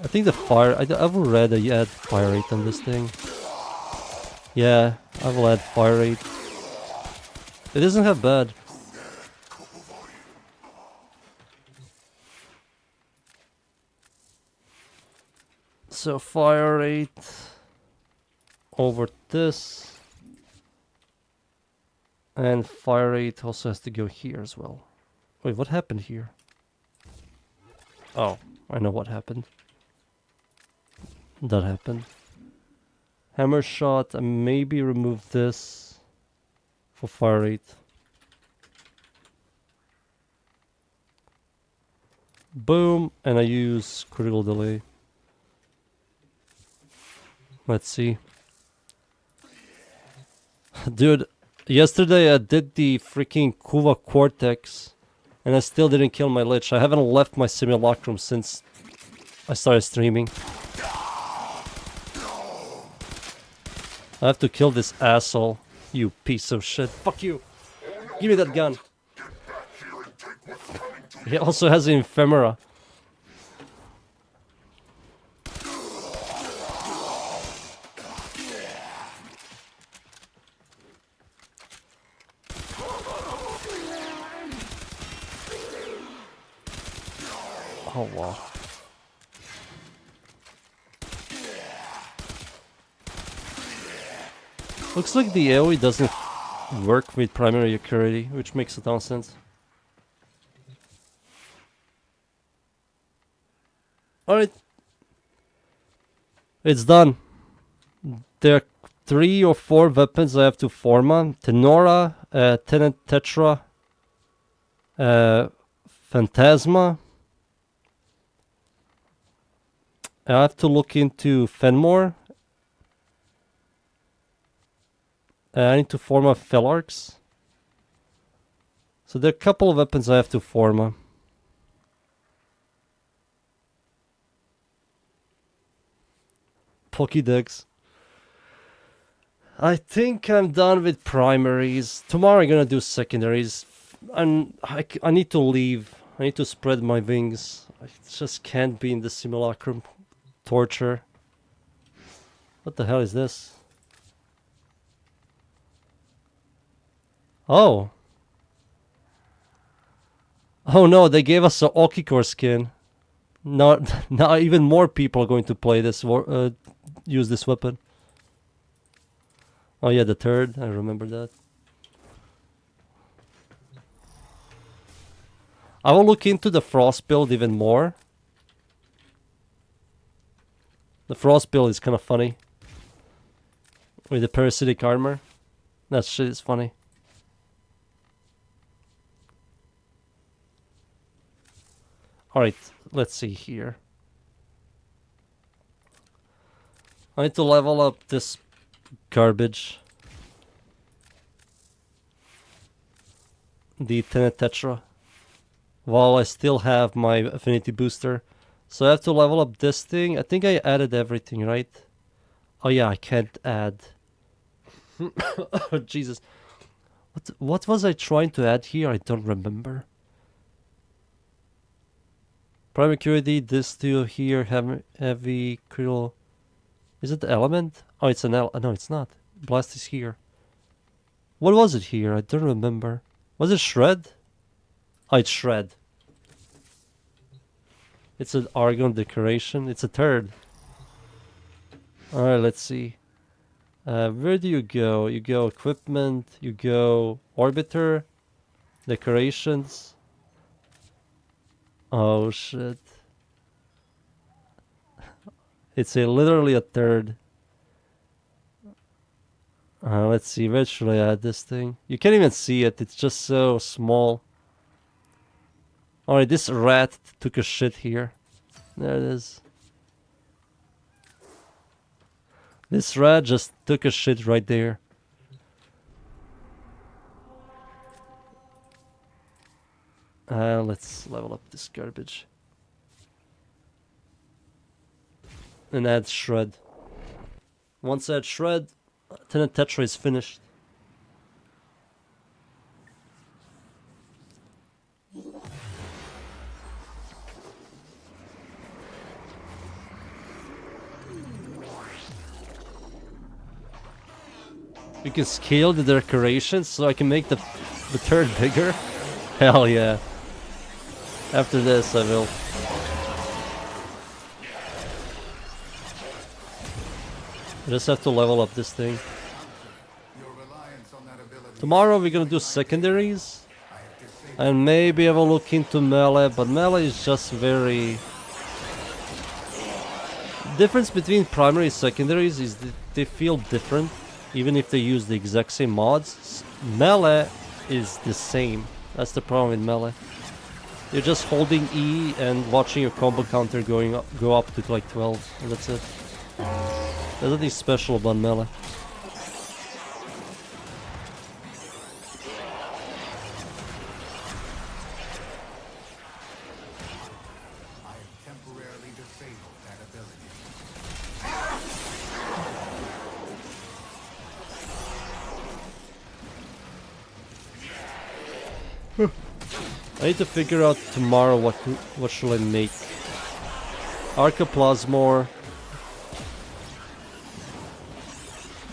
[SPEAKER 1] I think the fire... I will rather add fire rate on this thing. Yeah, I will add fire rate. It isn't half bad. So fire rate over this. And fire rate also has to go here as well. Wait, what happened here? Oh, I know what happened. that happened. Hammer shot, I maybe remove this for fire rate. Boom, and I use critical delay. Let's see. Dude, yesterday I did the freaking Kuva Cortex and I still didn't kill my Lich. I haven't left my simulacrum since I started streaming. I have to kill this asshole. You piece of shit. Fuck you. Give me that gun. He also has an ephemera. Oh wow. Looks like the AoE doesn't work with primary accuracy, which makes a ton of sense. Alright. It's done. There are 3 or 4 weapons I have to form on. Tenora, Tenet Tetra, Phantasma. I have to look into Fenmore. I need to form a Felarx. So there are a couple of weapons I have to form on. Pokédex. I think I'm done with primaries. Tomorrow I'm gonna do secondaries. And I need to leave. I need to spread my wings. I just can't be in the simulacrum. Torture. What the hell is this? Oh. Oh no, they gave us a Okikor skin. Now even more people are going to play this, use this weapon. Oh yeah, the third, I remember that. I will look into the Frost build even more. The Frost build is kind of funny. With the parasitic armor. That shit is funny. Alright, let's see here. I need to level up this garbage. The Tenet Tetra. While I still have my affinity booster. So I have to level up this thing. I think I added everything, right? Oh yeah, I can't add. Oh, Jesus. What was I trying to add here? I don't remember. Prime Accuracy, this two here, heavy, critical. Is it the element? Oh, it's an no, it's not. Blast is here. What was it here? I don't remember. Was it Shred? Oh, it's Shred. It's an Argon decoration. It's a third. Alright, let's see. Where do you go? You go equipment, you go orbiter, decorations. Oh shit. It's literally a third. Let's see, where should I add this thing? You can't even see it, it's just so small. Alright, this rat took a shit here. There it is. This rat just took a shit right there. Let's level up this garbage. And add Shred. Once I add Shred, Tenet Tetra is finished. You can scale the decorations so I can make the third bigger? Hell yeah. After this I will. I just have to level up this thing. Tomorrow we're gonna do secondaries. And maybe I will look into melee, but melee is just very difference between primary and secondaries is that they feel different, even if they use the exact same mods. Melee is the same. That's the problem with melee. You're just holding E and watching your combo counter go up to like 12, and that's it. There's nothing special about melee. I need to figure out tomorrow what should I make. Archoplasmor.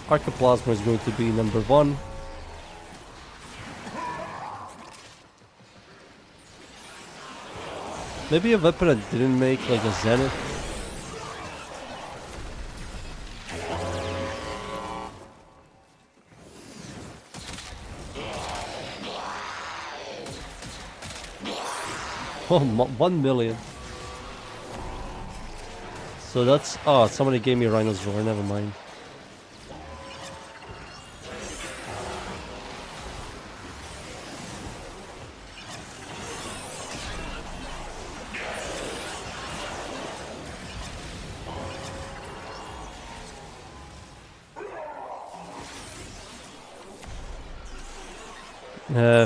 [SPEAKER 1] Archoplasmor is going to be number 1. Maybe a weapon I didn't make, like a Zenith. Oh, 1 million. So that's... Oh, somebody gave me Rhino's Roar, never mind.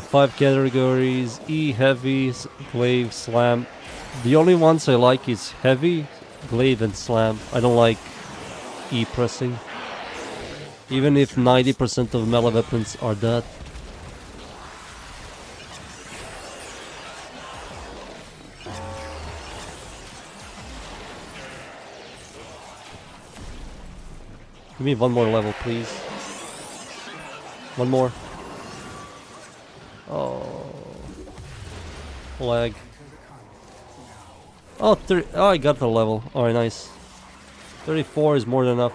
[SPEAKER 1] Five categories: E, Heavy, Glaive, Slam. The only ones I like is Heavy, Glaive and Slam. I don't like E pressing. Even if 90% of melee weapons are that. Give me one more level, please. One more. Oh. Lag. Oh, I got the level. Alright, nice. 34 is more than enough.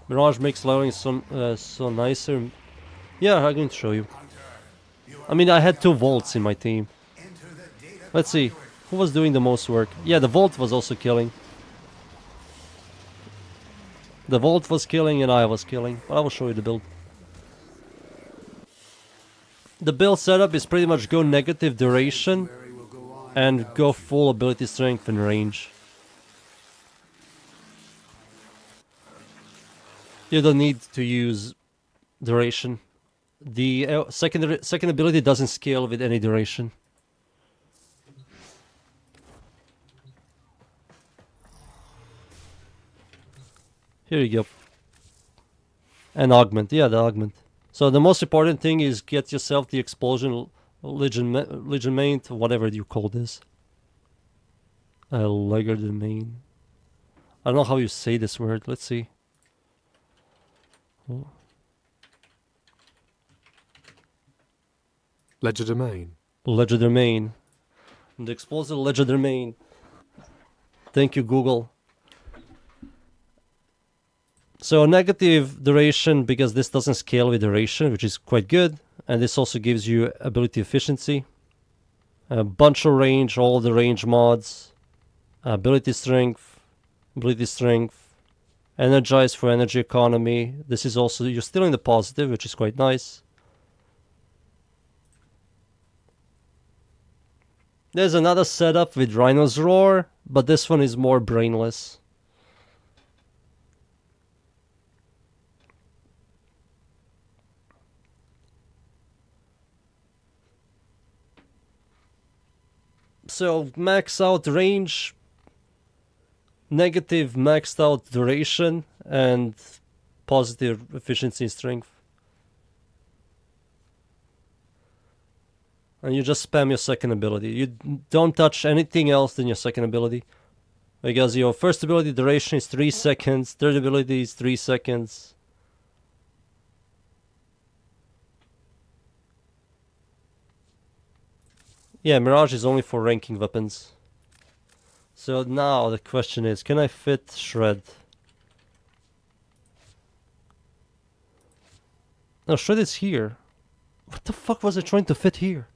[SPEAKER 1] Mirage makes leveling so nicer. Yeah, I'm going to show you. I mean, I had 2 Volts in my team. Let's see. Who was doing the most work? Yeah, the Volt was also killing. The Volt was killing and I was killing. But I will show you the build. The build setup is pretty much go negative duration and go full ability strength and range. You don't need to use duration. The second ability doesn't scale with any duration. Here you go. And augment, yeah, the augment. So the most important thing is get yourself the explosion legerdemain, whatever you call this. Legerdemain. I don't know how you say this word. Let's see. Oh.
[SPEAKER 3] Legerdemain.
[SPEAKER 1] Legerdemain. The explosive legerdemain. Thank you, Google. So negative duration, because this doesn't scale with duration, which is quite good. And this also gives you ability efficiency. A bunch of range, all the range mods. Ability strength. Energize for energy economy. This is also, you're still in the positive, which is quite nice. There's another setup with Rhino's Roar, but this one is more brainless. So max out range, negative maxed out duration, and positive efficiency and strength. And you just spam your second ability. You don't touch anything else than your second ability. Because your first ability duration is 3 seconds, third ability is 3 seconds. Yeah, Mirage is only for ranking weapons. So now the question is, can I fit Shred? No, Shred is here. What the fuck was I trying to fit here?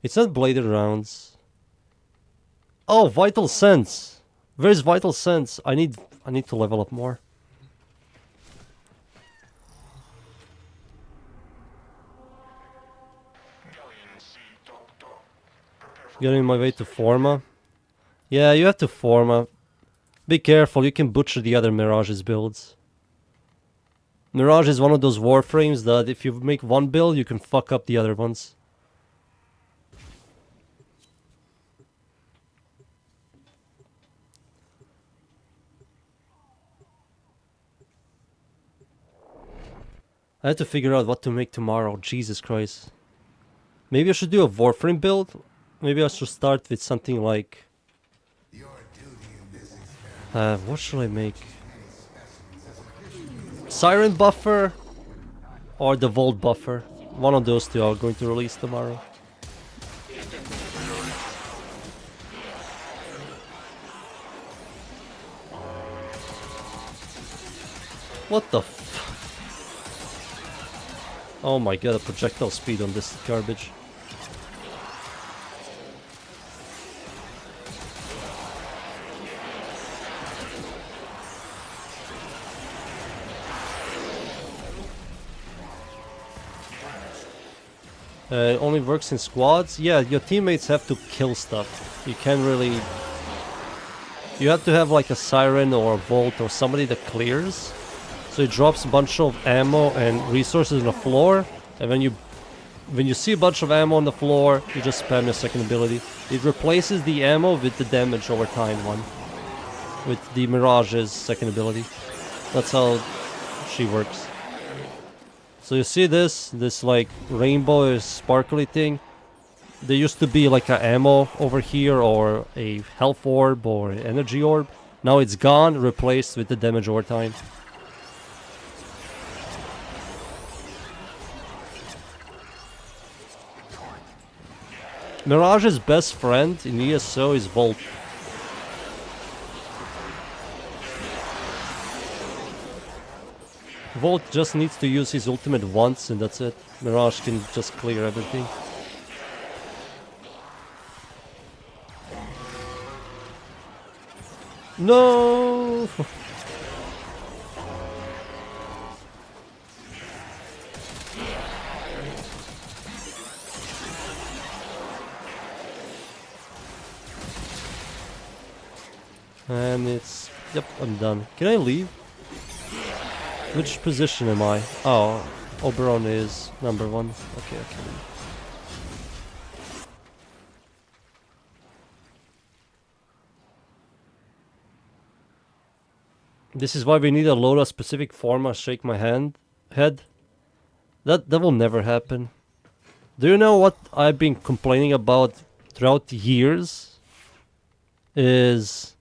[SPEAKER 1] It's not bladed rounds. Oh, vital sense. Where's vital sense? I need to level up more. Getting my way to Forma. Yeah, you have to Forma. Be careful, you can butcher the other Mirage's builds. Mirage is one of those Warframes that if you make one build, you can fuck up the other ones. I have to figure out what to make tomorrow, Jesus Christ. Maybe I should do a Warframe build? Maybe I should start with something like... what should I make? Siren Buffer or the Volt Buffer. One of those two are going to release tomorrow. What the f... Oh my god, a projectile speed on this garbage. It only works in squads? Yeah, your teammates have to kill stuff. You can't really... You have to have like a Siren or a Volt or somebody that clears. So it drops a bunch of ammo and resources on the floor. And when you see a bunch of ammo on the floor, you just spam your second ability. It replaces the ammo with the damage over time one. With the Mirage's second ability. That's how she works. So you see this like rainbow sparkly thing. There used to be like a ammo over here or a health orb or an energy orb. Now it's gone, replaced with the damage over time. Mirage's best friend in ESO is Volt. Volt just needs to use his ultimate once and that's it. Mirage can just clear everything. No! And it's... Yep, I'm done. Can I leave? Which position am I? Oh, Oberon is number 1. Okay, I can leave. This is why we need a Loda specific forma. Shake my head. That will never happen. Do you know what I've been complaining about throughout the years? Is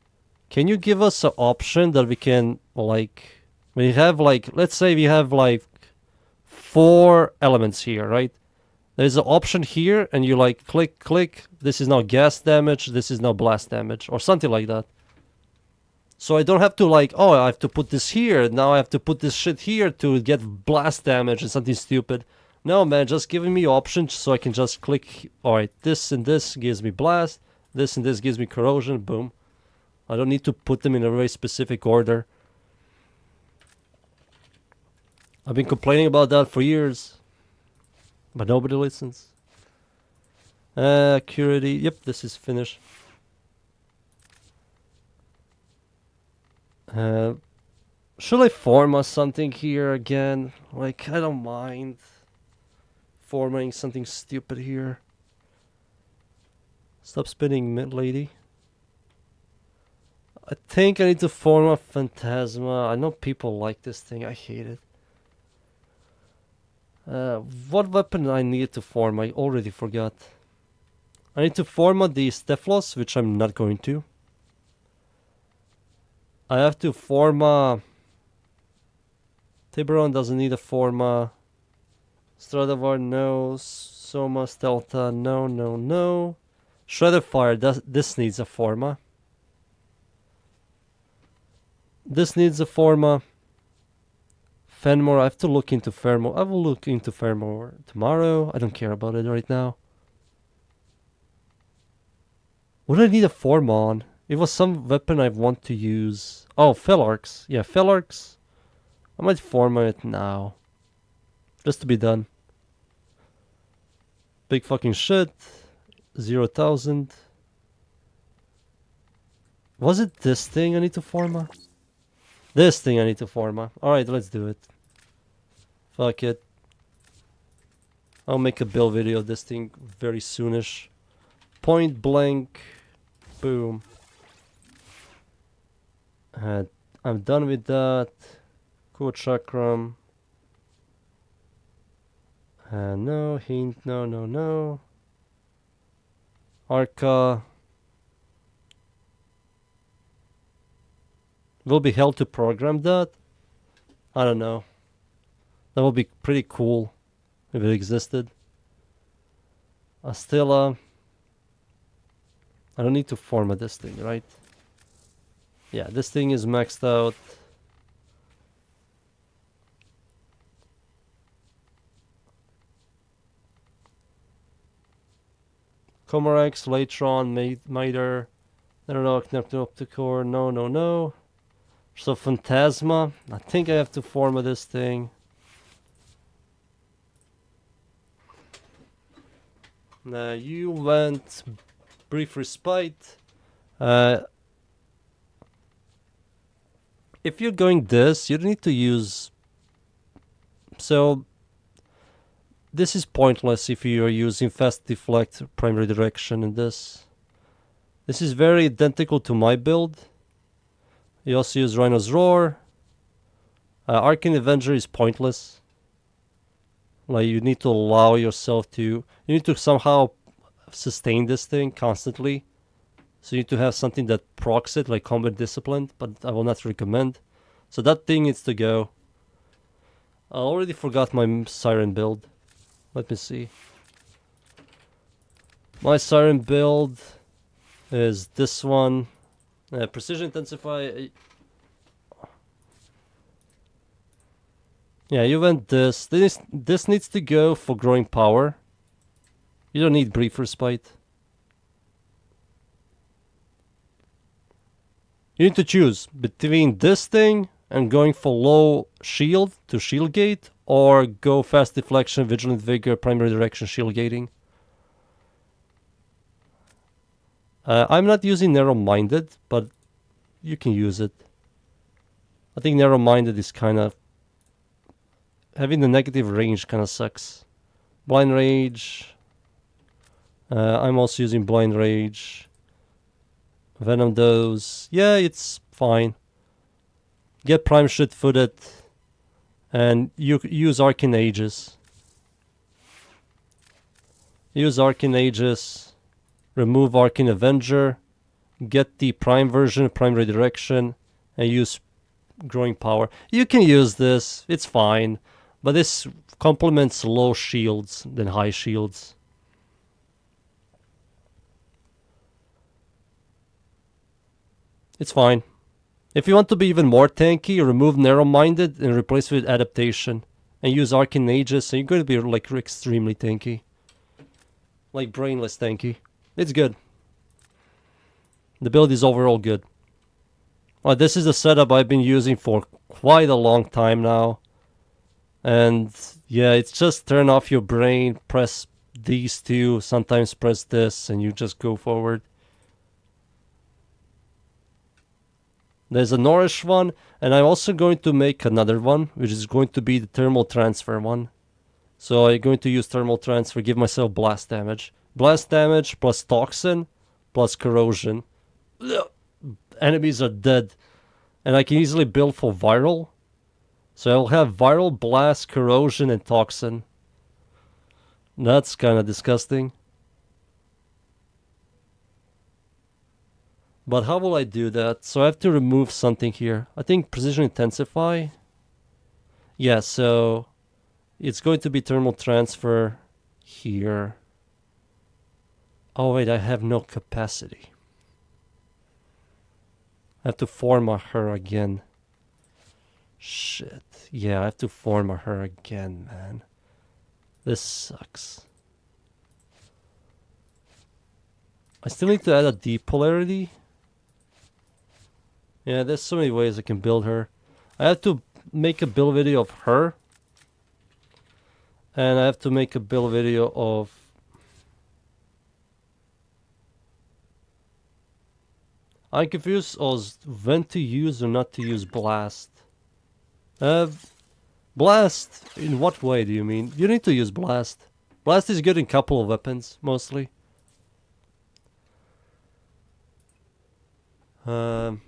[SPEAKER 1] can you give us an option that we can like we have like let's say we have like 4 elements here, right? There's an option here and you like click, this is now gas damage, this is now blast damage or something like that. So I don't have to like, oh, I have to put this here, now I have to put this shit here to get blast damage and something stupid. No, man, just giving me options so I can just click, alright, this and this gives me blast, this and this gives me corrosion, boom. I don't need to put them in a very specific order. I've been complaining about that for years, but nobody listens. Accuracy, yep, this is finished. Should I format something here again? Like, I don't mind formatting something stupid here. Stop spinning, lady. I think I need to format Phantasma. I know people like this thing. I hate it. What weapon I need to form? I already forgot. I need to format the Stephalos, which I'm not going to. I have to forma... Tiburon doesn't need a forma. Stradivar, no. Soma, Stelta, no, no, no. Shredder Fire, this needs a forma. This needs a forma. Fenmore, I have to look into Fenmore. I will look into Fenmore tomorrow. I don't care about it right now. What do I need a form on? It was some weapon I want to use. Oh, Fellarks. Yeah, Fellarks. I might form it now. Just to be done. Big fucking shit. 0,000. Was it this thing I need to forma? This thing I need to forma. Alright, let's do it. Fuck it. I'll make a build video of this thing very soonish. Point blank. Boom. And I'm done with that. Cool chakram. No, hint, no. Arca. Will be hell to program that? I don't know. That would be pretty cool if it existed. Astilla. I don't need to format this thing, right? Yeah, this thing is maxed out. Comorex, Latron, Miter, Nerok, Neptopticore, no. So Phantasma, I think I have to format this thing. You went Brief Respite. If you're going this, you don't need to use... So... This is pointless if you are using Fast Deflect primary direction in this. This is very identical to my build. You also use Rhino's Roar. Arcane Avenger is pointless. Like, you need to allow yourself to... You need to somehow sustain this thing constantly. So you need to have something that procs it, like Combat Discipline, but I will not recommend. So that thing needs to go. I already forgot my Siren build. Let me see. My Siren build is this one. Precision Intensify. Yeah, you went this. This needs to go for growing power. You don't need Brief Respite. You need to choose between this thing and going for low shield to shield gate, or go Fast Deflection, Vigilant Vigor, Primary Direction, shield gating. I'm not using Narrow-Minded, but you can use it. I think Narrow-Minded is kind of... Having the negative range kind of sucks. Blind Rage. I'm also using Blind Rage. Venom Dose. Yeah, it's fine. Get Prime Shit-Footed. And you use Arcane Aegis. Use Arcane Aegis. Remove Arcane Avenger. Get the Prime version, Primary Direction. And use Growing Power. You can use this. It's fine. But this complements low shields than high shields. It's fine. If you want to be even more tanky, remove Narrow-Minded and replace it with Adaptation. And use Arcane Aegis, and you're going to be like extremely tanky. Like brainless tanky. It's good. The build is overall good. This is a setup I've been using for quite a long time now. And yeah, it's just turn off your brain, press these two, sometimes press this, and you just go forward. There's a Nourish one, and I'm also going to make another one, which is going to be the Thermal Transfer one. So I'm going to use Thermal Transfer, give myself Blast damage. Blast damage plus Toxin plus Corrosion. Ugh. Enemies are dead. And I can easily build for Viral. So I'll have Viral, Blast, Corrosion, and Toxin. That's kind of disgusting. But how will I do that? So I have to remove something here. I think Precision Intensify. Yeah, so it's going to be Thermal Transfer here. Oh wait, I have no capacity. I have to format her again. Shit. Yeah, I have to format her again, man. This sucks. I still need to add a deep polarity. Yeah, there's so many ways I can build her. I have to make a build video of her. And I have to make a build video of... I'm confused as when to use or not to use Blast. Blast? In what way do you mean? You need to use Blast. Blast is good in couple of weapons, mostly. Worldly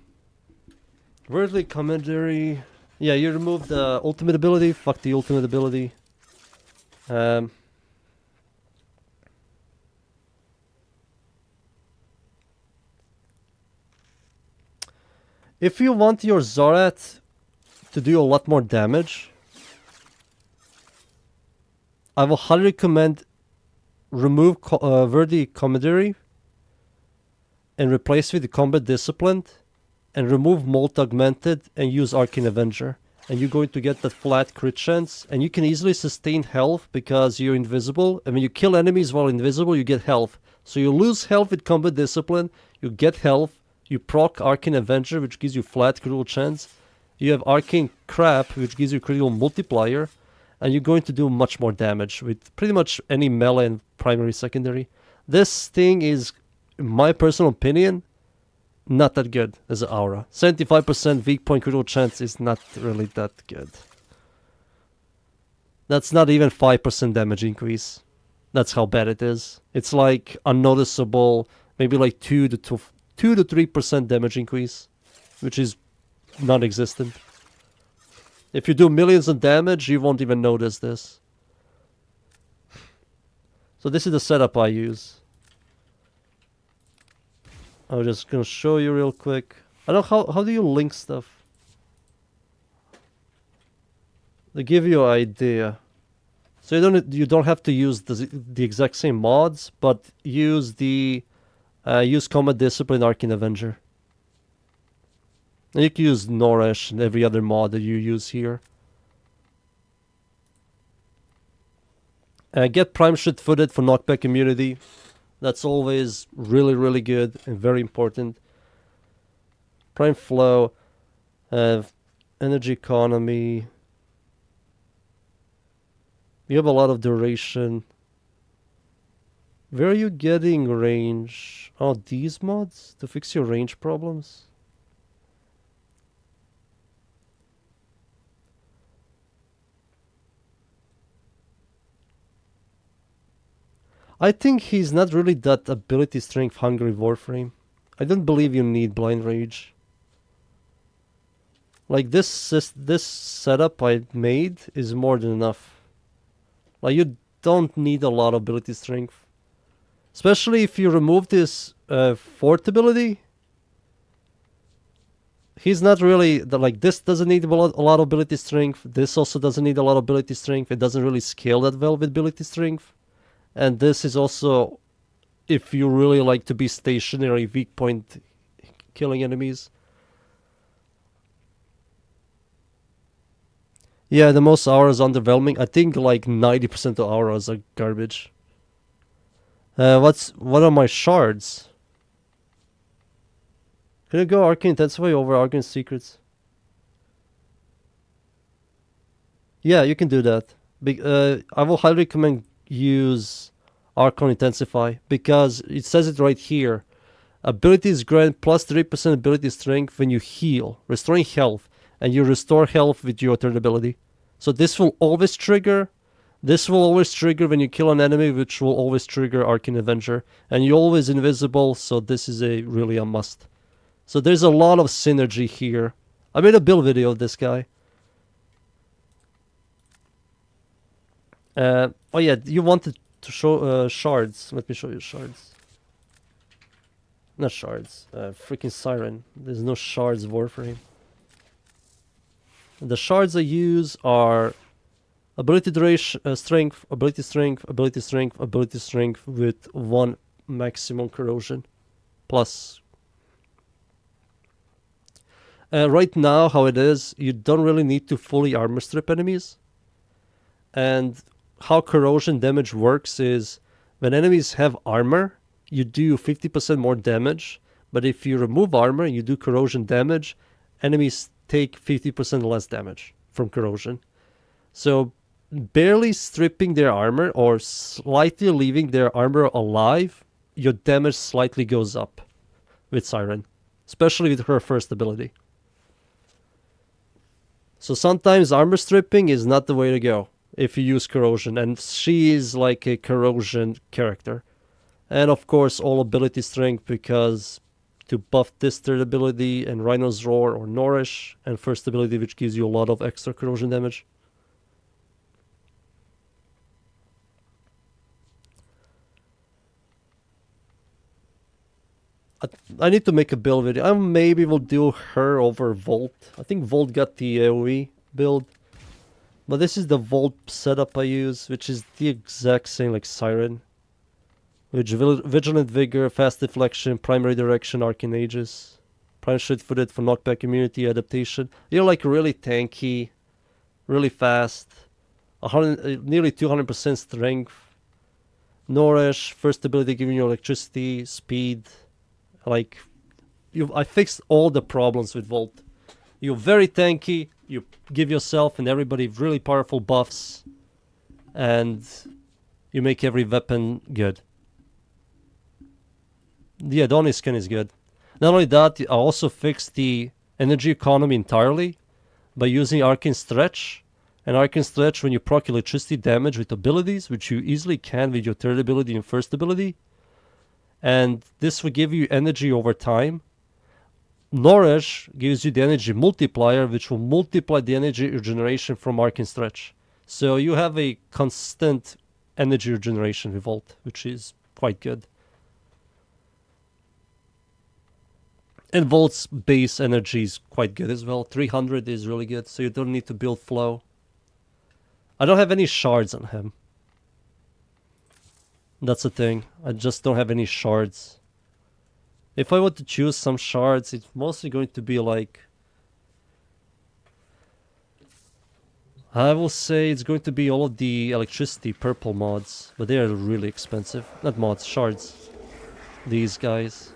[SPEAKER 1] Commentary. Yeah, you remove the ultimate ability. Fuck the ultimate ability. If you want your Zorat to do a lot more damage, I will highly recommend remove Worthy Commentary and replace with the Combat Disciplined and remove Molt Augmented and use Arcane Avenger. And you're going to get that flat crit chance, and you can easily sustain health because you're invisible. And when you kill enemies while invisible, you get health. So you lose health with Combat Discipline, you get health, you proc Arcane Avenger, which gives you flat critical chance. You have Arcane Crap, which gives you critical multiplier, and you're going to do much more damage with pretty much any melee and primary, secondary. This thing is, in my personal opinion, not that good as an aura. 75% weak point critical chance is not really that good. That's not even 5% damage increase. That's how bad it is. It's like unnoticeable, maybe like 2 to 3% damage increase, which is non-existent. If you do millions of damage, you won't even notice this. So this is the setup I use. I'm just gonna show you real quick. I don't know how do you link stuff? They give you an idea. So you don't have to use the exact same mods, but use the use Combat Discipline Arcane Avenger. And you can use Noresh and every other mod that you use here. Get Prime Shit-Footed for knockback immunity. That's always really, really good and very important. Prime Flow. Energy Economy. You have a lot of duration. Where are you getting range? Oh, these mods? To fix your range problems? I think he's not really that ability strength hungry Warframe. I don't believe you need Blind Rage. Like this setup I made is more than enough. Like you don't need a lot of ability strength. Especially if you remove this fourth ability. He's not really, like this doesn't need a lot of ability strength. This also doesn't need a lot of ability strength. It doesn't really scale that well with ability strength. And this is also if you really like to be stationary, weak point killing enemies. Yeah, the most auras underwhelming. I think like 90% of auras are garbage. What are my shards? Can you go Arcane Intensify over Arcane Secrets? Yeah, you can do that. I will highly recommend use Arcane Intensify because it says it right here. Abilities grant plus 3% ability strength when you heal, restoring health, and you restore health with your third ability. So this will always trigger. This will always trigger when you kill an enemy, which will always trigger Arcane Avenger. And you're always invisible, so this is really a must. So there's a lot of synergy here. I made a build video of this guy. Oh yeah, you wanted to show shards. Let me show you shards. Not shards. Freaking Siren. There's no shards Warframe. The shards I use are ability duration, strength, ability strength, ability strength, ability strength with 1 maximum corrosion. Plus. Right now, how it is, you don't really need to fully armor strip enemies. And how corrosion damage works is when enemies have armor, you do 50% more damage, but if you remove armor and you do corrosion damage, enemies take 50% less damage from corrosion. So barely stripping their armor or slightly leaving their armor alive, your damage slightly goes up with Siren, especially with her first ability. So sometimes armor stripping is not the way to go if you use corrosion, and she is like a corrosion character. And of course all ability strength, because to buff this third ability and Rhino's Roar or Nourish, and first ability which gives you a lot of extra corrosion damage. I need to make a build video. I maybe will do her over Volt. I think Volt got the AoE build. But this is the Volt setup I use, which is the exact same like Siren. Which Vigilant Vigor, Fast Deflection, Primary Direction, Arcane Aegis. Prime Footed for knockback immunity, adaptation. You're like really tanky, really fast. 100, nearly 200% strength. Nourish, first ability giving you electricity, speed. Like, I fixed all the problems with Volt. You're very tanky, you give yourself and everybody really powerful buffs, and you make every weapon good. The Adonis skin is good. Not only that, I also fixed the energy economy entirely by using Arcane Stretch. And Arcane Stretch, when you proc electricity damage with abilities, which you easily can with your third ability and first ability, and this will give you energy over time. Nourish gives you the energy multiplier, which will multiply the energy regeneration from Arcane Stretch. So you have a constant energy regeneration with Volt, which is quite good. And Volt's base energy is quite good as well. 300 is really good, so you don't need to build flow. I don't have any shards on him. That's the thing. I just don't have any shards. If I were to choose some shards, it's mostly going to be like... I will say it's going to be all of the electricity purple mods. But they are really expensive. Not mods, shards. These guys.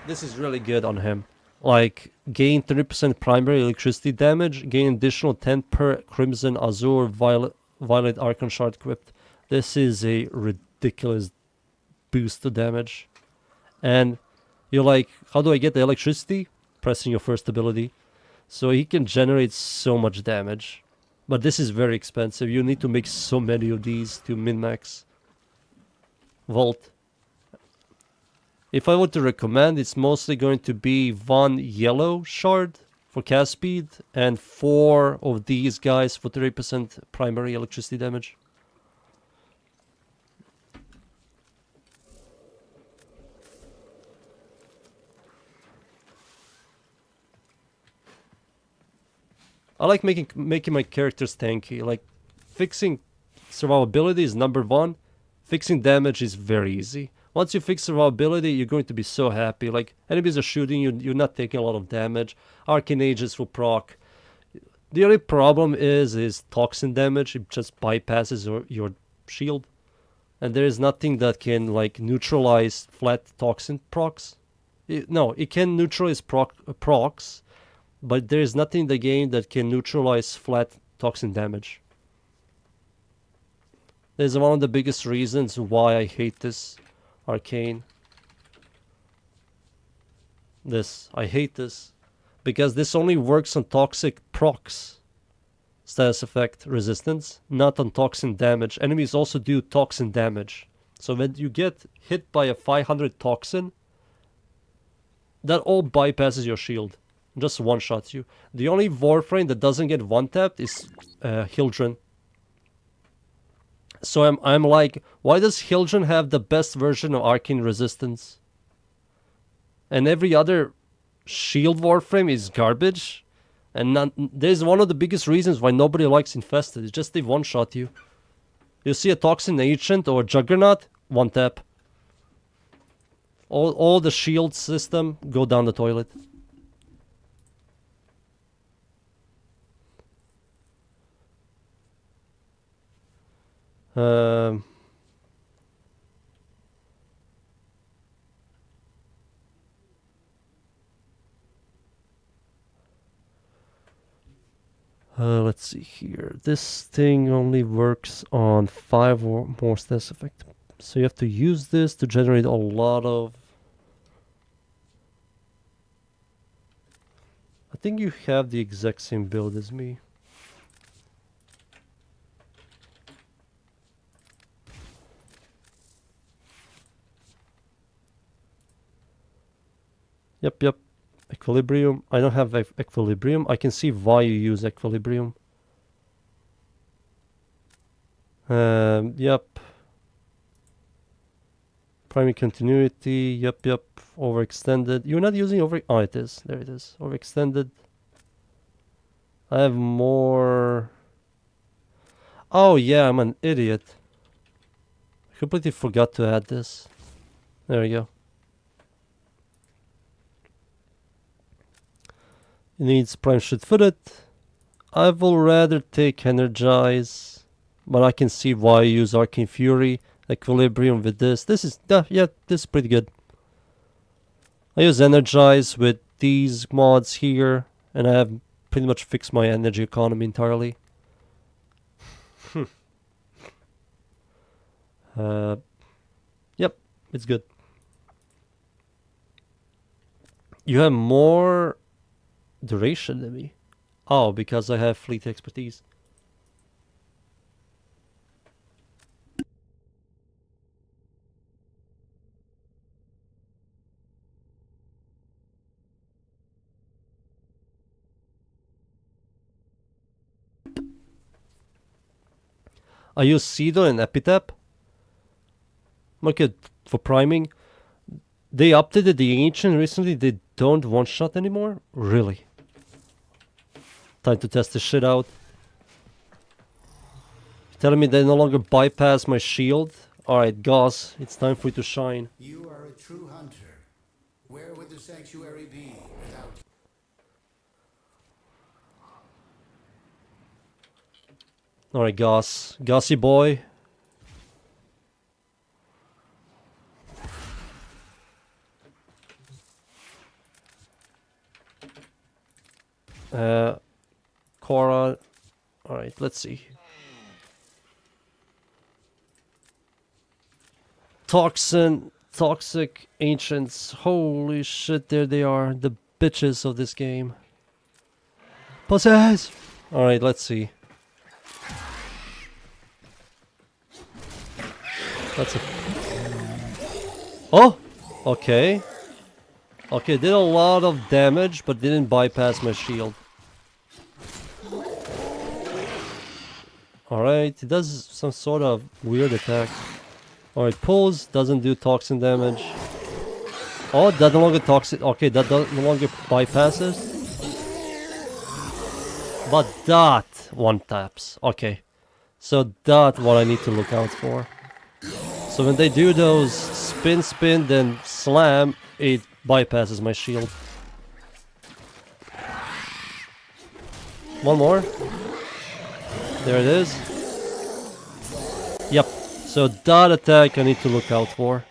[SPEAKER 1] This is really good on him. Like, gain 30% primary electricity damage. Gain additional 10 per Crimson, Azure, Violet Archon shard equipped. This is a ridiculous boost to damage. And you're like, how do I get the electricity? Pressing your first ability. So he can generate so much damage. But this is very expensive. You need to make so many of these to min-max. Volt. If I were to recommend, it's mostly going to be 1 yellow shard for cast speed and 4 of these guys for 30% primary electricity damage. I like making my characters tanky. Like, fixing survivability is number 1. Fixing damage is very easy. Once you fix survivability, you're going to be so happy. Like, enemies are shooting you, you're not taking a lot of damage. Arcane Aegis will proc. The only problem is toxin damage. It just bypasses your shield. And there is nothing that can, like, neutralize flat toxin procs. It can neutralize procs. But there is nothing in the game that can neutralize flat toxin damage. This is one of the biggest reasons why I hate this arcane. I hate this. Because this only works on toxic procs. Status effect resistance, not on toxin damage. Enemies also do toxin damage. So when you get hit by a 500 toxin, that all bypasses your shield. Just one-shots you. The only Warframe that doesn't get one-tapped is Hildren. So I'm like, why does Hildren have the best version of Arcane Resistance? And every other shield Warframe is garbage? And there's one of the biggest reasons why nobody likes Infested. It's just they one-shot you. You see a Toxin Ancient or Juggernaut, one-tap. All the shield system go down the toilet. Let's see here. This thing only works on 5 or more stats effect. So you have to use this to generate a lot of... I think you have the exact same build as me. Yep. Equilibrium. I don't have equilibrium. I can see why you use equilibrium. Yep. Primary continuity. Yep. Overextended. You're not using over... Oh, it is. There it is. Overextended. I have more... Oh, yeah, I'm an idiot. I completely forgot to add this. There we go. It needs prime shoot-footed. I will rather take Energize, but I can see why you use Arcane Fury, Equilibrium with this. This is, yeah, this is pretty good. I use Energize with these mods here, and I have pretty much fixed my energy economy entirely. Yep, it's good. You have more duration than me. Oh, because I have fleet expertise. I use Cedo and Epitap. Market for priming. They updated the Ancient recently. They don't one-shot anymore? Really? Time to test this shit out. You're telling me they no longer bypass my shield? Alright, Gauss, it's time for you to shine.
[SPEAKER 3] You are a true hunter. Where would the sanctuary be without you?
[SPEAKER 1] Alright, Gauss. Gaussy boy. Cora. Alright, let's see. Toxic ancients. Holy shit, there they are. The bitches of this game. Possess! Alright, let's see. That's a... Oh! Okay. Okay, did a lot of damage, but didn't bypass my shield. Alright, it does some sort of weird attack. Alright, pulls, doesn't do toxin damage. Oh, that no longer toxic. Okay, that no longer bypasses. But that one taps. Okay. So that's what I need to look out for. So when they do those spin, then slam, it bypasses my shield. One more. There it is. Yep. So that attack I need to look out for.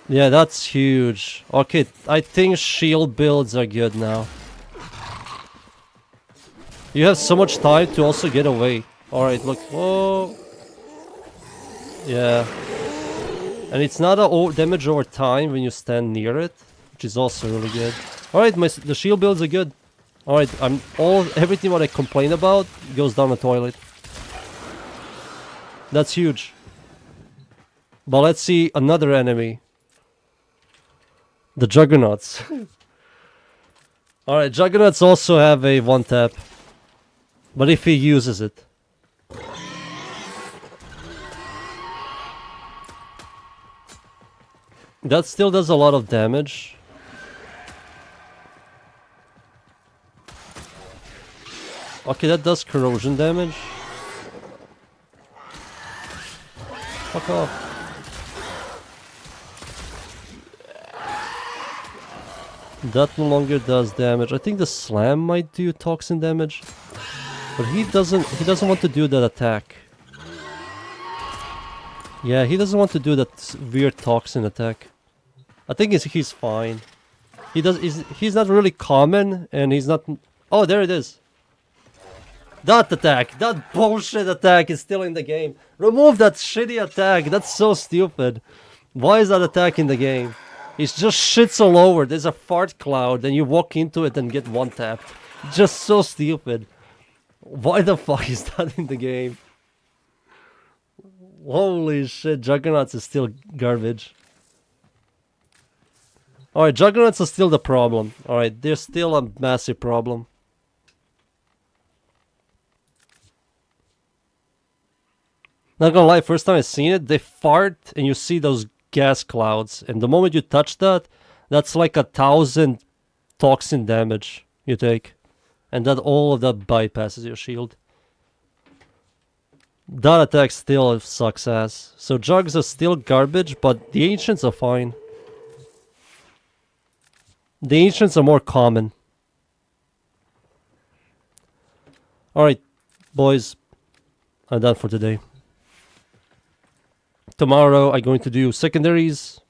[SPEAKER 1] Yeah, that's huge. Okay, I think shield builds are good now. You have so much time to also get away. Alright, look. Whoa. Yeah. And it's not a damage over time when you stand near it, which is also really good. Alright, the shield builds are good. Alright, everything what I complain about goes down the toilet. That's huge. But let's see another enemy. The Juggernauts. Alright, Juggernauts also have a one tap. But if he uses it. That still does a lot of damage. Okay, that does corrosion damage. Fuck off. That no longer does damage. I think the slam might do toxin damage. But he doesn't want to do that attack. Yeah, he doesn't want to do that weird toxin attack. I think he's fine. He's not really common, and he's not. Oh, there it is. That attack, that bullshit attack is still in the game. Remove that shitty attack. That's so stupid. Why is that attack in the game? It just shits all over. There's a fart cloud, and you walk into it and get one tapped. Just so stupid. Why the fuck is that in the game? Holy shit, Juggernauts is still garbage. Alright, Juggernauts are still the problem. Alright, they're still a massive problem. Not gonna lie, first time I seen it, they fart and you see those gas clouds. And the moment you touch that, that's like 1,000 toxin damage you take. And that all of that bypasses your shield. That attack still sucks ass. So Jugs are still garbage, but the Ancients are fine. The Ancients are more common. Alright, boys. I'm done for today. Tomorrow I'm going to do secondaries.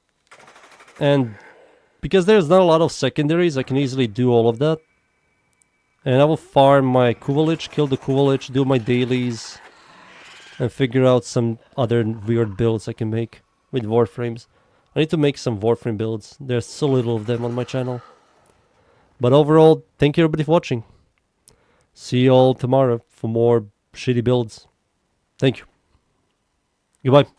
[SPEAKER 1] And because there's not a lot of secondaries, I can easily do all of that. And I will farm my Kuvalich, kill the Kuvalich, do my dailies. And figure out some other weird builds I can make with Warframes. I need to make some Warframe builds. There's so little of them on my channel. But overall, thank you everybody for watching. See you all tomorrow for more shitty builds. Thank you. Goodbye.